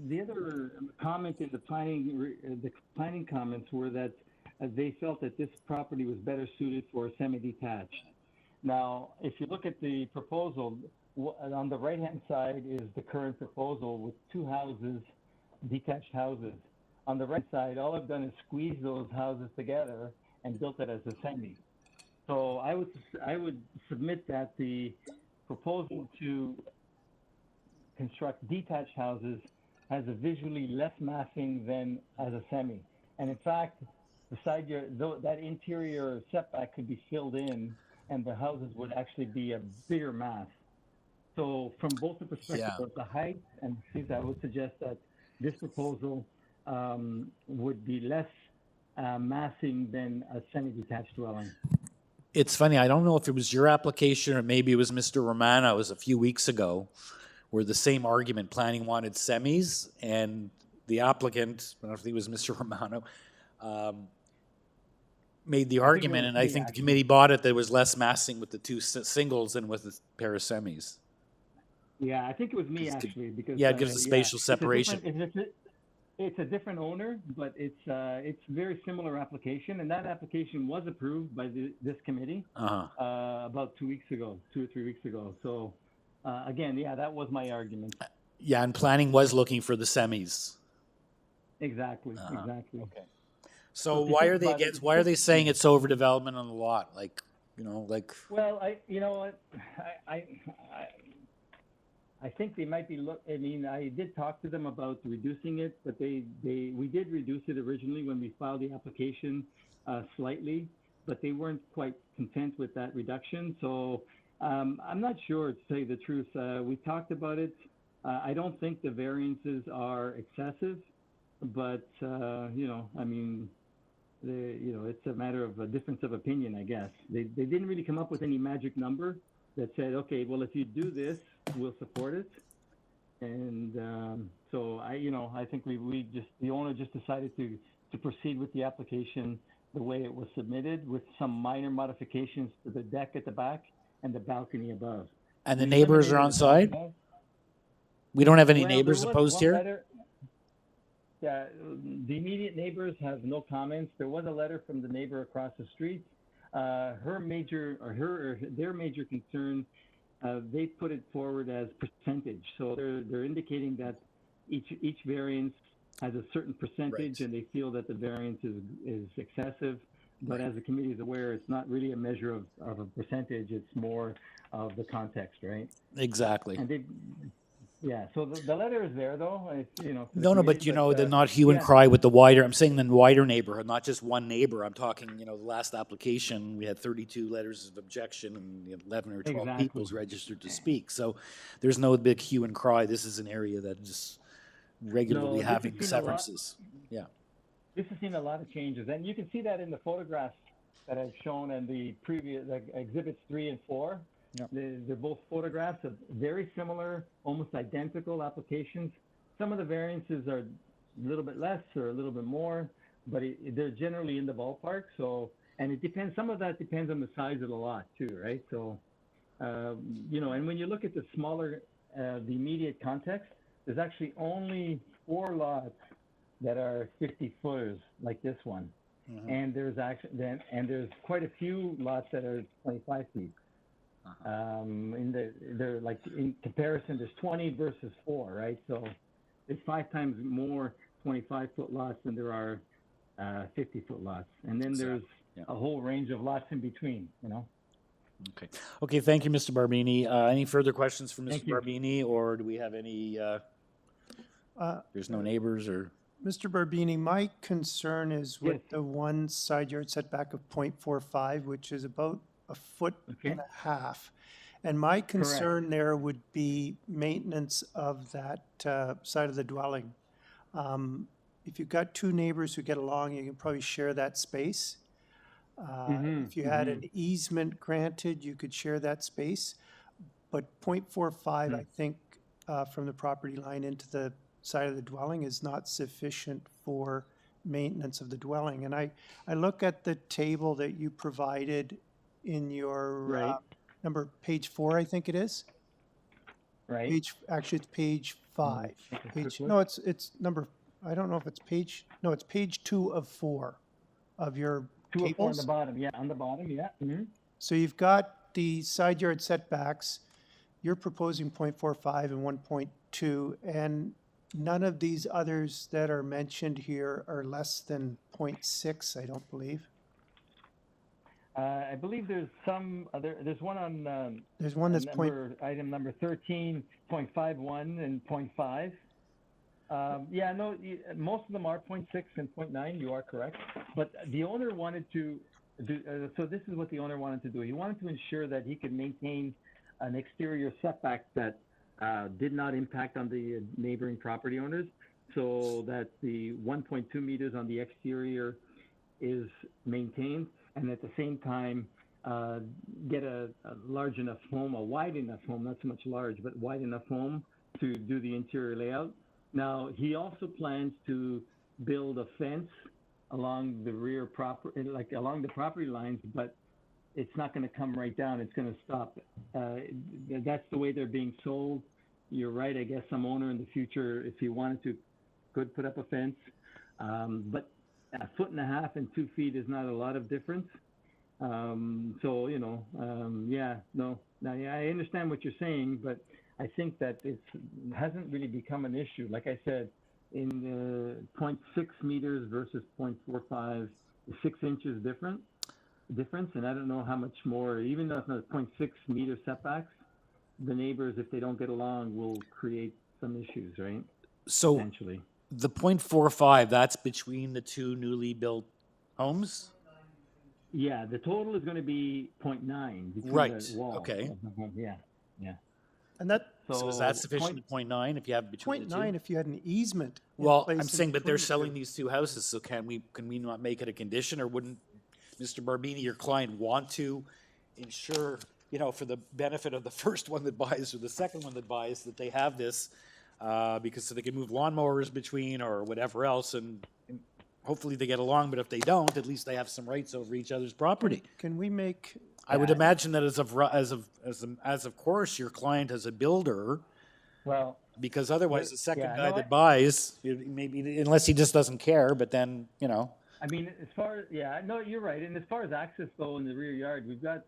comment in the planning comments were that they felt that this property was better suited for semi-detached. Now, if you look at the proposal, on the right-hand side is the current proposal with 2 houses, detached houses. On the right side, all I've done is squeeze those houses together and built it as a semi. So I would submit that the proposal to construct detached houses has a visually less massing than as a semi. And in fact, the side yard, that interior setback could be filled in and the houses would actually be a bigger mass. So from both the perspective of the height and the seats, I would suggest that this proposal would be less massing than a semi-detached dwelling. It's funny, I don't know if it was your application or maybe it was Mr. Romano, it was a few weeks ago, where the same argument, planning wanted semis, and the applicant, I don't think it was Mr. Romano, made the argument, and I think the committee bought it, there was less massing with the 2 singles than with a pair of semis. Yeah, I think it was me actually, because it gives a spatial separation. It's a different owner, but it's very similar application, and that application was approved by this committee about 2 weeks ago, 2 or 3 weeks ago. So again, yeah, that was my argument. Yeah, and planning was looking for the semis. Exactly, exactly. Okay. So why are they against? Why are they saying it's overdevelopment on the lot? Like, Well, I think they might be I mean, I did talk to them about reducing it, but we did reduce it originally when we filed the application slightly, but they weren't quite content with that reduction. So I'm not sure, to tell you the truth. We talked about it. I don't think the variances are excessive, but I mean, it's a matter of a difference of opinion, I guess. They didn't really come up with any magic number that said, okay, well, if you do this, we'll support it. And so I think the owner just decided to proceed with the application the way it was submitted, with some minor modifications to the deck at the back and the balcony above. And the neighbors are on side? We don't have any neighbors opposed here? Yeah, the immediate neighbors have no comments. There was a letter from the neighbor across the street. Their major concern, they put it forward as percentage. So they're indicating that each variance has a certain percentage, and they feel that the variance is excessive. But as the committee is aware, it's not really a measure of a percentage. It's more of the context, right? Exactly. And yeah, so the letter is there, though. No, but the not hue and cry with the wider, I'm saying the wider neighborhood, not just one neighbor. I'm talking, the last application, we had 32 letters of objection and 11 or 12 people's registered to speak. So there's no big hue and cry. This is an area that just regularly having severances. Yeah. This has seen a lot of changes, and you can see that in the photographs that I've shown in the previous exhibits 3 and 4. Yep. They're both photographs of very similar, almost identical applications. Some of the variances are a little bit less or a little bit more, but they're generally in the ballpark. So, and it depends. Some of that depends on the size of the lot too, right? So, and when you look at the smaller, the immediate context, there's actually only 4 lots that are 50 footers like this one. And there's there's quite a few lots that are 25 feet. They're like in comparison, there's 20 versus 4, right? So there's 5 times more 25-foot lots than there are 50-foot lots. And then there's a whole range of lots in between, you know? Okay. Okay, thank you, Mr. Barbini. Any further questions from Mr. Thank you. Barbini, or do we have any, there's no neighbors or? Mr. Barbini, my concern is with the one side yard setback of 0.45, which is about a foot and a half. And my concern there would be maintenance of that side of the dwelling. If you've got 2 neighbors who get along, you can probably share that space. If you had an easement granted, you could share that space. But 0.45, I think, from the property line into the side of the dwelling is not sufficient for maintenance of the dwelling. And I look at the table that you provided in your page 4, I think it is. Right. Actually, it's page 5. No, it's number, I don't know if it's page, no, it's page 2 of 4 of your 2 of 4 on tables. the bottom, yeah, on the bottom, yeah. So you've got the side yard setbacks. You're proposing 0.45 and 1.2, and none of these others that are mentioned here are less than 0.6, I don't believe. I believe there's some other, there's one on There's one that's item number 13.51 and 0.5. Yeah, no, most of them are 0.6 and 0.9. You are correct. But the owner wanted to do, so this is what the owner wanted to do. He wanted to ensure that he could maintain an exterior setback that did not impact on the neighboring property owners, so that the 1.2 meters on the exterior is maintained, and at the same time get a large enough home, a wide enough home, not so much large, but wide enough home to do the interior layout. Now, he also plans to build a fence along the rear property, like along the property lines, but it's not going to come right down. It's going to stop. That's the way they're being sold. You're right. I guess some owner in the future, if he wanted to, could put up a fence. But 1.5 feet and 2 feet is not a lot of difference. So, you know, yeah, no. Now, yeah, I understand what you're saying, but I think that it hasn't really become an issue. Like I said, in the 0.6 meters versus 0.45, 6 inches difference, and I don't know how much more, even though it's not 0.6 meter setbacks, the neighbors, if they don't get along, will create some issues, right? So Potentially. the 0.45, that's between the 2 newly built homes? Yeah, the total is going to be 0.9 between Right, the walls okay. of the home. Yeah, yeah. And that, So is that sufficient at 0.9 if you have between the 2? 0.9 if you had an easement. in Well, place I'm in saying, but they're between the selling two. these 2 houses, so can we not make it a condition, or wouldn't Mr. Barbini, your client, want to ensure, you know, for the benefit of the first one that buys or the second one that buys, that they have this, because so they can move lawnmowers between or whatever else, and hopefully they get along, but if they don't, at least they have some rights over each other's property. Can we make? I would imagine that as of course, your client as a builder, well, because otherwise the second yeah, guy no, that buys, maybe unless he just doesn't care, but then, you know. I mean, as far as, yeah, no, you're right. And as far as access though in the rear yard, we've got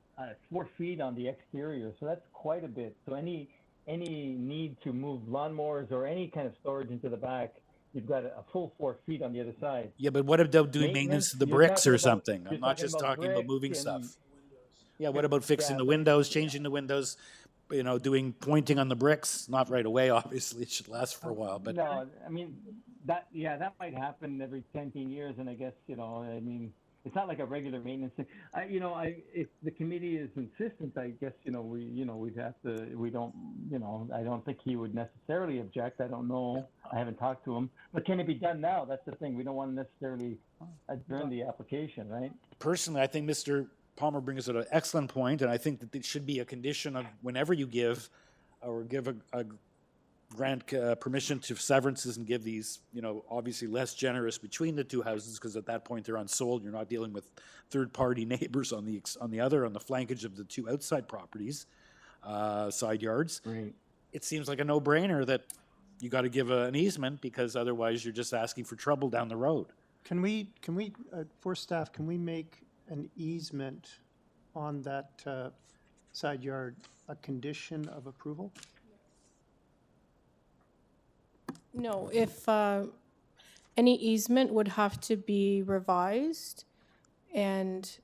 4 feet on the exterior, so that's quite a bit. So any need to move lawnmowers or any kind of storage into the back, you've got a full 4 feet on the other side. Yeah, but what about doing maintenance to the you're bricks talking or about- something? you're I'm not just talking about bricks moving and- stuff. Yeah, what about fixing Yeah, the but- windows, changing the windows, you know, doing pointing on the bricks? Not right away, obviously, it should last for a while, but. No, I mean, that might happen every 10 years, and I guess, you know, I mean, it's not like a regular maintenance thing. If the committee is insistent, I guess, we'd have to, I don't think he would necessarily object. I don't know. I haven't talked to him. But can it be done now? That's the thing. We don't want to necessarily adjourn the application, right? Personally, I think Mr. Palmer brings up an excellent point, and I think that it should be a condition of whenever you give or give a grant permission to severances and give these, you know, obviously less generous between the 2 houses, because at that point they're unsold. You're not dealing with third-party neighbors on the flankage of the 2 outside properties, side yards. Right. It seems like a no-brainer that you got to give an easement, because otherwise you're just asking for trouble down the road. Can we, for staff, can we make an easement on that side yard a condition of approval? No, if any easement would have to be revised and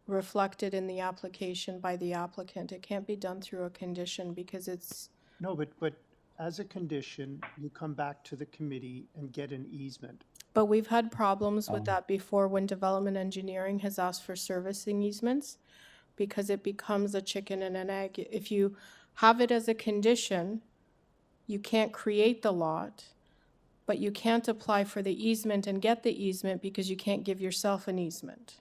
reflected in the application by the applicant. It can't be done through a condition because it's, No, but as a condition, you come back to the committee and get an easement. but we've had problems with that before when development engineering has asked for servicing easements because it becomes a chicken and an egg. If you have it as a condition, you can't create the lot, but you can't apply for the easement and get the easement because you can't give yourself an easement.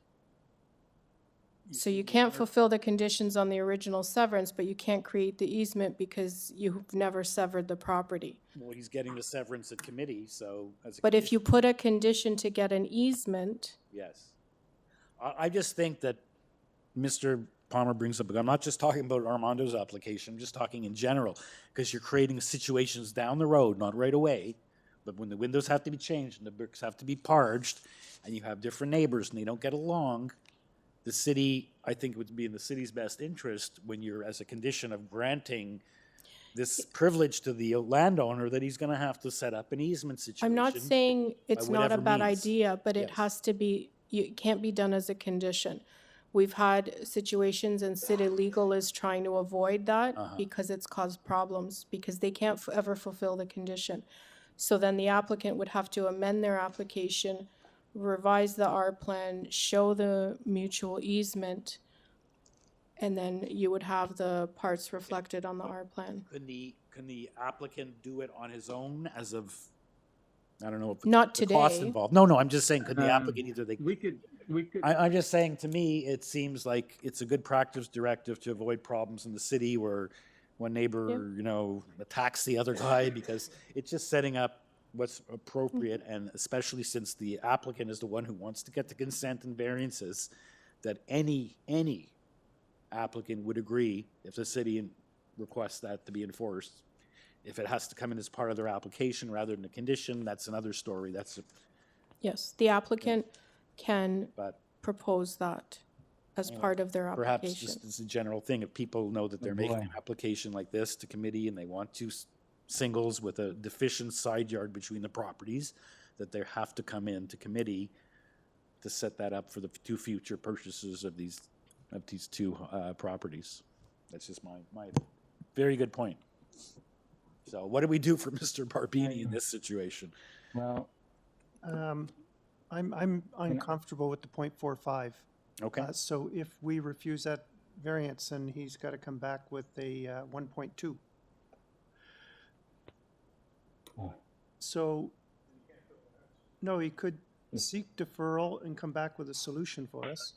So you can't fulfill the conditions on the original severance, but you can't create the easement because you've never severed the property. Well, he's getting the severance at committee, so. As a But if condition- you put a condition to get an easement, Yes. I just think that Mr. Palmer brings up, I'm not just talking about Armando's application, I'm just talking in general, because you're creating situations down the road, not right away, but when the windows have to be changed and the bricks have to be parged, and you have different neighbors and they don't get along, the city, I think it would be in the city's best interest when you're, as a condition of granting this privilege to the landowner, that he's gonna have to set up an easement situation. I'm not saying it's not a whatever bad means. idea, but it Yes. has to be, it can't be done as a condition. We've had situations and city legal is trying to avoid that because it's caused problems, because they can't ever fulfill the condition. So then the applicant would have to amend their application, revise the R plan, show the mutual easement, and then you would have the parts reflected on the R plan. Can the applicant do it on his own as of, I don't know if Not the cost today. involved? No, I'm just saying, could the applicant either, they, We could. I'm just saying, to me, it seems like it's a good practice directive to avoid problems in the city where one neighbor, you know, attacks the other guy, because it's just setting up what's appropriate, and especially since the applicant is the one who wants to get the consent and variances, that any applicant would agree if the city requests that to be enforced. If it has to come in as part of their application rather than a condition, that's another story. That's, Yes, the applicant can but propose that as Anyway, part of their perhaps application. just as a general thing, if people know that they're making an application like this to committee and they want two singles with a deficient side yard between the properties, that they have to come in to committee to set that up for the two future purchases of these two properties. That's just my very good point. So what do we do for Mr. Barbini in this situation? Well, I'm uncomfortable with the 0.45. Okay. So if we refuse that variance, then he's got to come back with a 1.2. So, no, he could seek deferral and come back with a solution for us.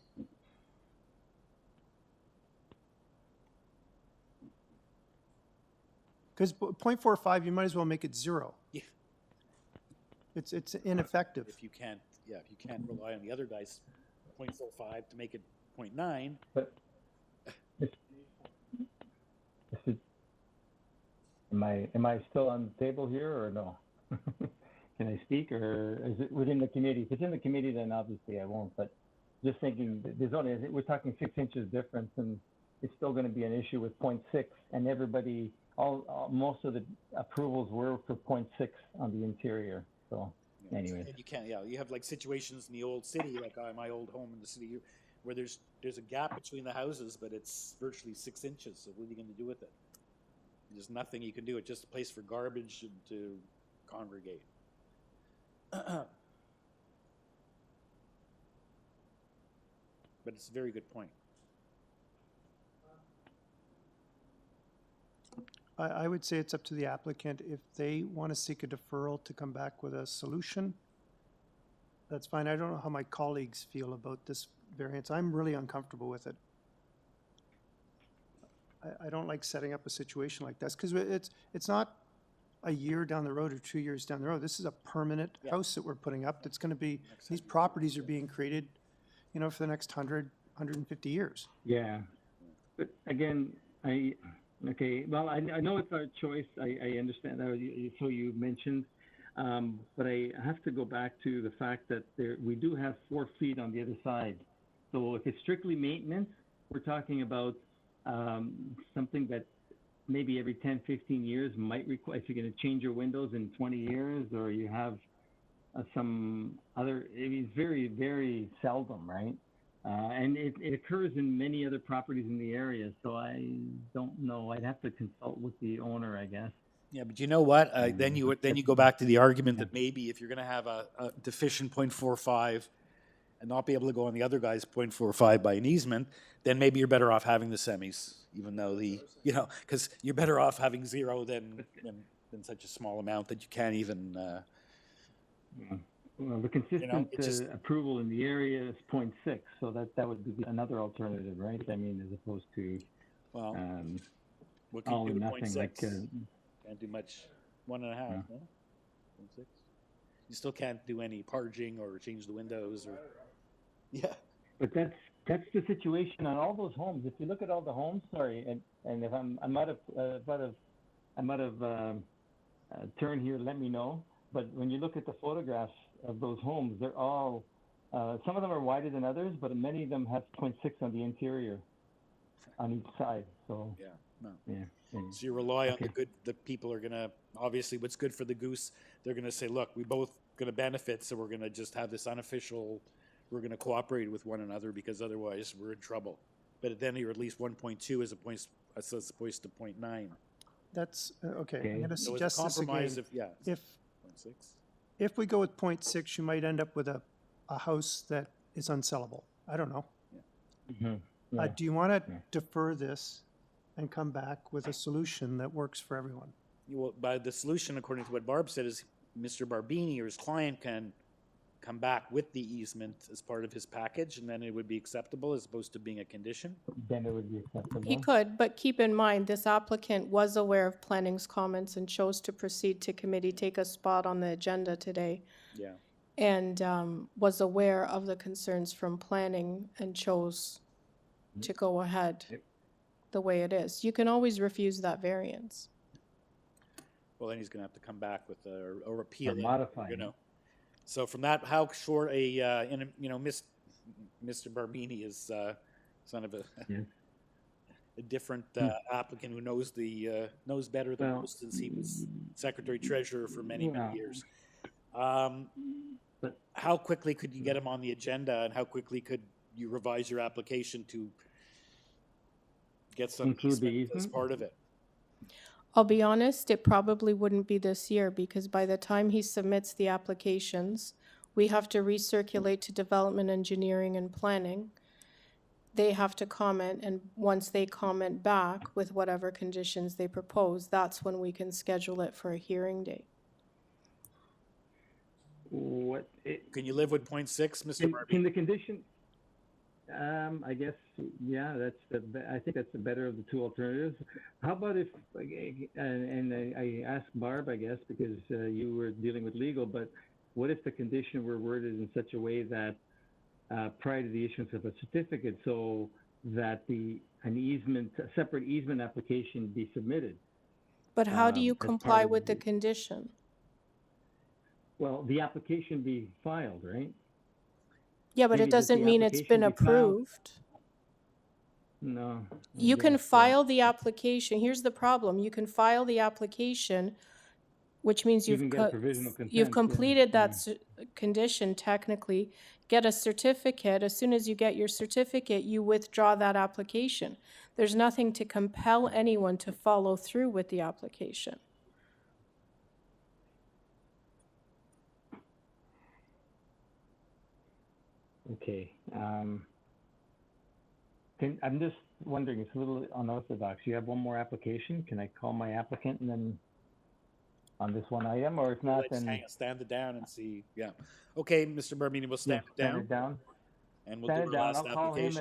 Because 0.45, you might as well make it 0. Yeah. It's ineffective. If you can't rely on the other guy's 0.45 to make it 0.9. But am I still on the table here or no? Can I speak, or is it within the committee? If it's in the committee, then obviously I won't. But just thinking, there's only, we're talking 6 inches difference, and it's still going to be an issue with 0.6, and everybody, most of the approvals were for 0.6 on the interior. So anyway, And you can't, you have like situations in the old city, like my old home in the city, where there's a gap between the houses, but it's virtually 6 inches. So what are you going to do with it? There's nothing you can do. It's just a place for garbage and to congregate. But it's a very good point. I would say it's up to the applicant. If they want to seek a deferral to come back with a solution, that's fine. I don't know how my colleagues feel about this variance. I'm really uncomfortable with it. I don't like setting up a situation like this, because it's not a year down the road or 2 years down the road. This is a permanent house that we're putting up that's going to be, these properties are being created, for the next 100, 150 years. yeah. But again, Okay, well, I know it's our choice. I understand that, so you mentioned, but I have to go back to the fact that we do have 4 feet on the other side. So if it's strictly maintenance, we're talking about something that maybe every 10, 15 years might require, if you're going to change your windows in 20 years, or you have some other, I mean, it's very, very seldom, right? And it occurs in many other properties in the area, so I don't know. I'd have to consult with the owner, I guess. Yeah, but you know what? Then you go back to the argument that maybe if you're going to have a deficient 0.45 and not be able to go on the other guy's 0.45 by an easement, then maybe you're better off having the semis, even though because you're better off having 0 than such a small amount that you can't even. Well, the consistent approval in the area is 0.6, so that would be another alternative, right? I mean, as opposed to what can all you or do with nothing. 0.6? Like Can't do much. 1.5, no? 0.6. You still can't do any parging or change the windows or. Yeah. But that's the situation on all those homes. If you look at all the homes, and if I might have turned here, let me know. But when you look at the photographs of those homes, they're all, some of them are wider than others, but many of them have 0.6 on the interior, on each side. So yeah, no. Yeah. So you rely on the people are gonna, obviously what's good for the goose, they're gonna say, look, we both gonna benefit, so we're gonna just have this unofficial, we're gonna cooperate with one another because otherwise we're in trouble. But then you're at least 1.2 as opposed to 0.9. That's, okay, I'm gonna So suggest this again. If we go with 0.6, you might end up with a house that is unsellable. I don't know. Mm-hmm. Do you want to defer this and come back with a solution that works for everyone? Well, by the solution, according to what Barb said, is Mr. Barbini or his client can come back with the easement as part of his package, and then it would be acceptable as opposed to being a condition? Then it would be acceptable. He could, but keep in mind, this applicant was aware of planning's comments and chose to proceed to committee, take a spot on the agenda today. Yeah. And was aware of the concerns from planning and chose to go ahead the way it is. You can always refuse that variance. Well, then he's going to have to come back with a repeal. Or modify it. So from that, how short Mr. Barbini is son of a different applicant who knows knows better than most, since he was secretary treasurer for many years. How quickly could you get him on the agenda, and how quickly could you revise your application to get some easement as part of it? I'll be honest, it probably wouldn't be this year, because by the time he submits the applications, we have to recirculate to development engineering and planning. They have to comment, and once they comment back with whatever conditions they propose, that's when we can schedule it for a hearing date. Can you live with 0.6, Mr. Barbie? Can the condition? I guess, yeah. I think that's the better of the two alternatives. How about if? And I asked Barb, I guess, because you were dealing with legal. But what if the condition were worded in such a way that prior to the issuance of a certificate, so that a separate easement application be submitted? But how do you comply with the condition? Well, the application be filed, right? Yeah, but it doesn't mean it's been approved. No. You can file the application. Here's the problem. You can file the application, which means you've completed that condition technically, get a certificate. As soon as you get your certificate, you withdraw that application. There's nothing to compel anyone to follow through with the application. Okay. I'm just wondering, it's a little unorthodox. You have one more application. Can I call my applicant and then on this one item, or if not, then stand it down and see. Yeah. Okay, Mr. Barbini, we'll stand it down. And we'll do our last application. I'll call him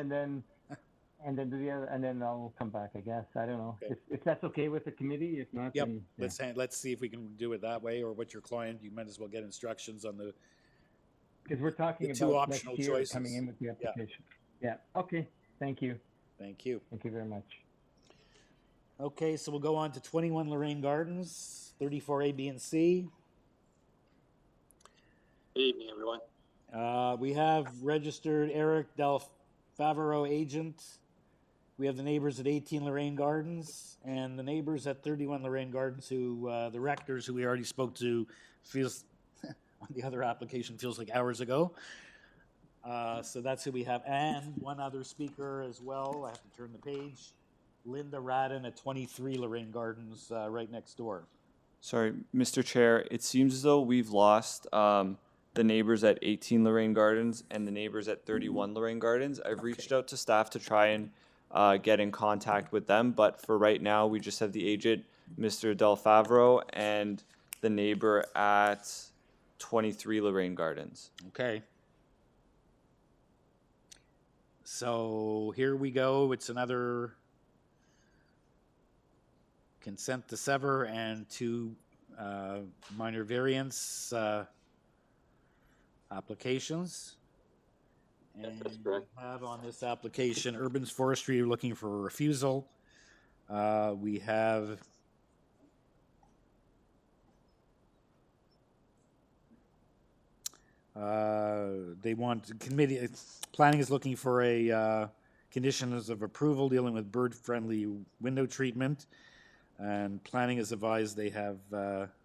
and then do the other, and then I'll come back, I guess. I don't know. Okay. If that's okay with the committee. If not, yep. Then Let's see if we can do it that way, or what your client. You might as well get instructions on the. Because we're talking about two optional next year choices coming in with the application. Yeah. Okay. Thank you. Thank you. Thank you very much. Okay, so we'll go on to 21 Lorraine Gardens, 34 A, B, and C. Good evening, everyone. We have registered Eric Del Favero, agent. We have the neighbors at 18 Lorraine Gardens and the neighbors at 31 Lorraine Gardens who, the rectors who we already spoke to, feels, on the other application, feels like hours ago. So that's who we have. And one other speaker as well. I have to turn the page. Linda Radden at 23 Lorraine Gardens, right next door. Sorry, Mr. Chair, it seems as though we've lost the neighbors at 18 Lorraine Gardens and the neighbors at 31 Lorraine Gardens. I've reached out to staff to try and get in contact with them, but for right now, we just have the agent, Mr. Del Favero, and the neighbor at 23 Lorraine Gardens. Okay. So here we go. It's another consent to sever and two minor variance applications. And we have on this application, Urban's Forestry looking for a refusal. We have they want committee. Planning is looking for a conditions of approval dealing with bird-friendly window treatment, and planning is advised they have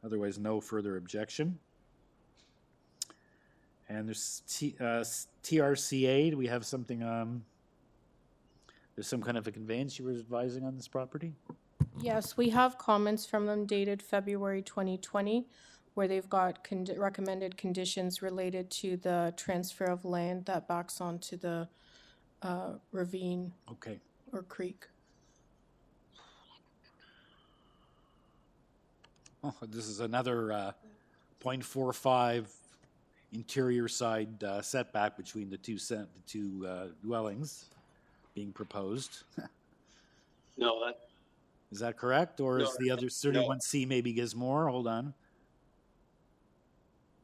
otherwise no further objection. And there's TRCA. Do we have something? There's some kind of a conveyance you were advising on this property? Yes, we have comments from them dated February 2020, where they've got recommended conditions related to the transfer of land that backs onto the ravine. Okay. Or creek. Oh, this is another 0.45 interior side setback between the two dwellings being proposed. No, that is that correct, or no, is the other 31C maybe gives more? Hold on.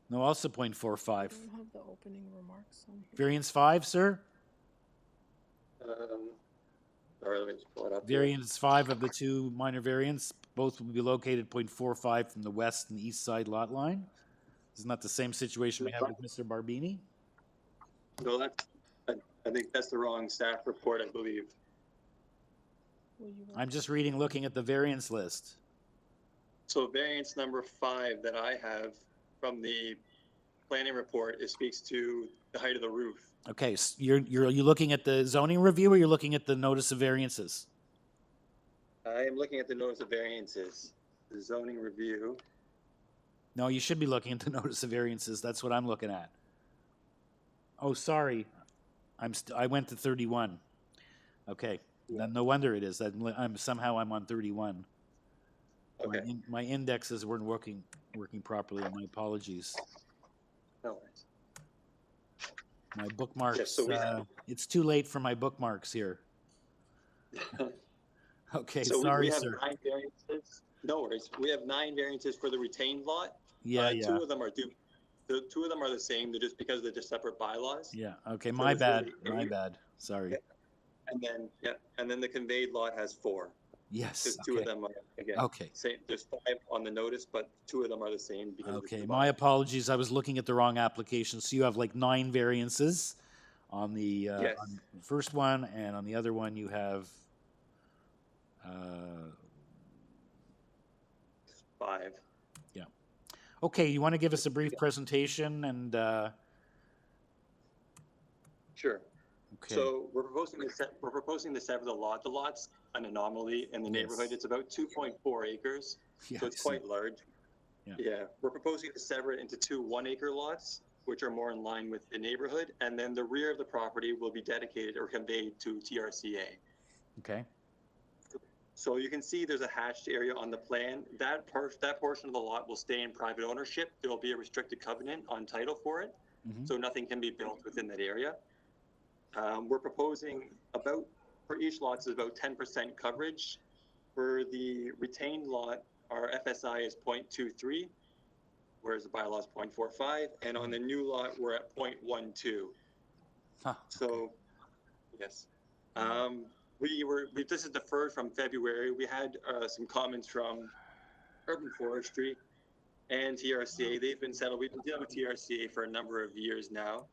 No, also 0.45. I don't have the opening remarks on here. Variance 5, sir. Sorry, let me just pull it up. Variance 5 of the two minor variants, both will be located 0.45 from the west and east side lot line. Isn't that the same situation we have with Mr. Barbini? No, I think that's the wrong staff report, I believe. I'm just looking at the variance list. So variance number 5 that I have from the planning report, it speaks to the height of the roof. Okay, so are you looking at the zoning review, or you're looking at the notice of variances? I am looking at the notice of variances, the zoning review. No, you should be looking at the notice of variances. That's what I'm looking at. Oh, sorry. I went to 31. Okay. Yeah. No wonder it is. I'm on 31. Okay. My indexes weren't working properly. My apologies. No worries. My bookmarks. Yes, so it's too late for my bookmarks here. Okay, so sorry, we have sir. 9 variances. No worries. We have 9 variances for the retained lot. Yeah, 2 of them are due. The 2 of them are the same. They're just because they're just separate bylaws. Yeah. Okay. My bad. My bad. Sorry. Yeah. And then the conveyed lot has 4. Yes. Because 2 of them are again. Okay. Same. There's 5 on the notice, but 2 of them are the same. Okay. My apologies. I was looking at the wrong application. So you have like 9 variances on the yes. on the first one, and on the other one you have 5. Yeah. Okay. You want to give us a brief presentation and? Sure. Okay. So we're proposing to sever the lot. The lot's an anomaly in the neighborhood. It's about 2.4 acres, so it's quite large. Yeah. We're proposing to sever it into 2 1-acre lots, which are more in line with the neighborhood, and then the rear of the property will be dedicated or conveyed to TRCA. Okay. So you can see there's a hatched area on the plan. That portion of the lot will stay in private ownership. There will be a restricted covenant on title for it, so nothing can be built within that area. We're proposing for each lot is about 10% coverage. For the retained lot, our FSI is 0.23, whereas the bylaw is 0.45, and on the new lot, we're at 0.12. Huh. So, yes. this is deferred from February. We had some comments from Urban Forestry and TRCA. They've been settled. We've been dealing with TRCA for a number of years now.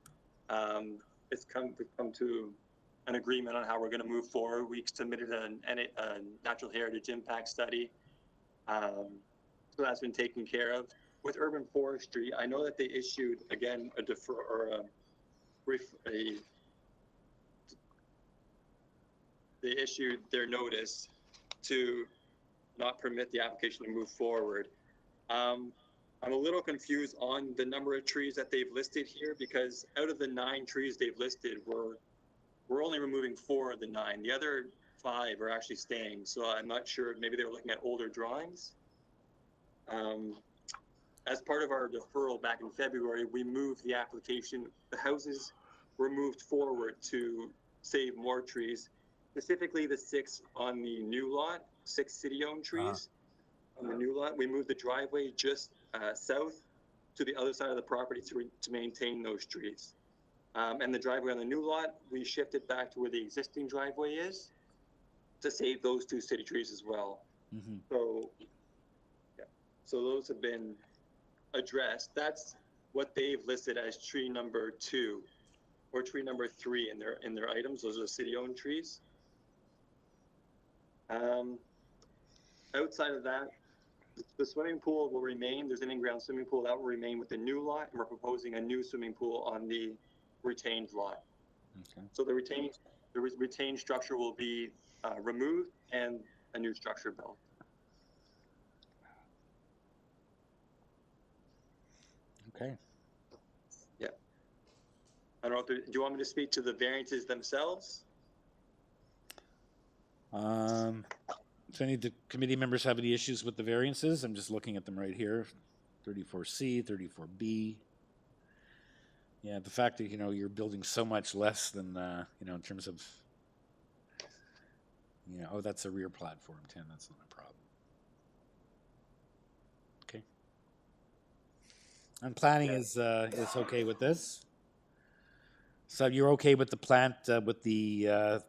We've come to an agreement on how we're going to move forward. We submitted a natural heritage impact study. So that's been taken care of. With Urban Forestry, I know that they issued, again, they issued their notice to not permit the application to move forward. I'm a little confused on the number of trees that they've listed here, because out of the 9 trees they've listed, we're only removing 4 of the 9. The other 5 are actually staying. So I'm not sure, maybe they were looking at older drawings. As part of our deferral back in February, we moved the application. The houses were moved forward to save more trees, specifically the 6 on the new lot, 6 city-owned trees. On the new lot, we moved the driveway just south to the other side of the property to maintain those trees. And the driveway on the new lot, we shifted back to where the existing driveway is to save those 2 city trees as well. So, yeah, so those have been addressed. That's what they've listed as tree number 2 or tree number 3 in their items. Those are city-owned trees. Outside of that, the swimming pool will remain. There's an in-ground swimming pool that will remain with the new lot, and we're proposing a new swimming pool on the retained lot. Okay. So the retained structure will be removed and a new structure built. Okay. Yeah. I don't know if do you want me to speak to the variances themselves? Do any of the committee members have any issues with the variances? I'm just looking at them right here. 34C, 34B. Yeah, the fact that, you're building so much less than, in terms of, oh, that's a rear platform, 10, that's not a problem. Okay. And planning is okay with this. So you're okay with the plant, with the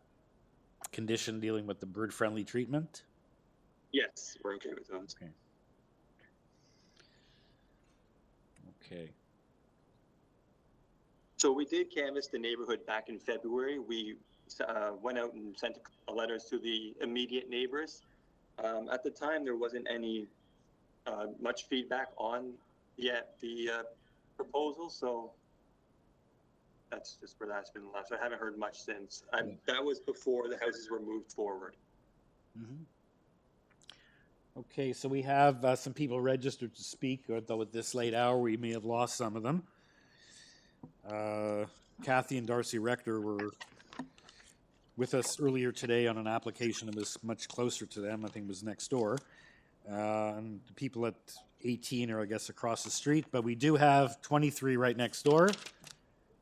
condition dealing with the bird-friendly treatment? Yes, we're okay with those. Okay. Okay. So we did canvass the neighborhood back in February. We went out and sent letters to the immediate neighbors. At the time, there wasn't any much feedback on yet the proposal, so that's just where that's been left. I haven't heard much since. That was before the houses were moved forward. Mm-hmm. Okay, so we have some people registered to speak, although at this late hour we may have lost some of them. Kathy and Darcy Rector were with us earlier today on an application that was much closer to them. I think it was next door. And the people at 18 are, I guess, across the street. But we do have 23 right next door.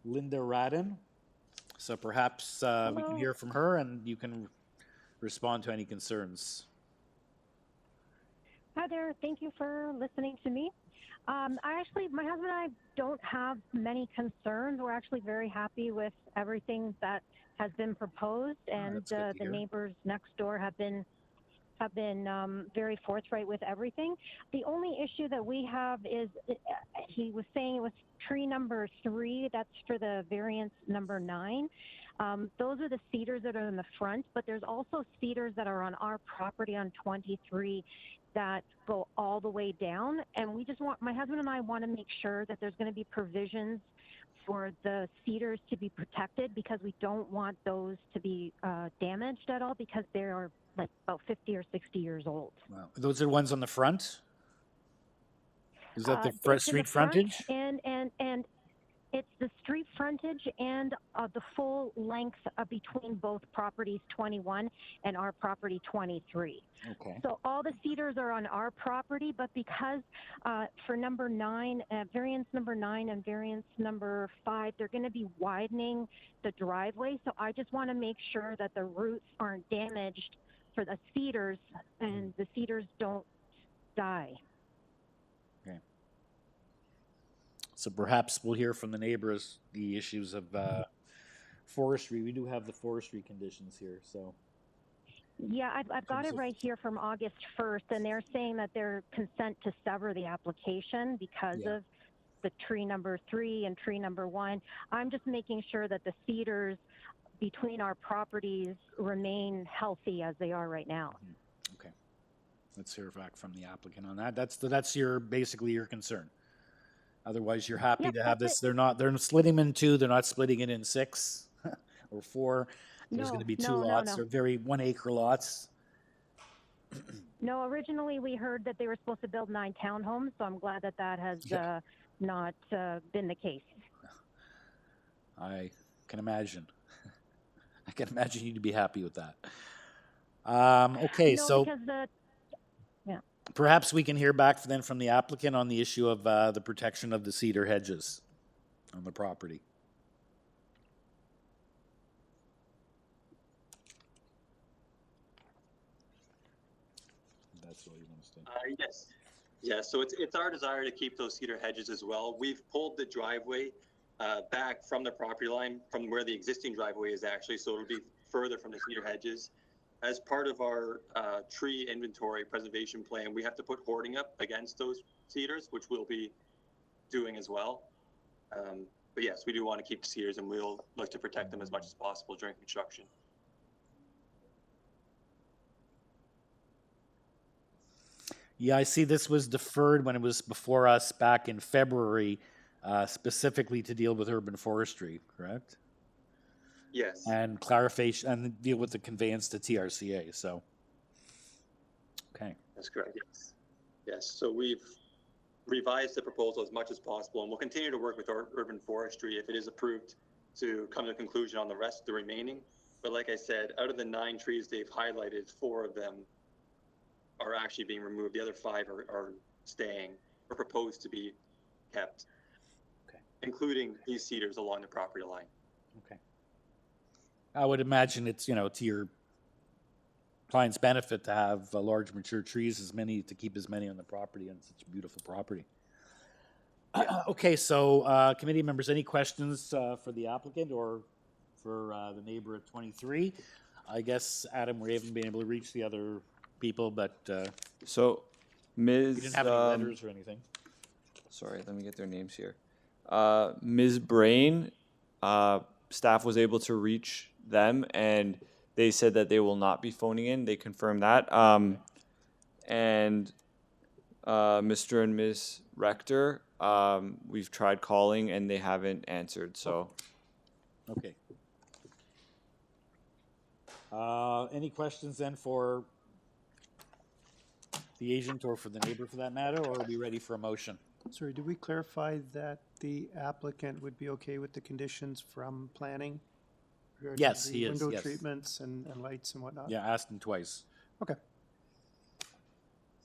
Linda Radin. So perhaps we can hear from her and you can respond to any concerns. Hi there. Thank you for listening to me. My husband and I don't have many concerns. We're actually very happy with everything that has been proposed, and the neighbors next door have been very forthright with everything. The only issue that we have is he was saying it was tree number 3. That's for the variance number 9. Those are the cedars that are in the front, but there's also cedars that are on our property on 23 that go all the way down. And my husband and I want to make sure that there's going to be provisions for the cedars to be protected, because we don't want those to be damaged at all, because they are like about 50 or 60 years old. Wow. Those are the ones on the front? Is that the street frontage? And it's the street frontage and the full length between both properties 21 and our property 23. Okay. So all the cedars are on our property, but because for number 9, variance number 9 and variance number 5, they're going to be widening the driveway. So I just want to make sure that the roots aren't damaged for the cedars and the cedars don't die. Okay. So perhaps we'll hear from the neighbors the issues of forestry. We do have the forestry conditions here, so Yeah, I've got it right here from August 1st, and they're saying that they're consent to sever the application because of the tree number 3 and tree number 1. I'm just making sure that the cedars between our properties remain healthy as they are right now. Okay. Let's hear back from the applicant on that. That's your, basically your concern. Otherwise, you're happy to have this. They're splitting them in 2. They're not splitting it in 6 or 4. There's going to be 2 lots. They're very 1 acre lots. No, originally we heard that they were supposed to build 9 townhomes, so I'm glad that that has not been the case. I can imagine. I can imagine you'd be happy with that. Okay, no, so because perhaps we can hear back then from the applicant on the issue of the protection of the cedar hedges on the property. That's all you want to say. Yes. Yeah, so it's our desire to keep those cedar hedges as well. We've pulled the driveway back from the property line from where the existing driveway is actually, so it'll be further from the cedar hedges. As part of our tree inventory preservation plan, we have to put hoarding up against those cedars, which we'll be doing as well. But yes, we do want to keep cedars, and we'll look to protect them as much as possible during construction. Yeah, I see this was deferred when it was before us back in February, specifically to deal with urban forestry, correct? Yes. And clarification and deal with the conveyance to TRCA. So, okay. That's correct. Yes. Yes. So we've revised the proposal as much as possible, and we'll continue to work with our urban forestry if it is approved to come to a conclusion on the rest, the remaining. But like I said, out of the 9 trees they've highlighted, 4 of them are actually being removed. The other 5 are staying or proposed to be kept, including these cedars along the property line. Okay. I would imagine it's, to your client's benefit to have large mature trees, to keep as many on the property on such a beautiful property. Okay, so committee members, any questions for the applicant or for the neighbor at 23? I guess, Adam, we haven't been able to reach the other people, but so Ms. we didn't have any letters or anything. Sorry, let me get their names here. Ms. Brain, staff was able to reach them, and they said that they will not be phoning in. They confirmed that. And Mr. and Ms. Rector, we've tried calling, and they haven't answered. So, okay. Any questions then for the agent or for the neighbor for that matter, or are we ready for a motion? Sorry, did we clarify that the applicant would be okay with the conditions from planning? regarding Yes, the he is, window yes. treatments and lights and whatnot? Yeah, asked him twice. Okay.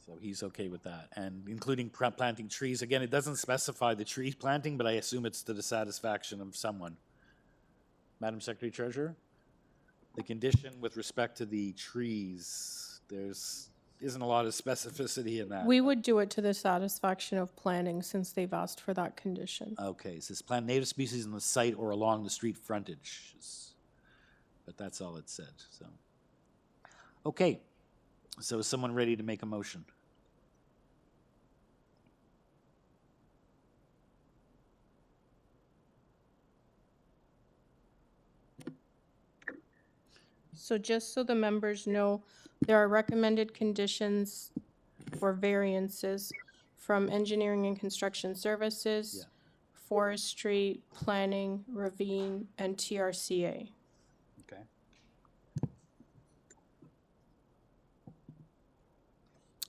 So he's okay with that, and including planting trees. Again, it doesn't specify the tree planting, but I assume it's to the satisfaction of someone. Madam Secretary Treasurer? The condition with respect to the trees, isn't a lot of specificity in that. We would do it to the satisfaction of planning since they've asked for that condition. Okay, it says plant native species on the site or along the street frontage. But that's all it said, so. Okay, so is someone ready to make a motion? So just so the members know, there are recommended conditions for variances from engineering and construction services, forestry, planning, ravine, and TRCA. Okay.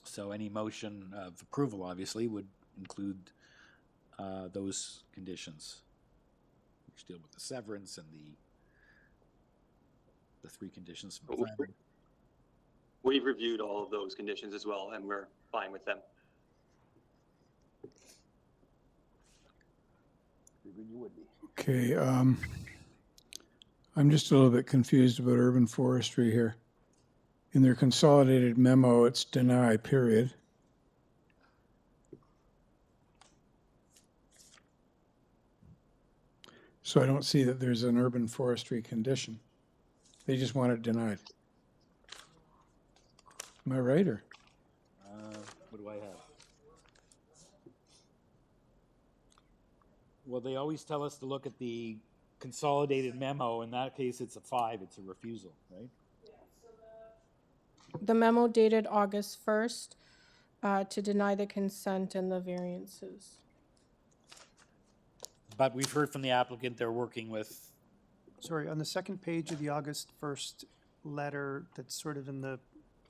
So any motion of approval, obviously, would include those conditions, which deal with the severance and the 3 conditions from planning. We've reviewed all of those conditions as well, and we're fine with them. You would be. Okay, I'm just a little bit confused about urban forestry here. In their consolidated memo, it's deny, period. So I don't see that there's an urban forestry condition. They just want it denied. Am I right, or? What do I have? Well, they always tell us to look at the consolidated memo. In that case, it's a 5, it's a refusal, right? The memo dated August 1st to deny the consent and the variances. But we've heard from the applicant they're working with. Sorry, on the second page of the August 1st letter that's sort of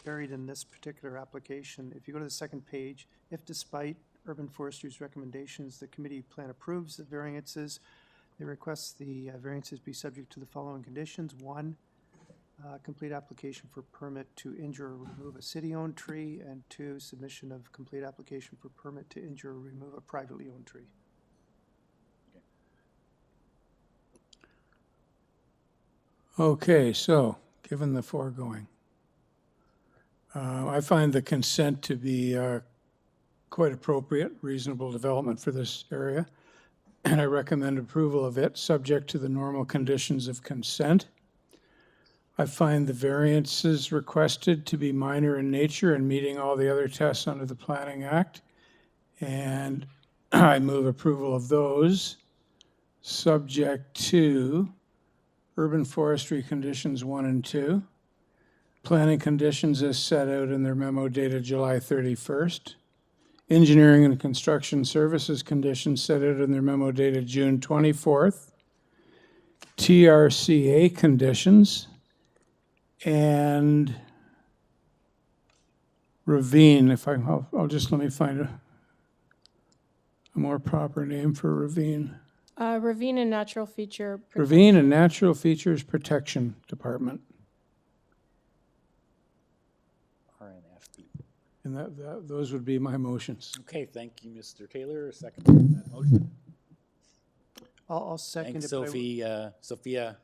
buried in this particular application, if you go to the second page, if despite Urban Forestry's recommendations, the committee plan approves the variances, they request the variances be subject to the following conditions. 1, complete application for permit to injure or remove a city-owned tree, and 2, submission of complete application for permit to injure or remove a privately owned tree. Okay, so, given the foregoing, I find the consent to be quite appropriate, reasonable development for this area, and I recommend approval of it, subject to the normal conditions of consent. I find the variances requested to be minor in nature and meeting all the other tests under the Planning Act, and I move approval of those, subject to urban forestry conditions 1 and 2, planning conditions as set out in their memo dated July 31st, engineering and construction services conditions set out in their memo dated June 24th, TRCA conditions, and ravine, I'll just let me find a more proper name for ravine. Ravine and Natural Feature. Ravine and Natural Features Protection Department. RNFP. And those would be my motions. Okay, thank you, Mr. Taylor. A second to that motion. I'll second Thanks, it. But Sophie. Sophia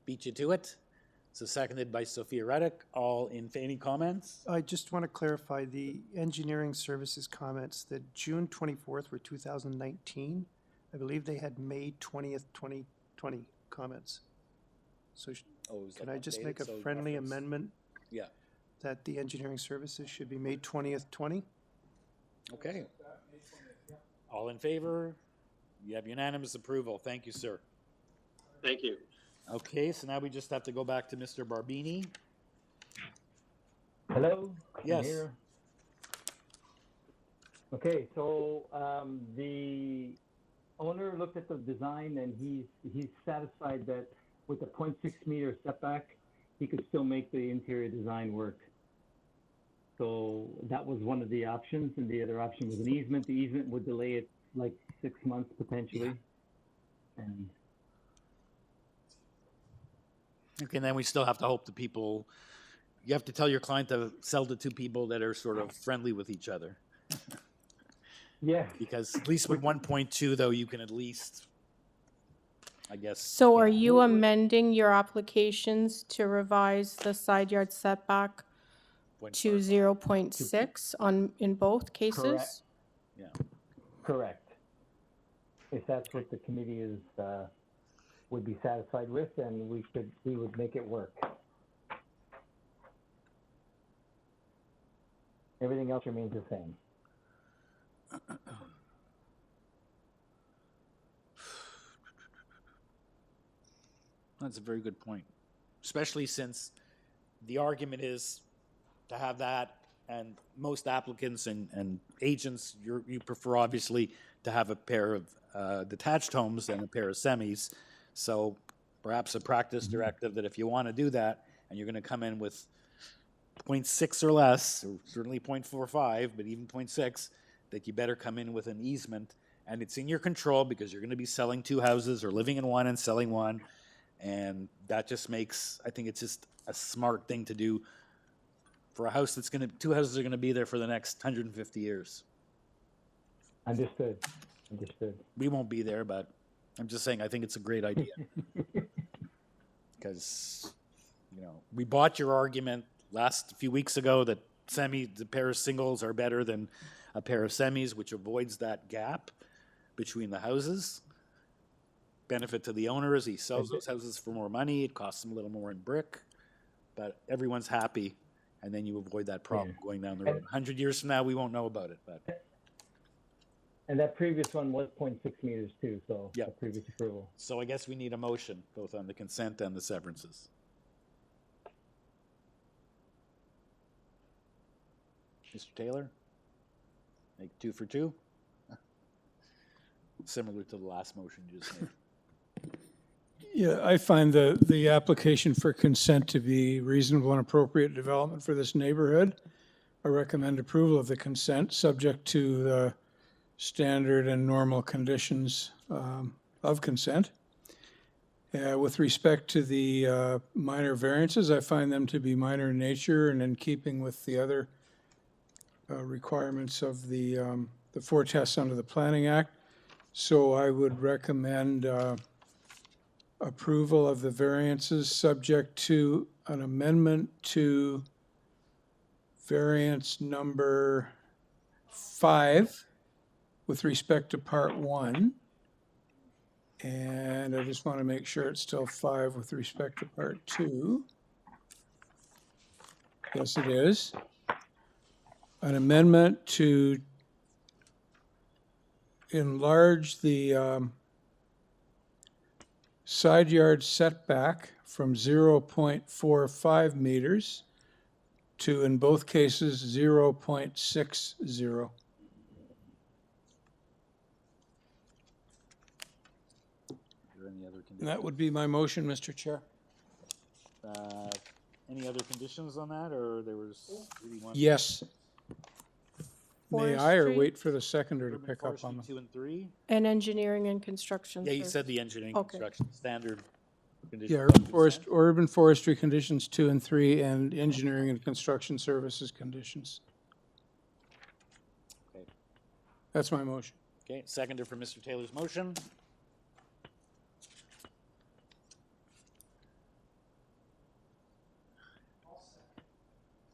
beat you to it. So seconded by Sophia Reddick. All in, any comments? I just want to clarify the engineering services comments that June 24th were 2019. I believe they had May 20th, 2020 comments. So can I just make a friendly amendment? Yeah. That the engineering services should be May 20th, 20? Okay. All in favor? You have unanimous approval. Thank you, sir. Thank you. Okay, so now we just have to go back to Mr. Barbini. Hello? I'm Yes. here. Okay, so the owner looked at the design and he's satisfied that with a 0.6 meter setback, he could still make the interior design work. So that was one of the options, and the other option was an easement. The easement would delay it like 6 months potentially. And Okay, and then we still have to hope the people, you have to tell your client to sell to 2 people that are sort of friendly with each other. yeah, Because at least with 1.2, though, you can at least, I guess. So are you amending your applications to revise the side yard setback to 0.6 in both cases? Correct. Yeah. correct. If that's what the committee is would be satisfied with, then we would make it work. Everything else remains the same. That's a very good point, especially since the argument is to have that, and most applicants and agents, you prefer obviously to have a pair of detached homes and a pair of semis. So perhaps a practice directive that if you want to do that and you're going to come in with 0.6 or less, or certainly 0.45, but even 0.6, that you better come in with an easement, and it's in your control because you're going to be selling 2 houses or living in one and selling one. And that just makes, I think it's just a smart thing to do for a house that's going to, 2 houses are going to be there for the next 150 years. Understood. Understood. We won't be there, but I'm just saying, I think it's a great idea. Because, you know, we bought your argument last few weeks ago that the pair of singles are better than a pair of semis, which avoids that gap between the houses. Benefit to the owner is he sells those houses for more money. It costs him a little more in brick, but everyone's happy And then you avoid that problem going down the road. 100 years from now, we won't know about it, but. And that previous one was 0.6 meters too, so Yeah. the previous approval. So I guess we need a motion, both on the consent and the severances. Mr. Taylor? Make 2 for 2? Similar to the last motion you just made. Yeah, I find the application for consent to be reasonable and appropriate development for this neighborhood. I recommend approval of the consent, subject to the standard and normal conditions of consent. With respect to the minor variances, I find them to be minor in nature and in keeping with the other requirements of the 4 tests under the Planning Act. So I would recommend approval of the variances subject to an amendment to variance number 5 with respect to part 1. And I just want to make sure it's still 5 with respect to part 2. Yes, it is. An amendment to enlarge the side yard setback from 0.45 meters to, in both cases, 0.60. And that would be my motion, Mr. Chair. Any other conditions on that, or there was really one? Yes. May I, or Forestry. wait for the seconder to Urban pick up forestry on them? 2 and 3? And engineering and construction. Yeah, you service. said the engineering Okay. construction standard conditions. Yeah, of urban forestry conditions 2 and 3, and engineering and construction services conditions. Okay. That's my motion. Okay, seconder for Mr. Taylor's motion.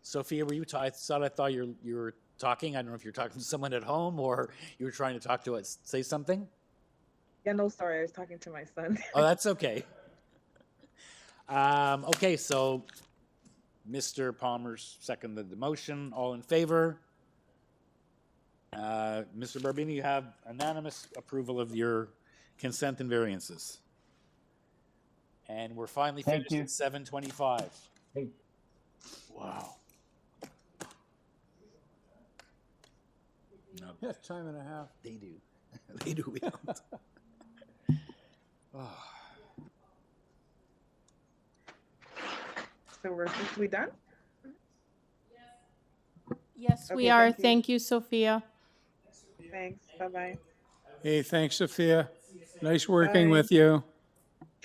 Sophia, were you? I thought you were talking. I don't know if you're talking to someone at home or you were trying to talk to us. Say something. Yeah, no, sorry, I was talking to my son. Oh, that's okay. Okay, so Mr. Palmer's seconded the motion. All in favor? Mr. Barbini, you have unanimous approval of your consent and variances. And we're finally Thank finished you. at 7:25. Thank- Wow. No, Yeah, time and a half. they do. They do. We don't. Oh. So we're officially done? Yes, we Okay, are. thank you. Thank you, Sophia. Thanks, bye-bye. Hey, thanks, Sophia. Nice working Bye. with you.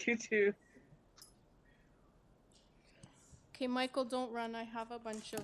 You too. Okay, Michael, don't run. I have a bunch of